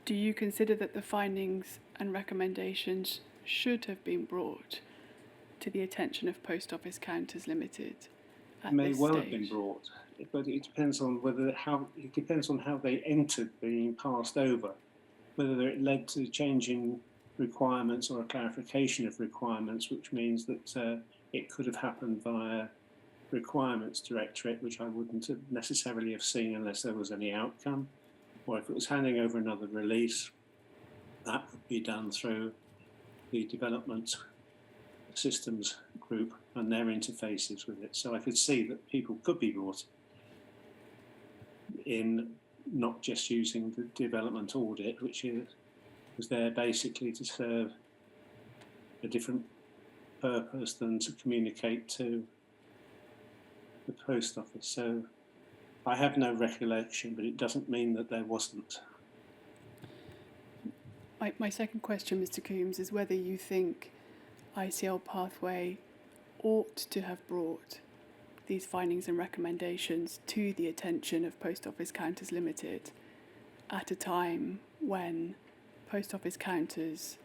Do you consider that the findings and recommendations should have been brought to the attention of Post Office Counters Limited at May this well stage? have been brought, but it depends on it depends on how they entered being passed over, whether it led to changing requirements or a clarification of requirements, which means that it could have happened via requirements directorate, which I wouldn't have necessarily have seen unless there was any outcome, or if it was handing over another release, that would be done through the development systems group and their interfaces with it. So I could see that people could be brought in, not just using the development audit, which was there basically to serve a different purpose than to communicate to the post office. So I have no recollection, but it doesn't mean that there wasn't. My second question, Mr. Coombs, is whether you think ICL Pathway ought to have brought these findings and recommendations to the attention of Post Office Counters Limited at a time when Post Office Counters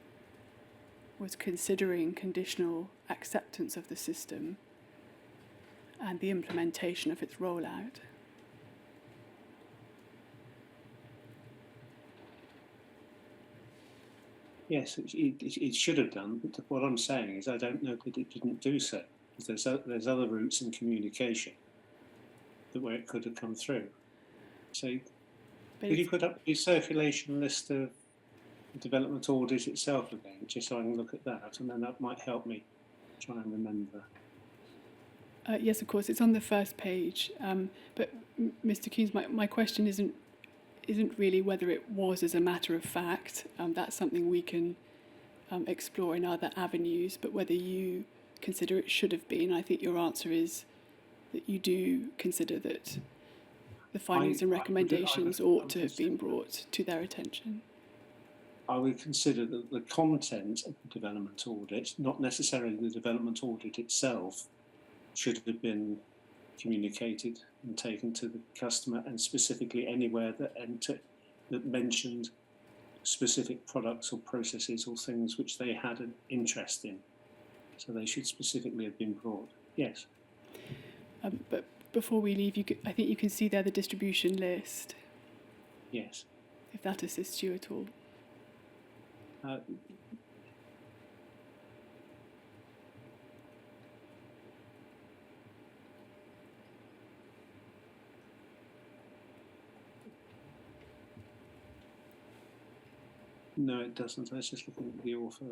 was considering conditional acceptance of the system and the implementation of its rollout. Yes, it should have done, but what I'm saying is I don't know that it didn't do so, because there's other routes in communication where it could have come through. So could you put up the circulation list of the development audit itself again, just so I can look at that, and then that might help me try and remember. Yes, of course, it's on the first page. But Mr. Coombs, my question isn't really whether it was as a matter of fact. That's something we can explore in other avenues, but whether you consider it should have been. I think your answer is that you do consider that the findings and recommendations ought to have been brought to their attention. I would consider that the content of the development audit, not necessarily the development audit itself, should have been communicated and taken to the customer, and specifically anywhere that mentioned specific products or processes or things which they had an interest in. So they should specifically have been brought. Yes. But before we leave, I think you can see there the distribution list. Yes. If that assists you at all. No, it doesn't. I was just looking at the author.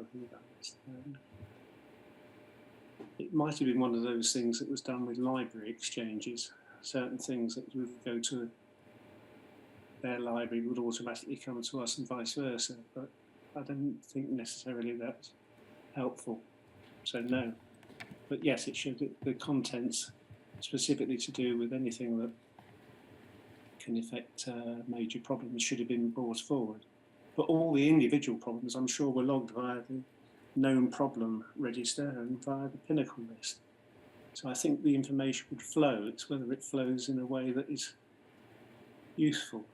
It might have been one of those things that was done with library exchanges. Certain things that would go to their library would automatically come to us and vice versa. But I don't think necessarily that's helpful. So no. But yes, it should. The contents specifically to do with anything that can affect major problems should have been brought forward. but all the individual problems, I'm sure, were logged via the known problem register and via the Pinnacle list. So I think the information would flow. It's whether it flows in a way that is useful.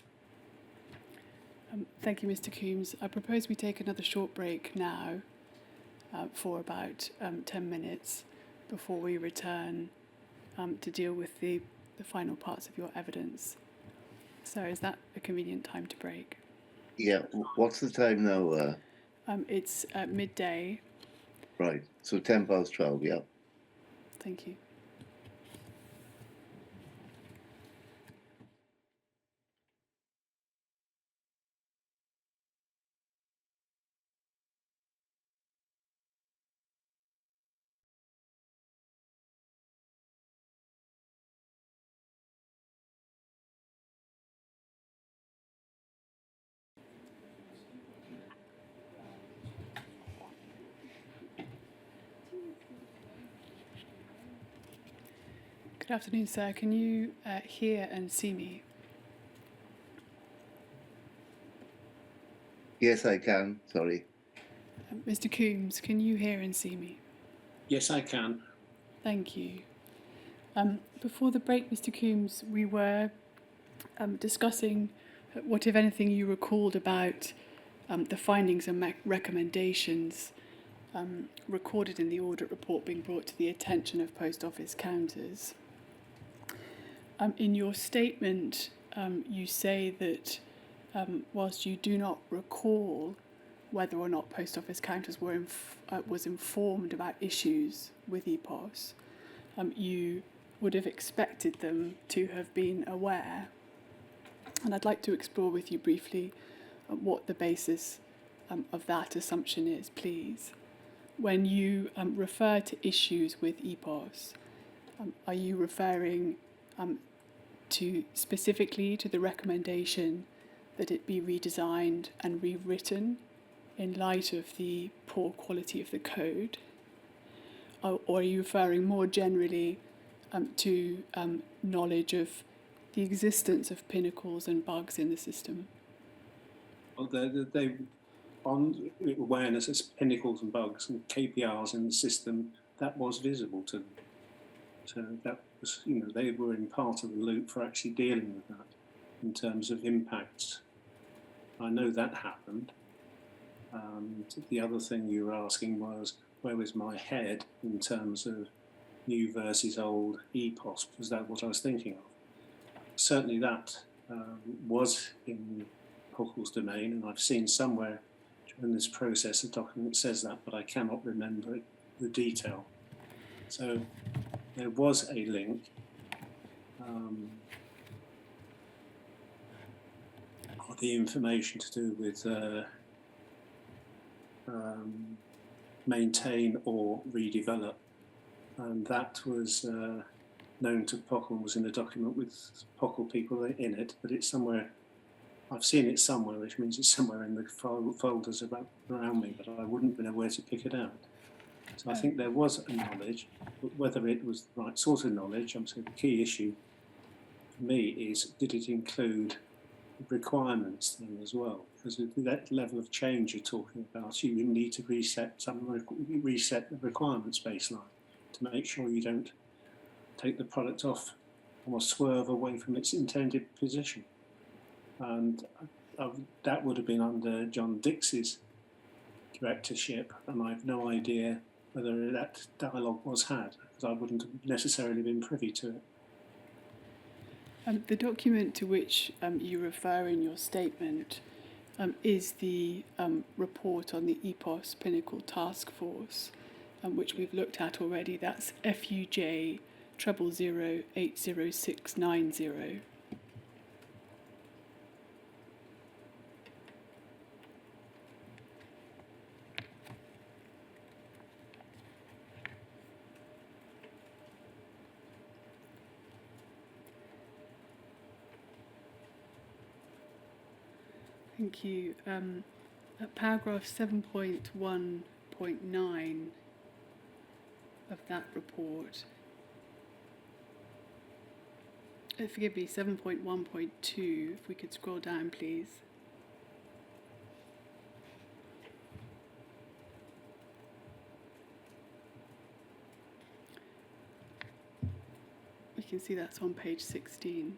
Thank you, Mr. Coombs. I propose we take another short break now for about 10 minutes before we return to deal with the final parts of your evidence. So is that a convenient time to break? Yeah. What's the time now? It's midday. Right. So 12:10. Yeah. Thank you. Good afternoon, sir. Can you hear and see me? Yes, I can. Sorry. Mr. Coombs, can you hear and see me? Yes, I can. Thank you. Before the break, Mr. Coombs, we were discussing what, if anything, you recalled about the findings and recommendations recorded in the audit report being brought to the attention of post office counters. In your statement, you say that whilst you do not recall whether or not post office counters were was informed about issues with EPOS, you would have expected them to have been aware. And I'd like to explore with you briefly what the basis of that assumption is, please. When you refer to issues with EPOS, are you referring specifically to the recommendation that it be redesigned and rewritten in light of the poor quality of the code? Or are you referring more generally to knowledge of the existence of pinnacles and bugs in the system? Well, they on awareness as pinnacles and bugs and KPRs in the system, that was visible to them. So that was, they were in part of the loop for actually dealing with that in terms of impacts. I know that happened. The other thing you were asking was, where was my head in terms of new versus old EPOS? Was that what I was thinking of? Certainly that was in Pinnacle's domain, and I've seen somewhere during this process a document that says that, but I cannot remember the detail. So there was a link. Of the information to do with maintain or redevelop, and that was known to Pinnacles, was in a document with Pinnacles people in it, but it's somewhere. I've seen it somewhere, which means it's somewhere in the folders around me, but I wouldn't know where to pick it out. So I think there was a knowledge, but whether it was the right sort of knowledge, I'm saying the key issue for me is, did it include requirements thing as well? Because with that level of change you're talking about, you need to reset the requirements baseline to make sure you don't take the product off or swerve away from its intended position. And that would have been under John Dix's directorship, and I have no idea whether that dialogue was had, because I wouldn't have necessarily been privy to it. The document to which you refer in your statement is the report on the EPOS Pinnacle Task Force, which we've looked at already. That's FUJ 000080690. Thank you. At paragraph 7.1.9 of that report, forgive me, 7.1.2, if we could scroll down, please. can see that's on page 16.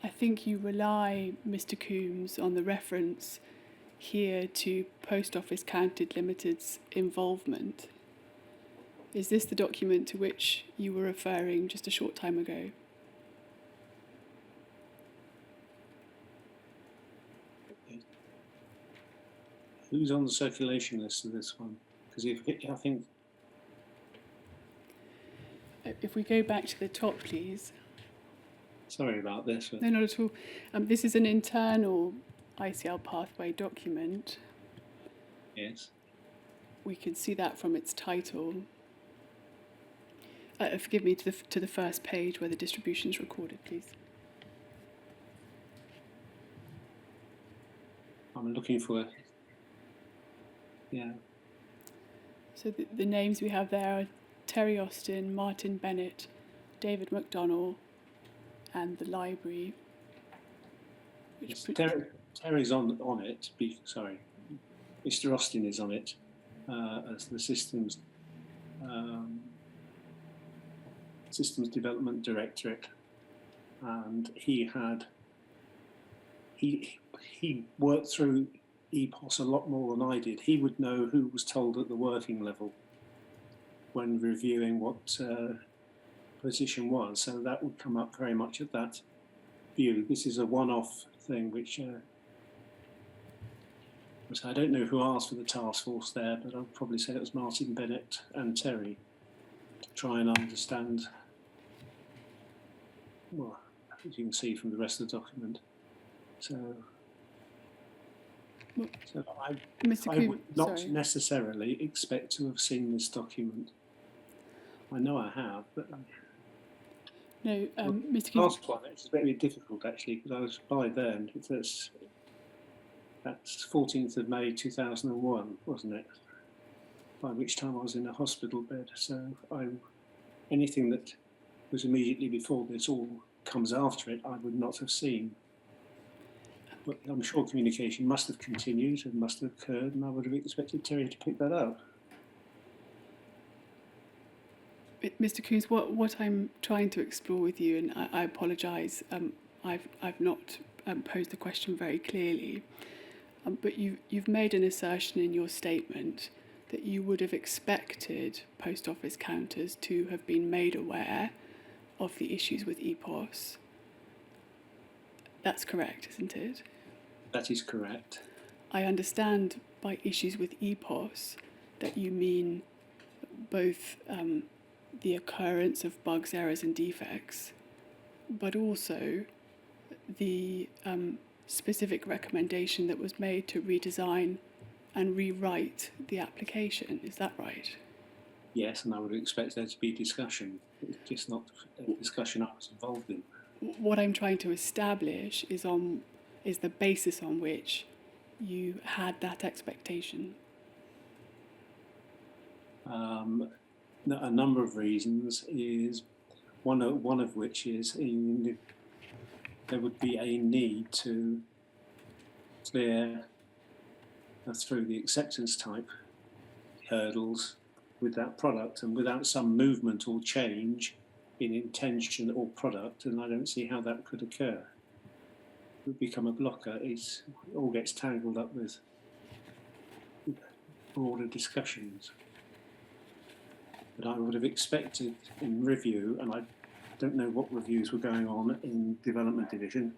I think you rely, Mr. Coombs, on the reference here to Post Office Counted Limited's involvement. Is this the document to which you were referring just a short time ago? Who's on the circulation list of this one? Because I think If we go back to the top, please. sorry about this. But No, not at all. This is an internal ICL pathway document. yes. We can see that from its title. Forgive me, to the first page where the distribution is recorded, please. I'm looking for. Yeah. So the names we have there are Terry Austin, Martin Bennett, David McDonnell, and the library. Yes, Terry's on it. Sorry, Mr. Austin is on it as the systems development directorate, and he worked through EPOS a lot more than I did. He would know who was told at the working level when reviewing what position was, so that would come up very much at that view. This is a one-off thing, which I don't know who asked for the task force there, but I'll probably say it was Martin Bennett and Terry to try and understand, well, as you can see from the rest of the document. So I would not necessarily expect to have seen this document. I know I have, but no, Mr. The last one, it's very difficult actually, because I was by then. That's 14th of May 2001, wasn't it? By which time I was in a hospital bed. So anything that was immediately before this or comes after it, I would not have seen. But I'm sure communication must have continued and must have occurred, and I would have expected Terry to pick that up. Mr. Coombs, what I'm trying to explore with you, and I apologise, I've not posed the question very clearly, but you've made an assertion in your statement that you would have expected post office counters to have been made aware of the issues with EPOS. That's correct, isn't it? That is correct. I understand by issues with EPOS that you mean both the occurrence of bugs, errors and defects, but also the specific recommendation that was made to redesign and rewrite the application. Is that right? Yes, and I would expect there to be discussion. It's just not a discussion I was involved in. What I'm trying to establish is the basis on which you had that expectation. A number of reasons is one of which is there would be a need to clear through the acceptance type hurdles with that product, and without some movement or change in intention or product, and I don't see how that could occur. It would become a blocker. It all gets tangled up with broader discussions. But I would have expected in review, and I don't know what reviews were going on in development division,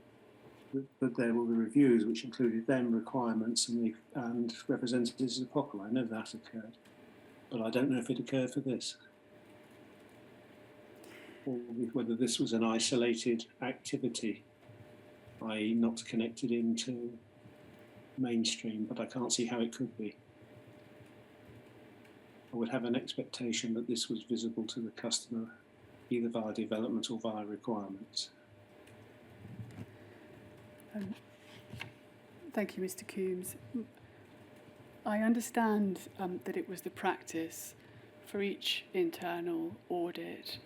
but there were reviews which included them requirements and representatives of Popple. I know that occurred, but I don't know if it occurred for this, or whether this was an isolated activity, i.e. not connected into mainstream, but I can't see how it could be. I would have an expectation that this was visible to the customer, either via development or via requirements. Thank you, Mr. Coombs. I understand that it was the practice for each internal audit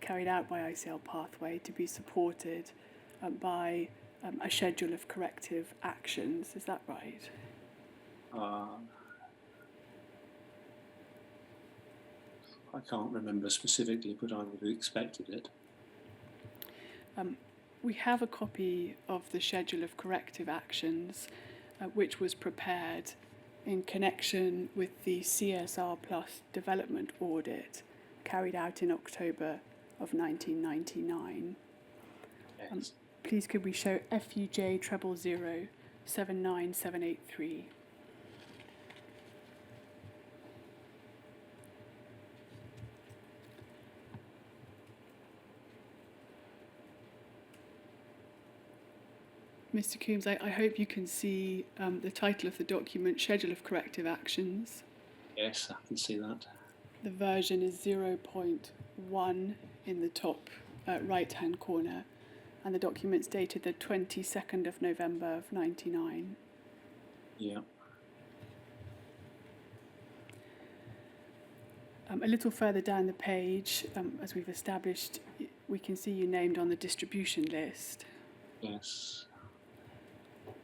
carried out by ICL Pathway to be supported by a schedule of corrective actions. Is that right? I can't remember specifically, but I would have expected it. We have a copy of the schedule of corrective actions, which was prepared in connection with the CSR Plus development audit carried out in October of 1999. Yes. Please could we show FUJ 000 79783. Mr. Coombs, I hope you can see the title of the document, Schedule of Corrective Actions. Yes, I can see that. The version is 0.1 in the top right-hand corner, and the document's dated the 22nd of November of 99. Yeah. A little further down the page, as we've established, we can see you named on the distribution list. Yes.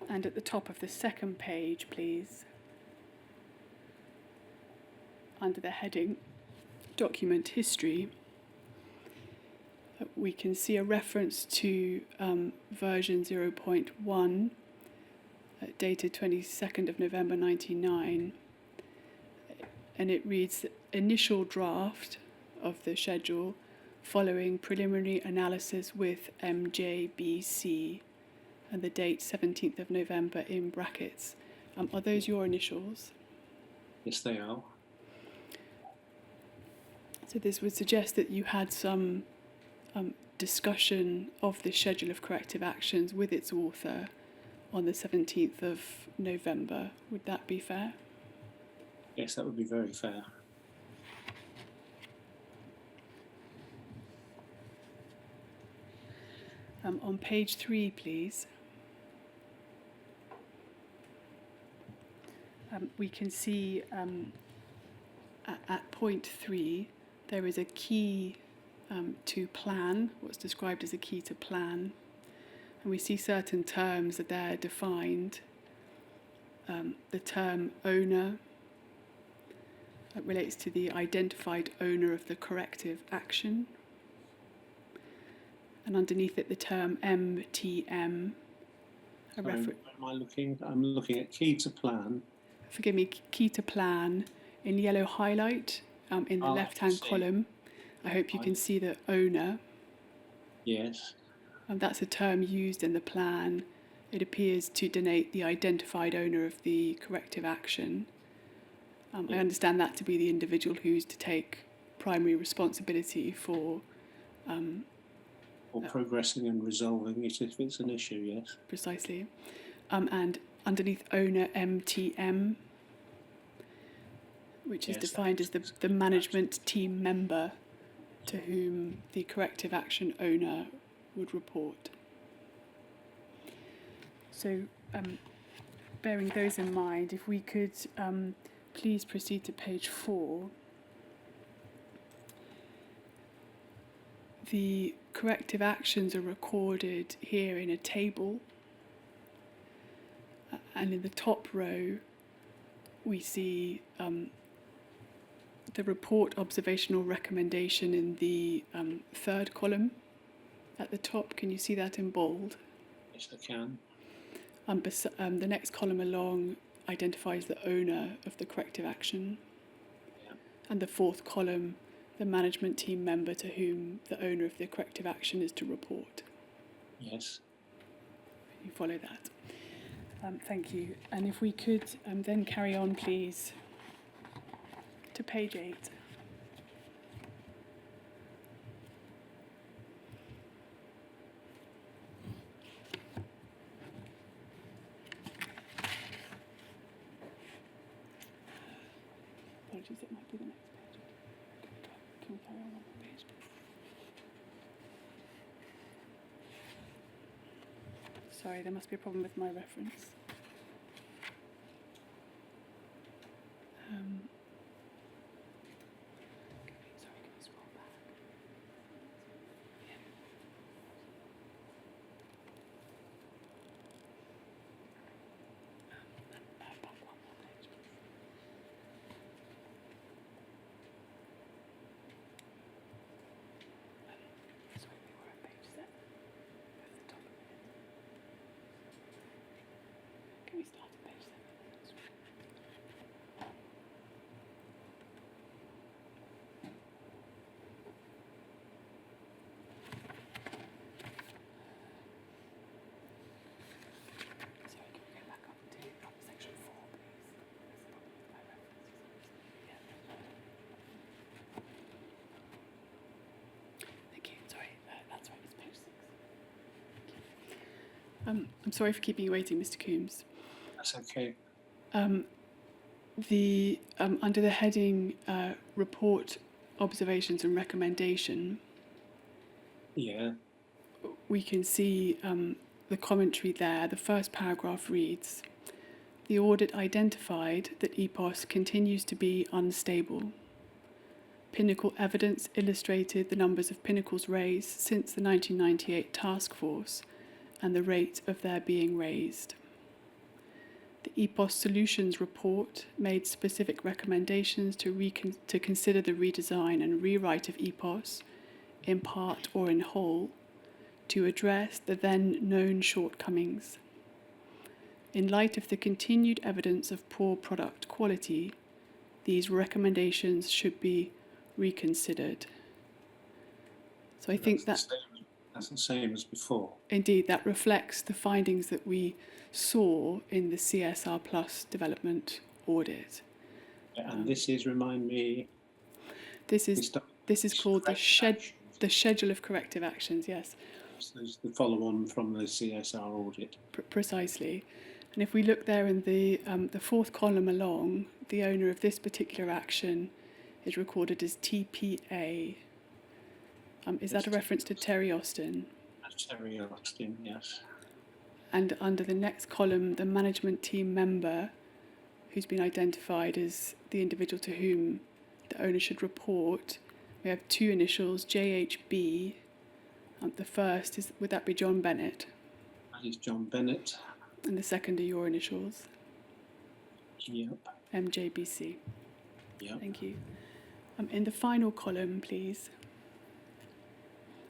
And at the top of the second page, please, under the heading Document History, we can see a reference to version 0.1, dated 22nd of November 99, and it reads, initial draft of the schedule following preliminary analysis with MJBC, and the date 17th of November in brackets. Are those your initials? Yes, they are. So this would suggest that you had some discussion of the schedule of corrective actions with its author on the 17th of November. Would that be fair? Yes, that would be very fair. On page 3, please. We can see at point 3 there is a key to plan, what's described as a key to plan, and we see certain terms that they're defined. The term owner relates to the identified owner of the corrective action, and underneath it the term MTM. Where am I looking? I'm looking at key to plan. Forgive me, key to plan in yellow highlight in the left-hand column. I hope you can see the owner. Yes. That's a term used in the plan. It appears to denote the identified owner of the corrective action. I understand that to be the individual who's to take primary responsibility for progressing and resolving it if it's an issue, yes. Precisely. And underneath owner MTM, which is defined as the management team member to whom the corrective action owner would report. So, bearing those in mind, if we could please proceed to page 4. The corrective actions are recorded here in a table, and in the top row we see the report observational recommendation in the third column at the top. Can you see that in bold? Yes, I can. The next column along identifies the owner of the corrective action, and the fourth column the management team member to whom the owner of the corrective action is to report. Yes. You follow that. Thank you. And if we could then carry on, please, to page 8. Apologies, it might be the next page. Can we carry on one more page, please? Sorry, there must be a problem with my reference. Sorry, can you scroll back? Yeah. Pop one more page. I'm sorry for keeping you waiting, Mr. Coombs. That's okay. Under the heading Report, Observations and Recommendation, Yeah. we can see the commentary there. The first paragraph reads, "The audit identified that EPOS continues to be unstable. Pinnacle evidence illustrated the numbers of Pinnacles raised since the 1998 task force and the rate of their being raised. The EPOS Solutions report made specific recommendations to consider the redesign and rewrite of EPOS, in part or in whole, to address the then known shortcomings. In light of the continued evidence of poor product quality, these recommendations should be reconsidered." So I think that That's the same as before. indeed that reflects the findings that we saw in the CSR Plus development audit. And this is, remind me, This is called the schedule of corrective actions. Yes, so it's the follow-on from the CSR audit. Precisely. And if we look there in the fourth column along, the owner of this particular action is recorded as TPA. Is that a reference to Terry Austin? Terry Austin, yes. And under the next column, the management team member who's been identified as the individual to whom the owner should report, we have two initials, JHB. The first is, would that be John Bennett? That is John Bennett. And the second are your initials? Yep. MJBC. Yep. Thank you. In the final column, please.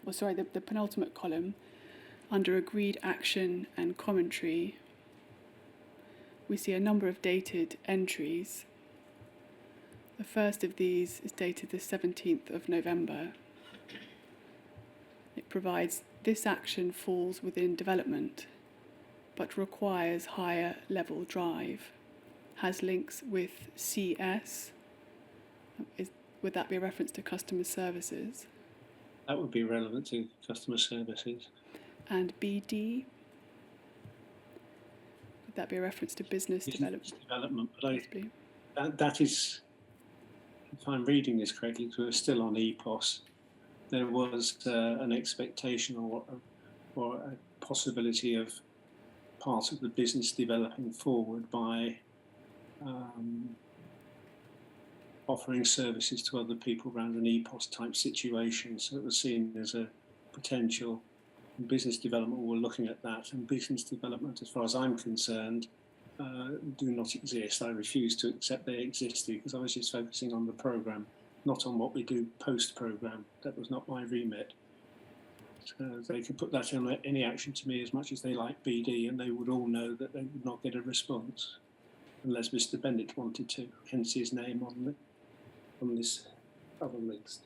Oh, sorry, the penultimate column, under agreed action and commentary, we see a number of dated entries. The first of these is dated the 17th of November. It provides, "This action falls within development, but requires higher level drive. Has links with CS." Would that be a reference to customer services? That would be relevant to customer services. And BD? Would that be a reference to business development? But that is, if I'm reading this correctly, because we're still on EPOS, there was an expectation or a possibility of part of the business developing forward by offering services to other people around an EPOS type situation. So it was seen as a potential. In business development, we're looking at that, and business development, as far as I'm concerned, do not exist. I refuse to accept they existed because I was just focusing on the programme, not on what we do post-programme. That was not my remit. So they could put that in any action to me as much as they like BD, and they would all know that they would not get a response unless Mr. Bennett wanted to, hence his name on this other list.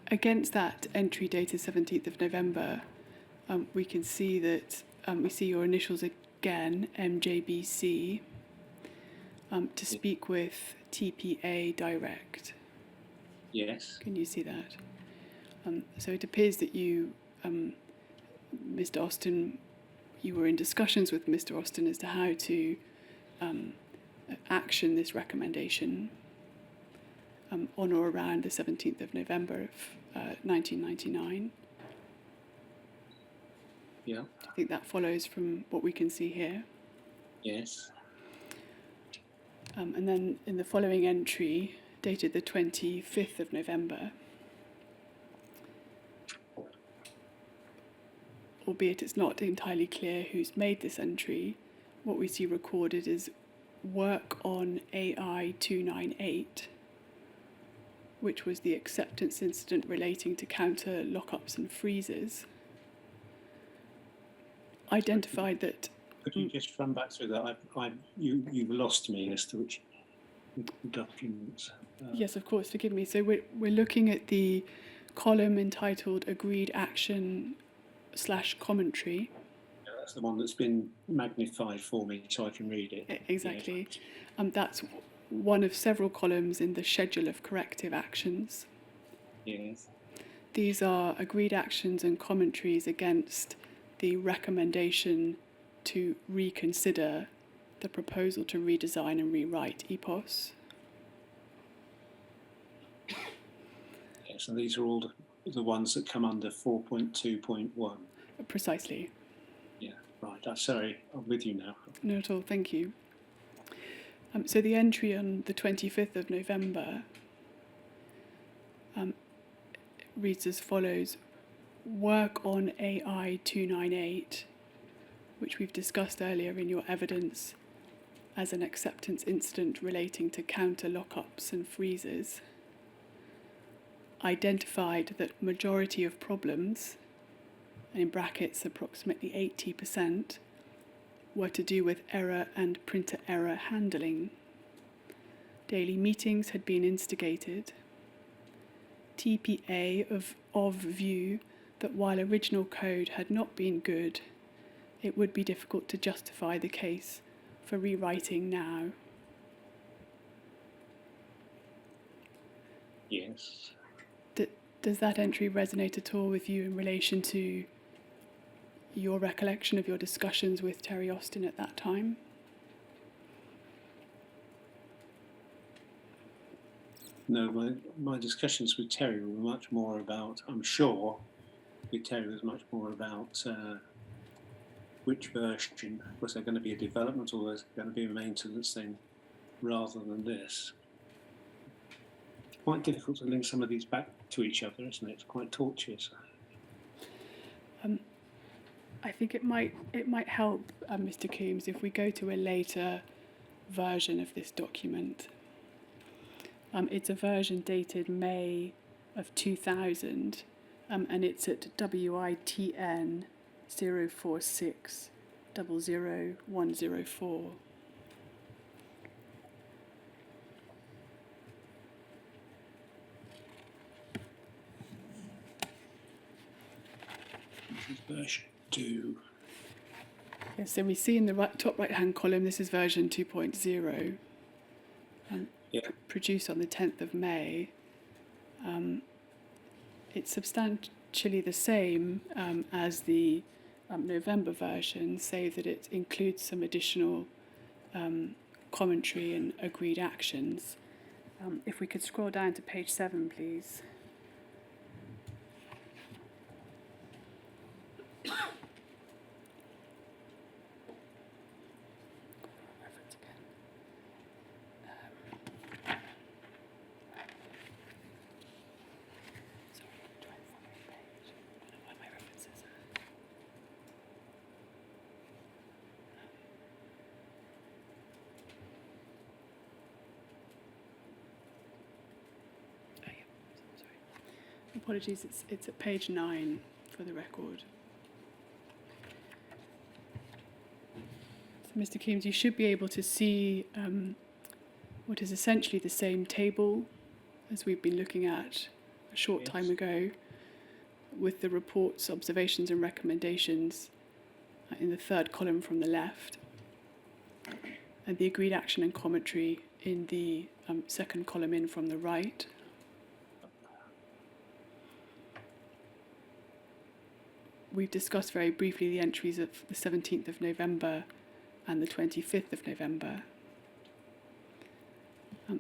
Against that entry dated 17th of November, we can see that we see your initials again, MJBC, to speak with TPA direct. Yes. Can you see that? So it appears that you, Mr. Austin, you were in discussions with Mr. Austin as to how to action this recommendation on or around the 17th of November of 1999. Yeah. I think that follows from what we can see here. Yes. And then in the following entry, dated the 25th of November, albeit it's not entirely clear who's made this entry, what we see recorded is work on AI 298, which was the acceptance incident relating to counter lockups and freezes, identified that... Could you just run back through that? You've lost me as to which documents. Yes, of course, forgive me. So we're looking at the column entitled Agreed Action / Commentary. Yeah, that's the one that's been magnified for me so I can read it. Exactly. That's one of several columns in the schedule of corrective actions. Yes. These are agreed actions and commentaries against the recommendation to reconsider the proposal to redesign and rewrite EPOS. Yes, and these are all the ones that come under 4.2.1. Precisely. Yeah, right. Sorry, I'm with you now. Not at all, thank you. So the entry on the 25th of November reads as follows: work on AI 298, which we've discussed earlier in your evidence as an acceptance incident relating to counter lockups and freezes, identified that majority of problems, and in brackets approximately 80%, were to do with error and printer error handling. Daily meetings had been instigated. TPA of view that while original code had not been good, it would be difficult to justify the case for rewriting now. Yes. Does that entry resonate at all with you in relation to your recollection of your discussions with Terry Austin at that time? No, my discussions with Terry were much more about, I'm sure, with Terry was much more about which version, was there going to be a development or was there going to be a maintenance thing rather than this. Quite difficult to link some of these back to each other, isn't it? It's quite tortuous. I think it might help, Mr. Coombs, if we go to a later version of this document. It's a version dated May of 2000, and it's at WITN 046000104. Version 2. Yes, so we see in the top right-hand column, this is version 2.0, produced on the 10th of May. It's substantially the same as the November version, save that it includes some additional commentary and agreed actions. If we could scroll down to page 7, please. Apologies, it's at page 9 for the record. So, Mr. Coombs, you should be able to see what is essentially the same table as we've been looking at a short time ago, with the reports, observations and recommendations in the third column from the left, and the agreed action and commentary in the second column in from the right. We've discussed very briefly the entries of the 17th of November and the 25th of November.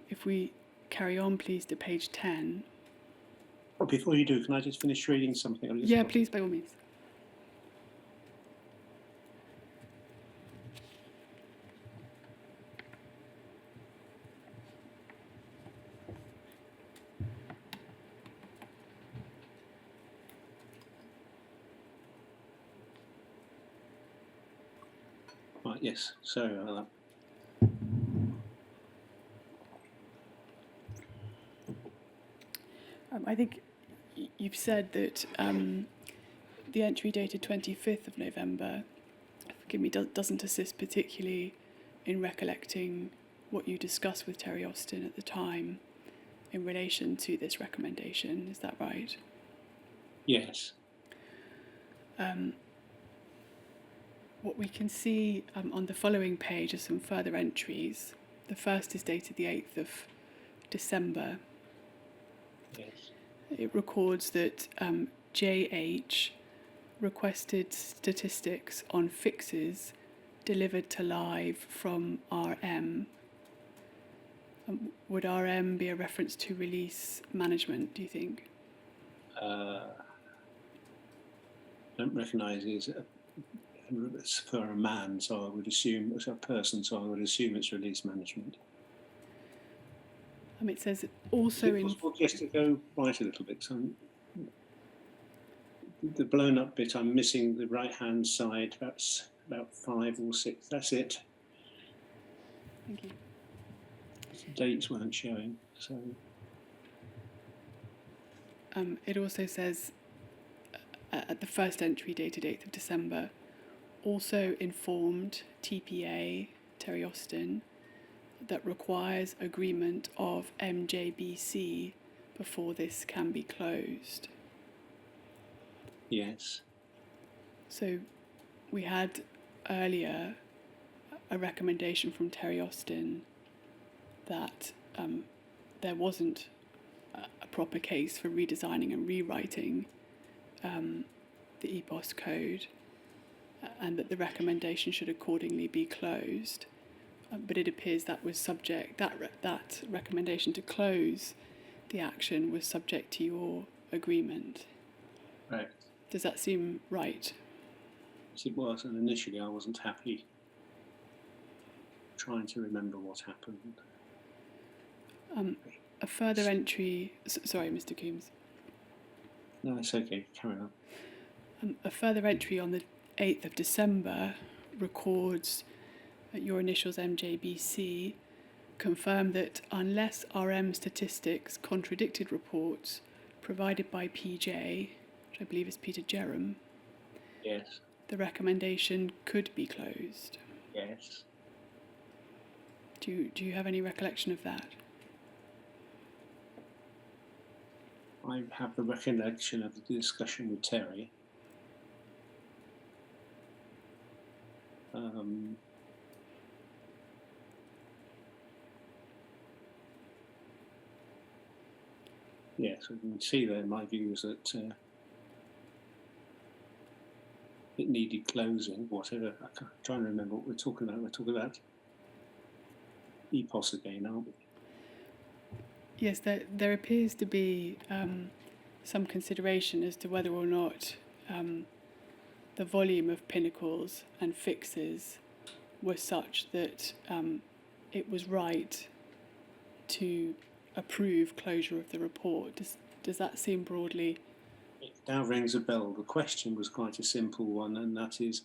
If we carry on, please, to page 10. Well, before you do, can I just finish reading something? Yeah, please, by all means. Right, yes, so I think you've said that the entry dated 25th of November, forgive me, doesn't assist particularly in recollecting what you discussed with Terry Austin at the time in relation to this recommendation. Is that right? yes. What we can see on the following page are some further entries. The first is dated the 8th of December. Yes. it records that JH requested statistics on fixes delivered to live from RM. Would RM be a reference to release management, do you think? Don't recognise it as it's for a man, so I would assume it's a person, so I would assume it's release management. It says also Is it possible just to go right a little bit? So the blown up bit, I'm missing the right hand side. That's about 5 or 6. That's it. Thank you. The dates weren't showing, so. It also says at the first entry dated 8th of December, also informed TPA, Terry Austin, that requires agreement of MJBC before this can be closed. Yes. So we had earlier a recommendation from Terry Austin that there wasn't a proper case for redesigning and rewriting the EPOS code, and that the recommendation should accordingly be closed. But it appears that was subject, that recommendation to close the action was subject to your agreement. Right. Does that seem right? Yes, it was, and initially I wasn't happy. Trying to remember what happened. A further entry, sorry, Mr. Coombs. No, it's okay, carry on. A further entry on the 8th of December records your initials MJBC confirm that unless RM statistics contradicted reports provided by PJ, which I believe is Peter Jerram, Yes. the recommendation could be closed. Yes. Do you have any recollection of that? I have the recollection of the discussion with Terry. Yes, we can see there my view was that it needed closing, whatever. I'm trying to remember what we're talking about. We're talking about EPOS again, aren't we? Yes, there appears to be some consideration as to whether or not the volume of pinnacles and fixes was such that it was right to approve closure of the report. Does that seem broadly? It now rings a bell. The question was quite a simple one, and that is,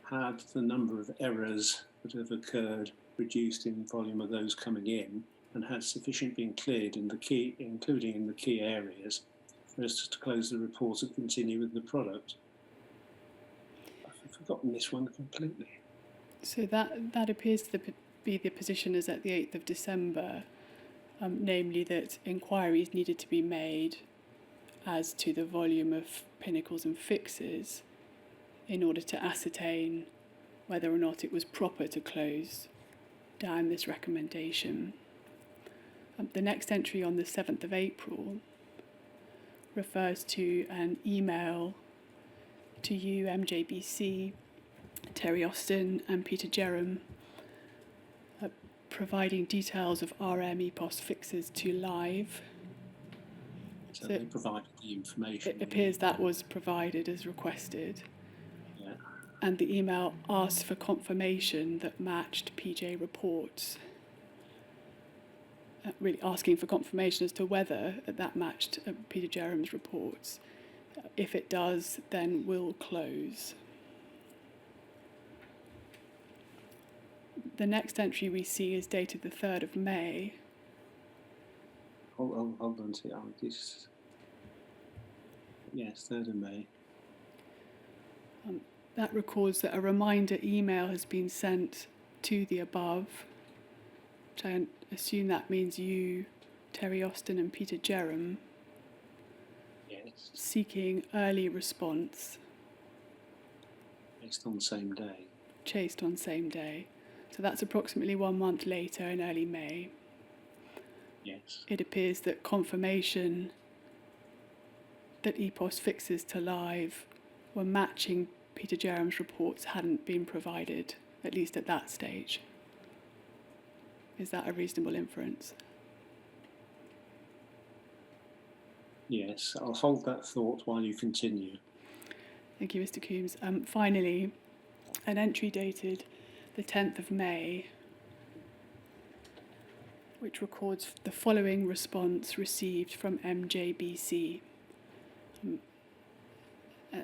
had the number of errors that have occurred reduced in volume of those coming in, and had sufficient been cleared in the key, including in the key areas, for us to close the report and continue with the product? I've forgotten this one completely. So that appears to be the position as at the 8th of December, namely that inquiries needed to be made as to the volume of pinnacles and fixes in order to ascertain whether or not it was proper to close down this recommendation. The next entry on the 7th of April refers to an email to you, MJBC, Terry Austin and Peter Jerram, providing details of RM EPOS fixes to live. So they provided the information. It appears that was provided as requested. Yeah. And the email asked for confirmation that matched PJ reports. Really asking for confirmation as to whether that matched Peter Jerram's reports. If it does, then we'll close. The next entry we see is dated the 3rd of May. Hold on to this. Yes, 3rd of May. That records that a reminder email has been sent to the above, which I assume that means you, Terry Austin and Peter Jerram, Yes. seeking early response. Based on the same day. Chased on same day. So that's approximately 1 month later in early May. Yes. It appears that confirmation that EPOS fixes to live were matching Peter Jerram's reports hadn't been provided, at least at that stage. Is that a reasonable inference? Yes, I'll hold that thought while you continue. Thank you, Mr. Coombs. Finally, an entry dated the 10th of May, which records the following response received from MJBC.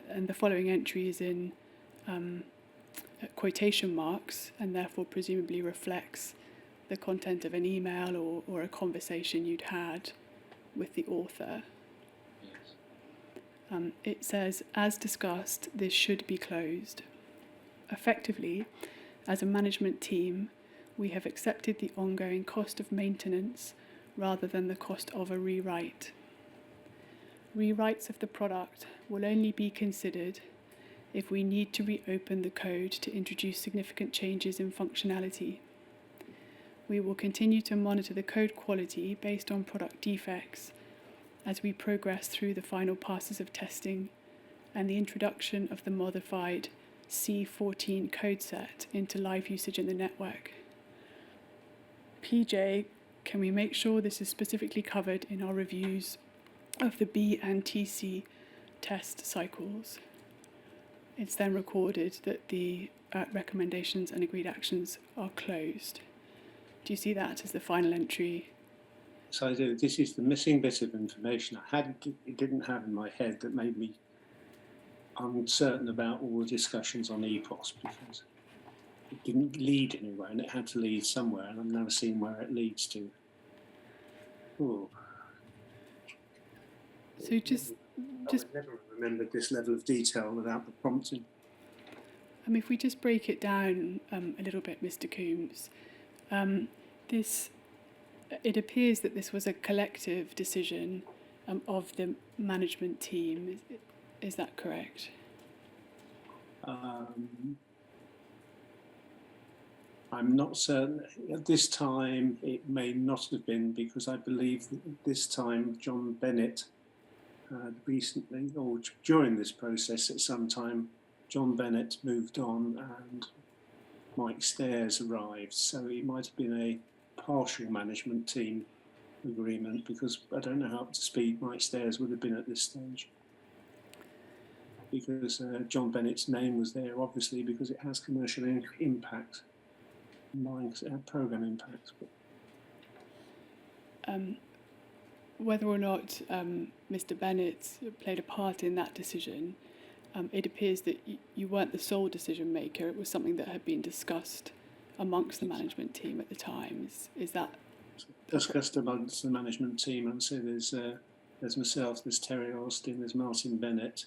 And the following entry is in quotation marks and therefore presumably reflects the content of an email or a conversation you'd had with the author. Yes. It says, as discussed, this should be closed. Effectively, as a management team, we have accepted the ongoing cost of maintenance rather than the cost of a rewrite. Rewrites of the product will only be considered if we need to reopen the code to introduce significant changes in functionality. We will continue to monitor the code quality based on product defects as we progress through the final passes of testing and the introduction of the modified C14 code set into live usage in the network. PJ, can we make sure this is specifically covered in our reviews of the B and TC test cycles? It's then recorded that the recommendations and agreed actions are closed. Do you see that as the final entry? So I do. This is the missing bit of information it didn't have in my head that made me uncertain about all the discussions on EPOS, because it didn't lead anywhere and it had to lead somewhere, and I've never seen where it leads to. Ooh. So just I've never remembered this level of detail without the prompting. if we just break it down a little bit, Mr. Coombs, it appears that this was a collective decision of the management team. Is that correct? I'm not certain. At this time, it may not have been, because I believe that at this time, John Bennett recently, or during this process at some time, John Bennett moved on and Mike Stairs arrived. So it might have been a partial management team agreement, because I don't know how up to speed Mike Stairs would have been at this stage. Because John Bennett's name was there, obviously, because it has commercial impact. Mine, because it had program impact. Whether or not Mr. Bennett played a part in that decision, it appears that you weren't the sole decision maker. It was something that had been discussed amongst the management team at the time. Is that discussed amongst the management team? And so there's myself, there's Terry Austin, there's Martin Bennett,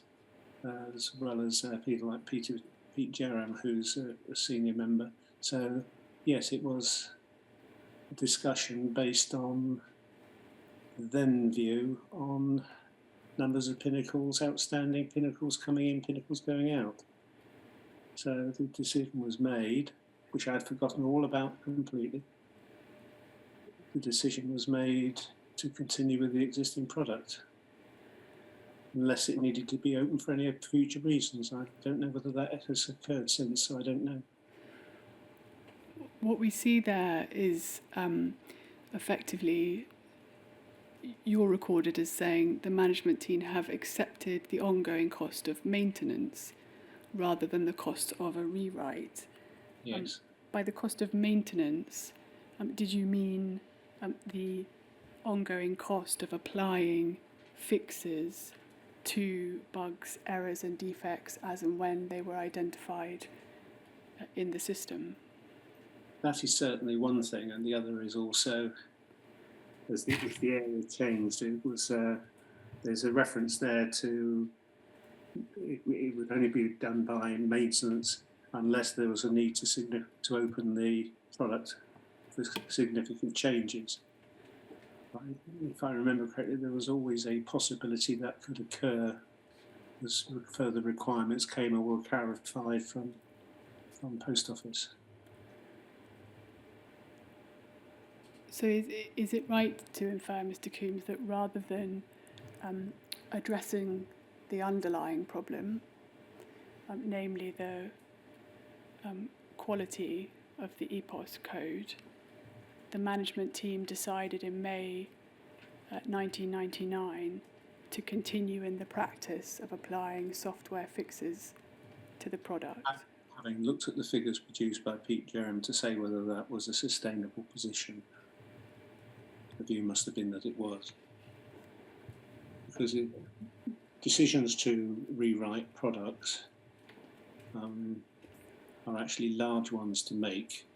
as well as people like Pete Jerram, who's a senior member. So yes, it was a discussion based on the then view on numbers of Pinnacles outstanding, Pinnacles coming in, Pinnacles going out. So the decision was made, which I had forgotten all about completely. The decision was made to continue with the existing product, unless it needed to be open for any future reasons. I don't know whether that has occurred since, so I don't know. what we see there is effectively you're recorded as saying the management team have accepted the ongoing cost of maintenance rather than the cost of a rewrite. Yes. By the cost of maintenance, did you mean the ongoing cost of applying fixes to bugs, errors and defects as and when they were identified in the system? That is certainly one thing, and the other is also, if the area changed, it was there's a reference there to it would only be done by maintenance unless there was a need to open the product for significant changes. If I remember correctly, there was always a possibility that could occur as further requirements came or were clarified from Post Office. So is it right to infer, Mr. Coombs, that rather than addressing the underlying problem, namely the quality of the EPOS code, the management team decided in May 1999 to continue in the practice of applying software fixes to the product. Having looked at the figures produced by Pete Jerem to say whether that was a sustainable position, the view must have been that it was. Because decisions to rewrite products are actually large ones to make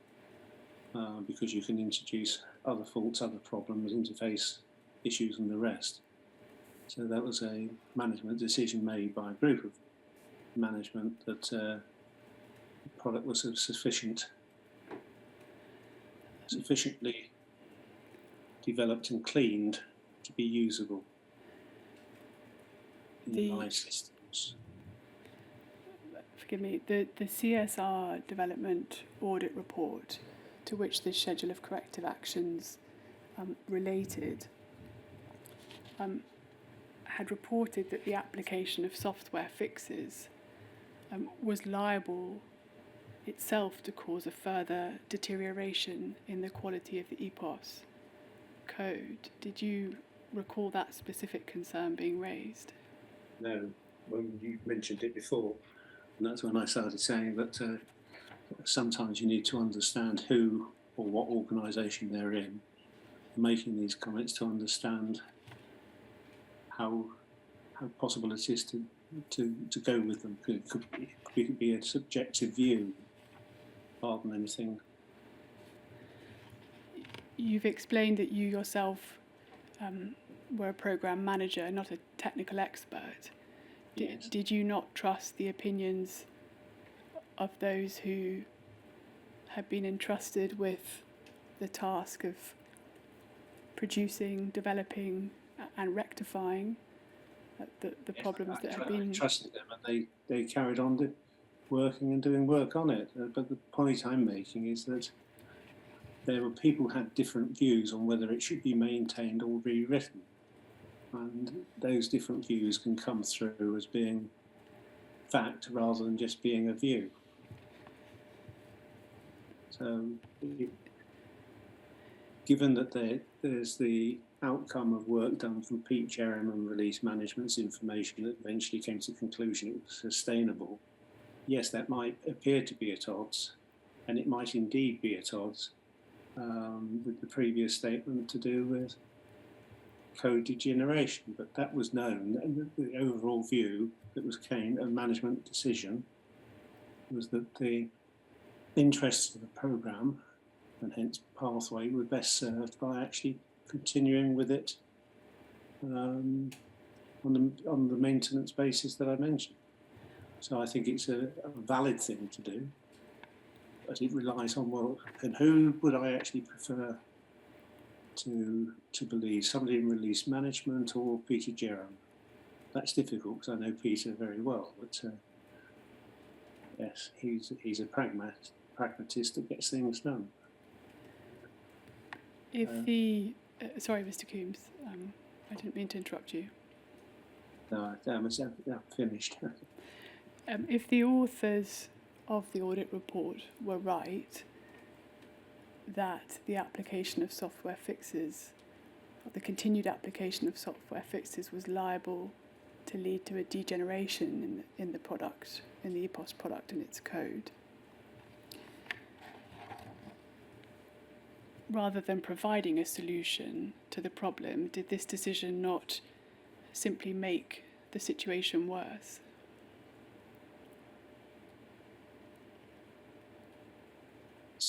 because you can introduce other faults, other problems, interface issues and the rest. So that was a management decision made by a group of management that the product was of sufficiently developed and cleaned to be usable in live systems. Forgive me, the CSR development audit report to which the schedule of corrective actions related had reported that the application of software fixes was liable itself to cause a further deterioration in the quality of the EPOS code. Did you recall that specific concern being raised? No, when you mentioned it before, and that's when I started saying that sometimes you need to understand who or what organisation they're in, making these comments to understand how possible it is to go with them. It could be a subjective view rather than anything. You've explained that you yourself were a program manager, not a technical expert. Yes. Did you not trust the opinions of those who had been entrusted with the task of producing, developing and rectifying the problems that had been... I trusted them and they carried on working and doing work on it. But the point I'm making is that there were people who had different views on whether it should be maintained or rewritten. And those different views can come through as being fact rather than just being a view. So, given that there's the outcome of work done from Pete Jerem and Release Management's information that eventually came to the conclusion it was sustainable, yes, that might appear to be at odds, and it might indeed be at odds with the previous statement to do with code degeneration, but that was known. And the overall view that came a management decision was that the interests of the programme and hence pathway were best served by actually continuing with it on the maintenance basis that I mentioned. So I think it's a valid thing to do, but it relies on, well, and who would I actually prefer to believe? Somebody in release management or Peter Jerem? That's difficult because I know Peter very well, but yes, he's a pragmatist that gets things done. If sorry, Mr. Coombs, I didn't mean to interrupt you. No, I'm finished. If the authors of the audit report were right that the application of software fixes, or the continued application of software fixes, was liable to lead to a degeneration in the product, in the EPOS product and its code, rather than providing a solution to the problem, did this decision not simply make the situation worse?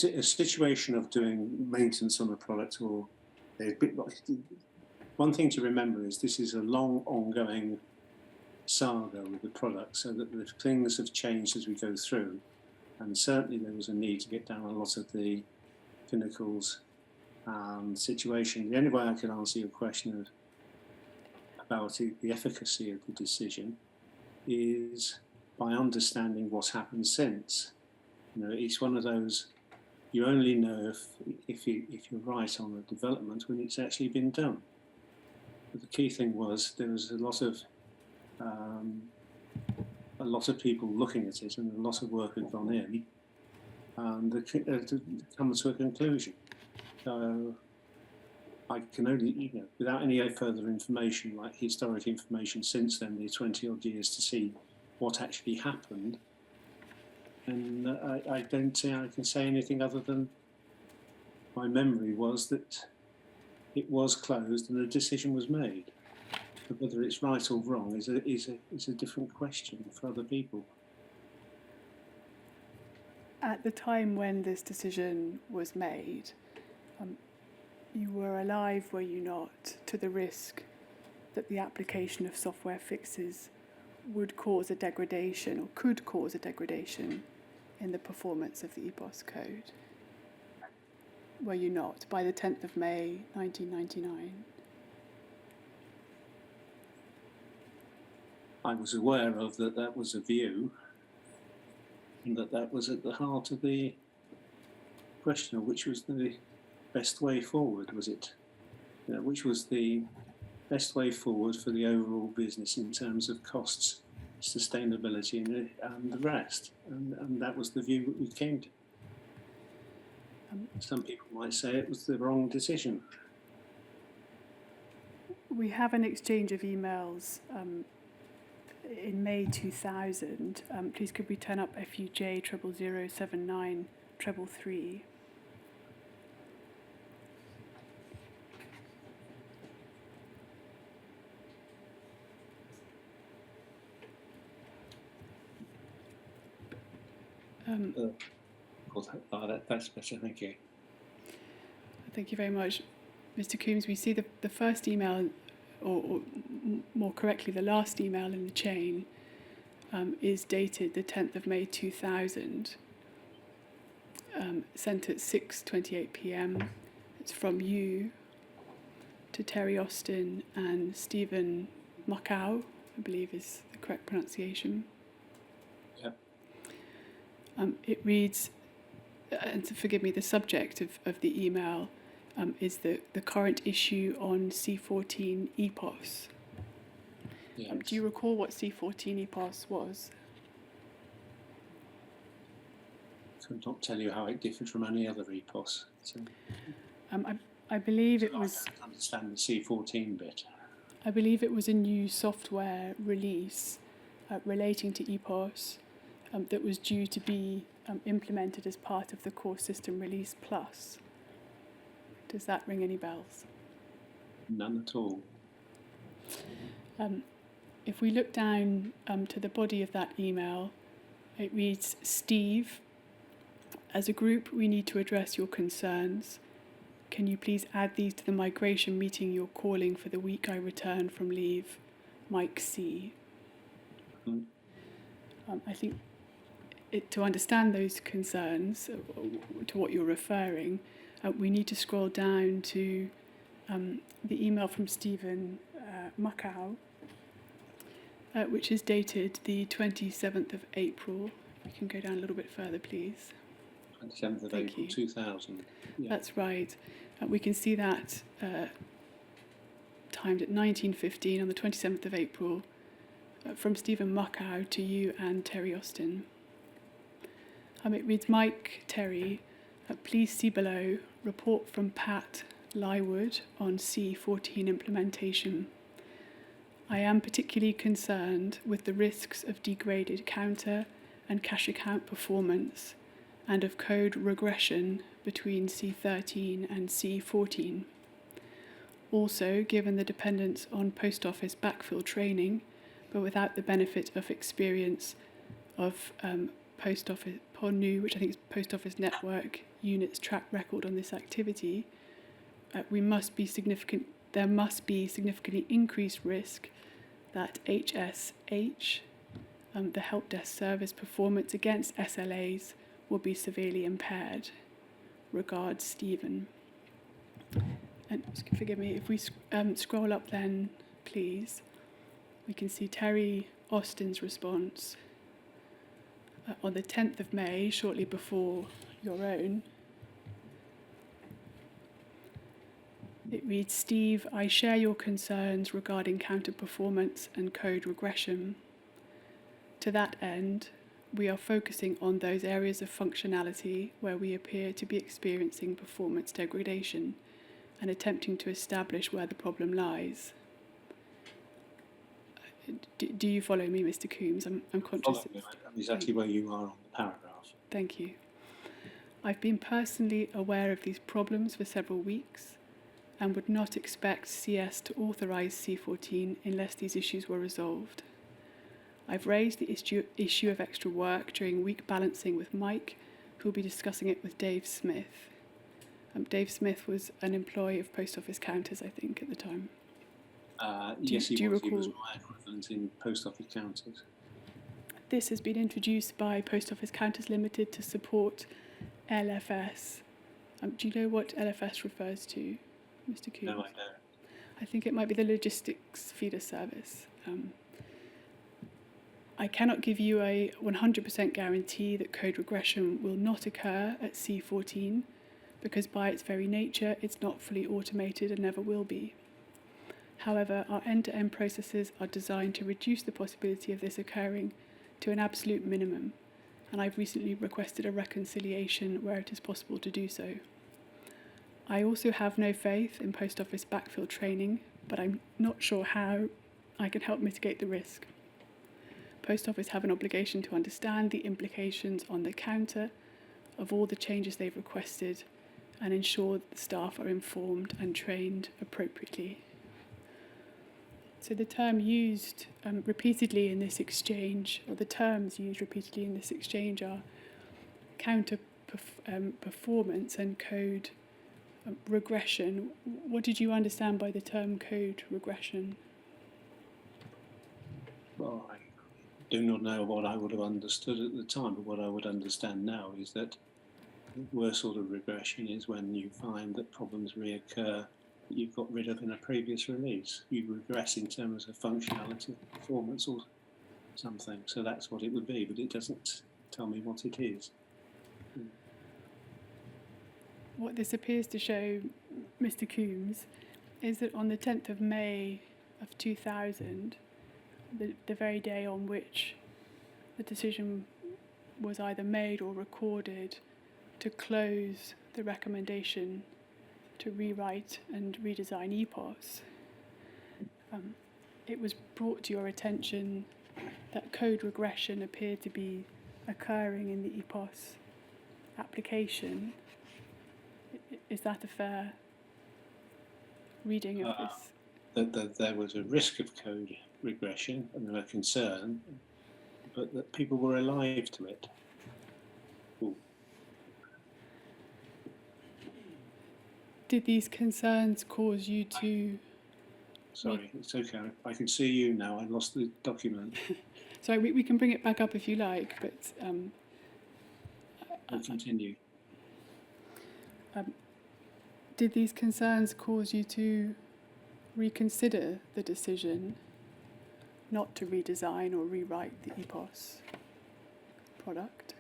A situation of doing maintenance on a product, or one thing to remember is this is a long ongoing saga with the product, so that the things have changed as we go through, and certainly there was a need to get down a lot of the Pinnacles situation. The only way I can answer your question about the efficacy of the decision is by understanding what's happened since. You know, it's one of those, you only know if you're right on the development when it's actually been done. But the key thing was there was a lot of a lot of people looking at it and a lot of work had gone in, and to come to a conclusion. So I can only, without any further information, like historic information since then, the 20 odd years, to see what actually happened. And I don't think I can say anything other than my memory was that it was closed and a decision was made. But whether it's right or wrong is a different question for other people. At the time when this decision was made, you were alive, were you not, to the risk that the application of software fixes would cause a degradation or could cause a degradation in the performance of the EPOS code? Were you not, by the 10th of May 1999? I was aware of that was a view, and that was at the heart of the question of which was the best way forward, was it? Which was the best way forward for the overall business in terms of costs, sustainability, and the rest. And that was the view that we came to. Some people might say it was the wrong decision. We have an exchange of emails in May 2000. Please could we turn up FUJ 00079 333. That's better, thank you. Thank you very much. Mr. Coombs, we see the first email, or more correctly, the last email in the chain is dated the 10th of May 2000, sent at 6:28 p.m. It's from you to Terry Austin and Stephen Muckow, I believe is the correct pronunciation. Yep. It reads, and forgive me, the subject of the email is the current issue on C14 EPOS. Yes. Do you recall what C14 EPOS was? I could not tell you how it differed from any other EPOS. So, I believe it I was. don't understand the C14 bit. I believe it was a new software release relating to EPOS that was due to be implemented as part of the core system release plus. Does that ring any bells? None at all. If we look down to the body of that email, it reads, Steve, as a group, we need to address your concerns. Can you please add these to the migration meeting you're calling for the week I return from leave? Mike C. I think to understand those concerns, to what you're referring, we need to scroll down to the email from Stephen Muckow, which is dated the 27th of April. We can go down a little bit further, please. 27th of Thank April you. 2000. Yeah. That's right. We can see that timed at 19:15 on the 27th of April from Stephen Muckow to you and Terry Austin. It reads, Mike, Terry, please see below, report from Pat Lywood on C14 implementation. I am particularly concerned with the risks of degraded counter and cache account performance and of code regression between C13 and C14. Also, given the dependence on post office backfill training, but without the benefit of experience of post office PONU, which I think is Post Office Network Unit's track record on this activity, there must be significantly increased risk that HSH, the help desk service performance against SLAs, will be severely impaired. Regards, Stephen. And forgive me, if we scroll up then, please, we can see Terry Austin's response on the 10th of May, shortly before your own. It reads, Steve, I share your concerns regarding counter performance and code regression. To that end, we are focusing on those areas of functionality where we appear to be experiencing performance degradation and attempting to establish where the problem lies. Do you follow me, Mr. Coombs? I'm conscious. Following exactly where you are on the paragraph. Thank you. I've been personally aware of these problems for several weeks and would not expect CS to authorise C14 unless these issues were resolved. I've raised the issue of extra work during week balancing with Mike, who will be discussing it with Dave Smith. Dave Smith was an employee of Post Office Counters, I think, at the time. Yes, he do you was. He recall? was my equivalent in Post Office Counters. This has been introduced by Post Office Counters Limited to support LFS. Do you know what LFS refers to, Mr. Coombs? No, I don't. I think it might be the logistics feeder service. I cannot give you a 100% guarantee that code regression will not occur at C14 because by its very nature it's not fully automated and never will be. However, our end-to-end processes are designed to reduce the possibility of this occurring to an absolute minimum, and I've recently requested a reconciliation where it is possible to do so. I also have no faith in post office backfill training, but I'm not sure how I can help mitigate the risk. Post Office have an obligation to understand the implications on the counter of all the changes they've requested and ensure that the staff are informed and trained appropriately. So the term used repeatedly in this exchange, or the terms used repeatedly in this exchange are counter performance and code regression. What did you understand by the term code regression? Well, I do not know what I would have understood at the time, but what I would understand now is that the worst sort of regression is when you find that problems reoccur that you've got rid of in a previous release. You regress in terms of functionality, performance, or something. So that's what it would be, but it doesn't tell me what it is. What this appears to show, Mr. Coombs, is that on the 10th of May of 2000, the very day on which the decision was either made or recorded to close the recommendation to rewrite and redesign EPOS, it was brought to your attention that code regression appeared to be occurring in the EPOS application. Is that a fair reading of this? That there was a risk of code regression and a concern, but that people were alive to it. Ooh. Did these concerns cause you to... Sorry, it's okay. I can see you now. I lost the document. Sorry, we can bring it back up if you like, but... We'll continue. Did these concerns cause you to reconsider the decision not to redesign or rewrite the EPOS product?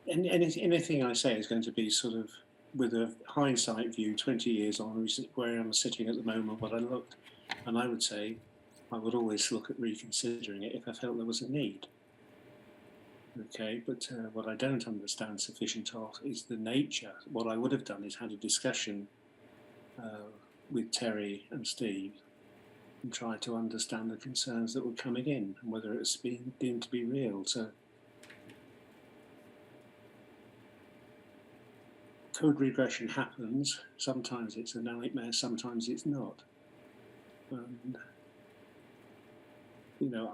Anything I say is going to be sort of with a hindsight view, 20 years on, where I'm sitting at the moment, what I looked. And I would say I would always look at reconsidering it if I felt there was a need. Okay, but what I don't understand sufficient of is the nature. What I would have done is had a discussion with Terry and Steve and tried to understand the concerns that were coming in and whether it's been deemed to be real. So code regression happens. Sometimes it's a nightmare, sometimes it's not. And, you know,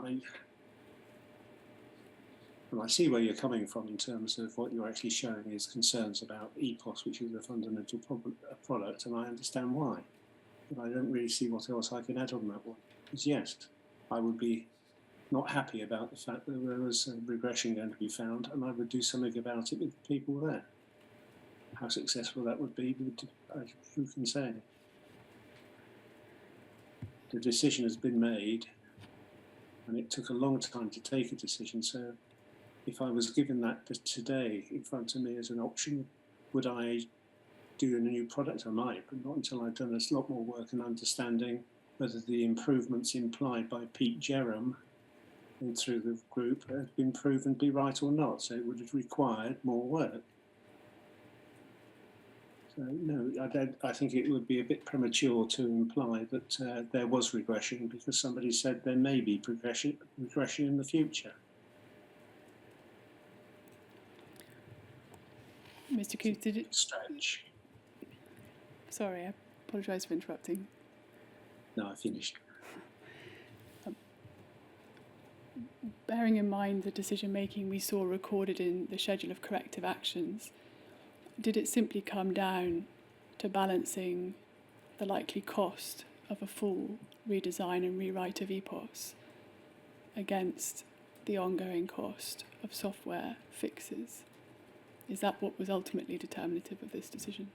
I see where you're coming from in terms of what you're actually showing is concerns about EPOS, which is a fundamental product, and I understand why. But I don't really see what else I can add on that one. Because yes, I would be not happy about the fact that there was a regression going to be found, and I would do something about it with the people there. How successful that would be, who can say? The decision has been made, and it took a long time to take a decision, so if I was given that today in front of me as an option, would I doing a new product, I might, but not until I've done a lot more work and understanding whether the improvements implied by Pete Jerram and through the group have been proven to be right or not. So it would have required more work. So no, I think it would be a bit premature to imply that there was regression because somebody said there may be regression in the future. Mr. Coombs, did it? Stretch. Sorry, I apologise for interrupting. No, I finished. Bearing in mind the decision making we saw recorded in the schedule of corrective actions, did it simply come down to balancing the likely cost of a full redesign and rewrite of EPOS against the ongoing cost of software fixes? Is that what was ultimately determinative of this decision?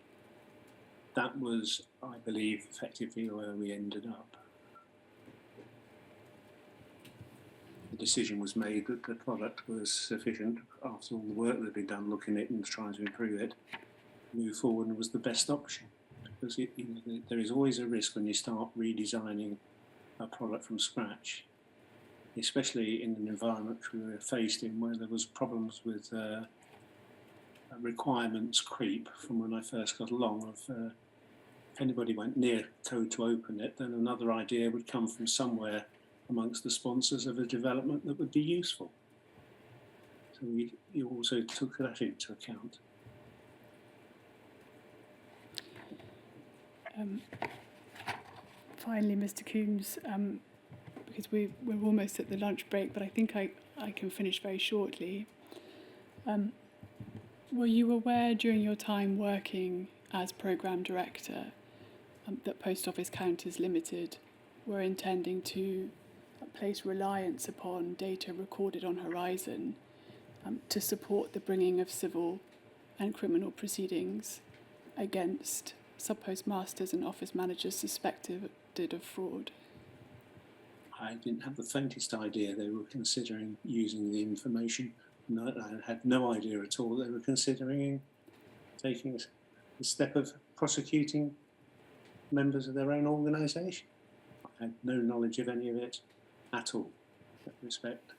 That was, I believe, effectively where we ended up. The decision was made that the product was sufficient after all the work that had been done looking at it and trying to improve it. Move forward and was the best option, because there is always a risk when you start redesigning a product from scratch, especially in an environment we were faced in where there was problems with requirements creep from when I first got along of if anybody went near code to open it, then another idea would come from somewhere amongst the sponsors of a development that would be useful. So you also took that into account. Finally, Mr. Coombs, because we're almost at the lunch break, but I think I can finish very shortly. Were you aware during your time working as Programme Director that Post Office Counters Limited were intending to place reliance upon data recorded on Horizon to support the bringing of civil and criminal proceedings against sub-postmasters and office managers suspected of fraud? I didn't have the faintest idea they were considering using the information. No, I had no idea at all they were considering taking a step of prosecuting members of their own organisation. I had no knowledge of any of it at all, in that respect.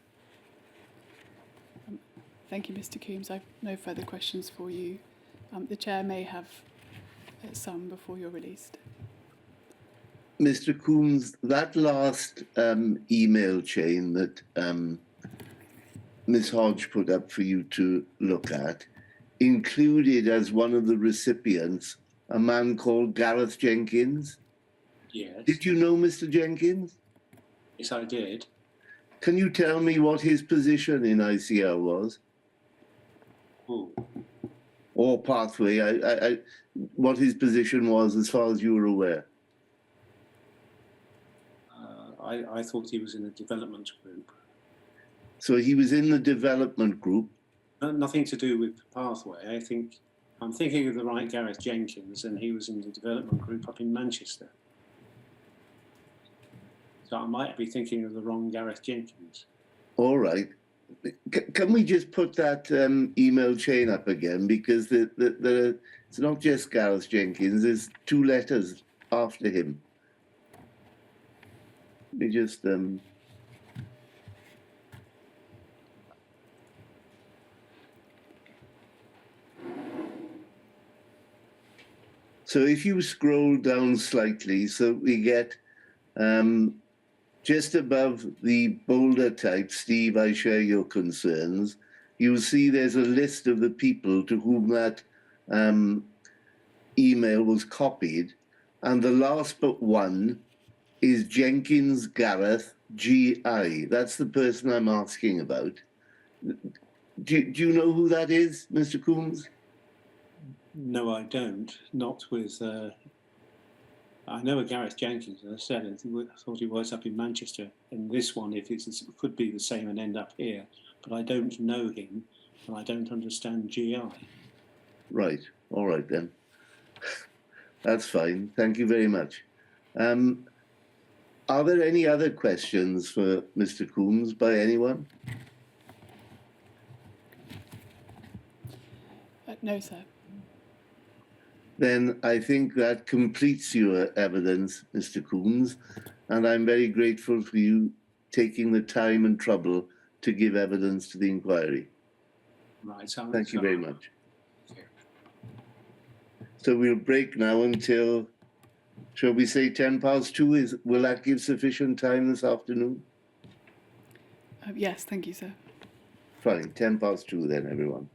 Thank you, Mr. Coombs. I've no further questions for you. The Chair may have some before you're released. Mr. Coombs, that last email chain that Ms. Hodge put up for you to look at included as one of the recipients a man called Gareth Jenkins. Yes. Did you know Mr. Jenkins? Yes, I did. Can you tell me what his position in ICL was? Oh, Or Pathway, what his position was as far as you were aware? I thought he was in a development group. So he was in the development group. Nothing to do with Pathway. I'm thinking of the right Gareth Jenkins, and he was in the development group up in Manchester. So I might be thinking of the wrong Gareth Jenkins. All right. Can we just put that email chain up again? Because it's not just Gareth Jenkins, there's two letters after him. Let me just... So if you scroll down slightly, so we get just above the boulder type, Steve, I share your concerns, you'll see there's a list of the people to whom that email was copied. And the last but one is Jenkins Gareth GI. That's the person I'm asking about. Do you know who that is, Mr. Coombs? No, I don't. Not with... I know a Gareth Jenkins, as I said, I thought he was up in Manchester. And this one, if it could be the same and end up here, but I don't know him, and I don't understand GI. Right. All right, then. That's fine. Thank you very much. Are there any other questions for Mr. Coombs by anyone? No, sir. then I think that completes your evidence, Mr. Coombs, and I'm very grateful for you taking the time and trouble to give evidence to the inquiry. Right. Thank you very much. So we'll break now until, shall we say 2:10? Will that give sufficient time this afternoon? Yes, thank you, sir. Fine, 2:10 then, everyone.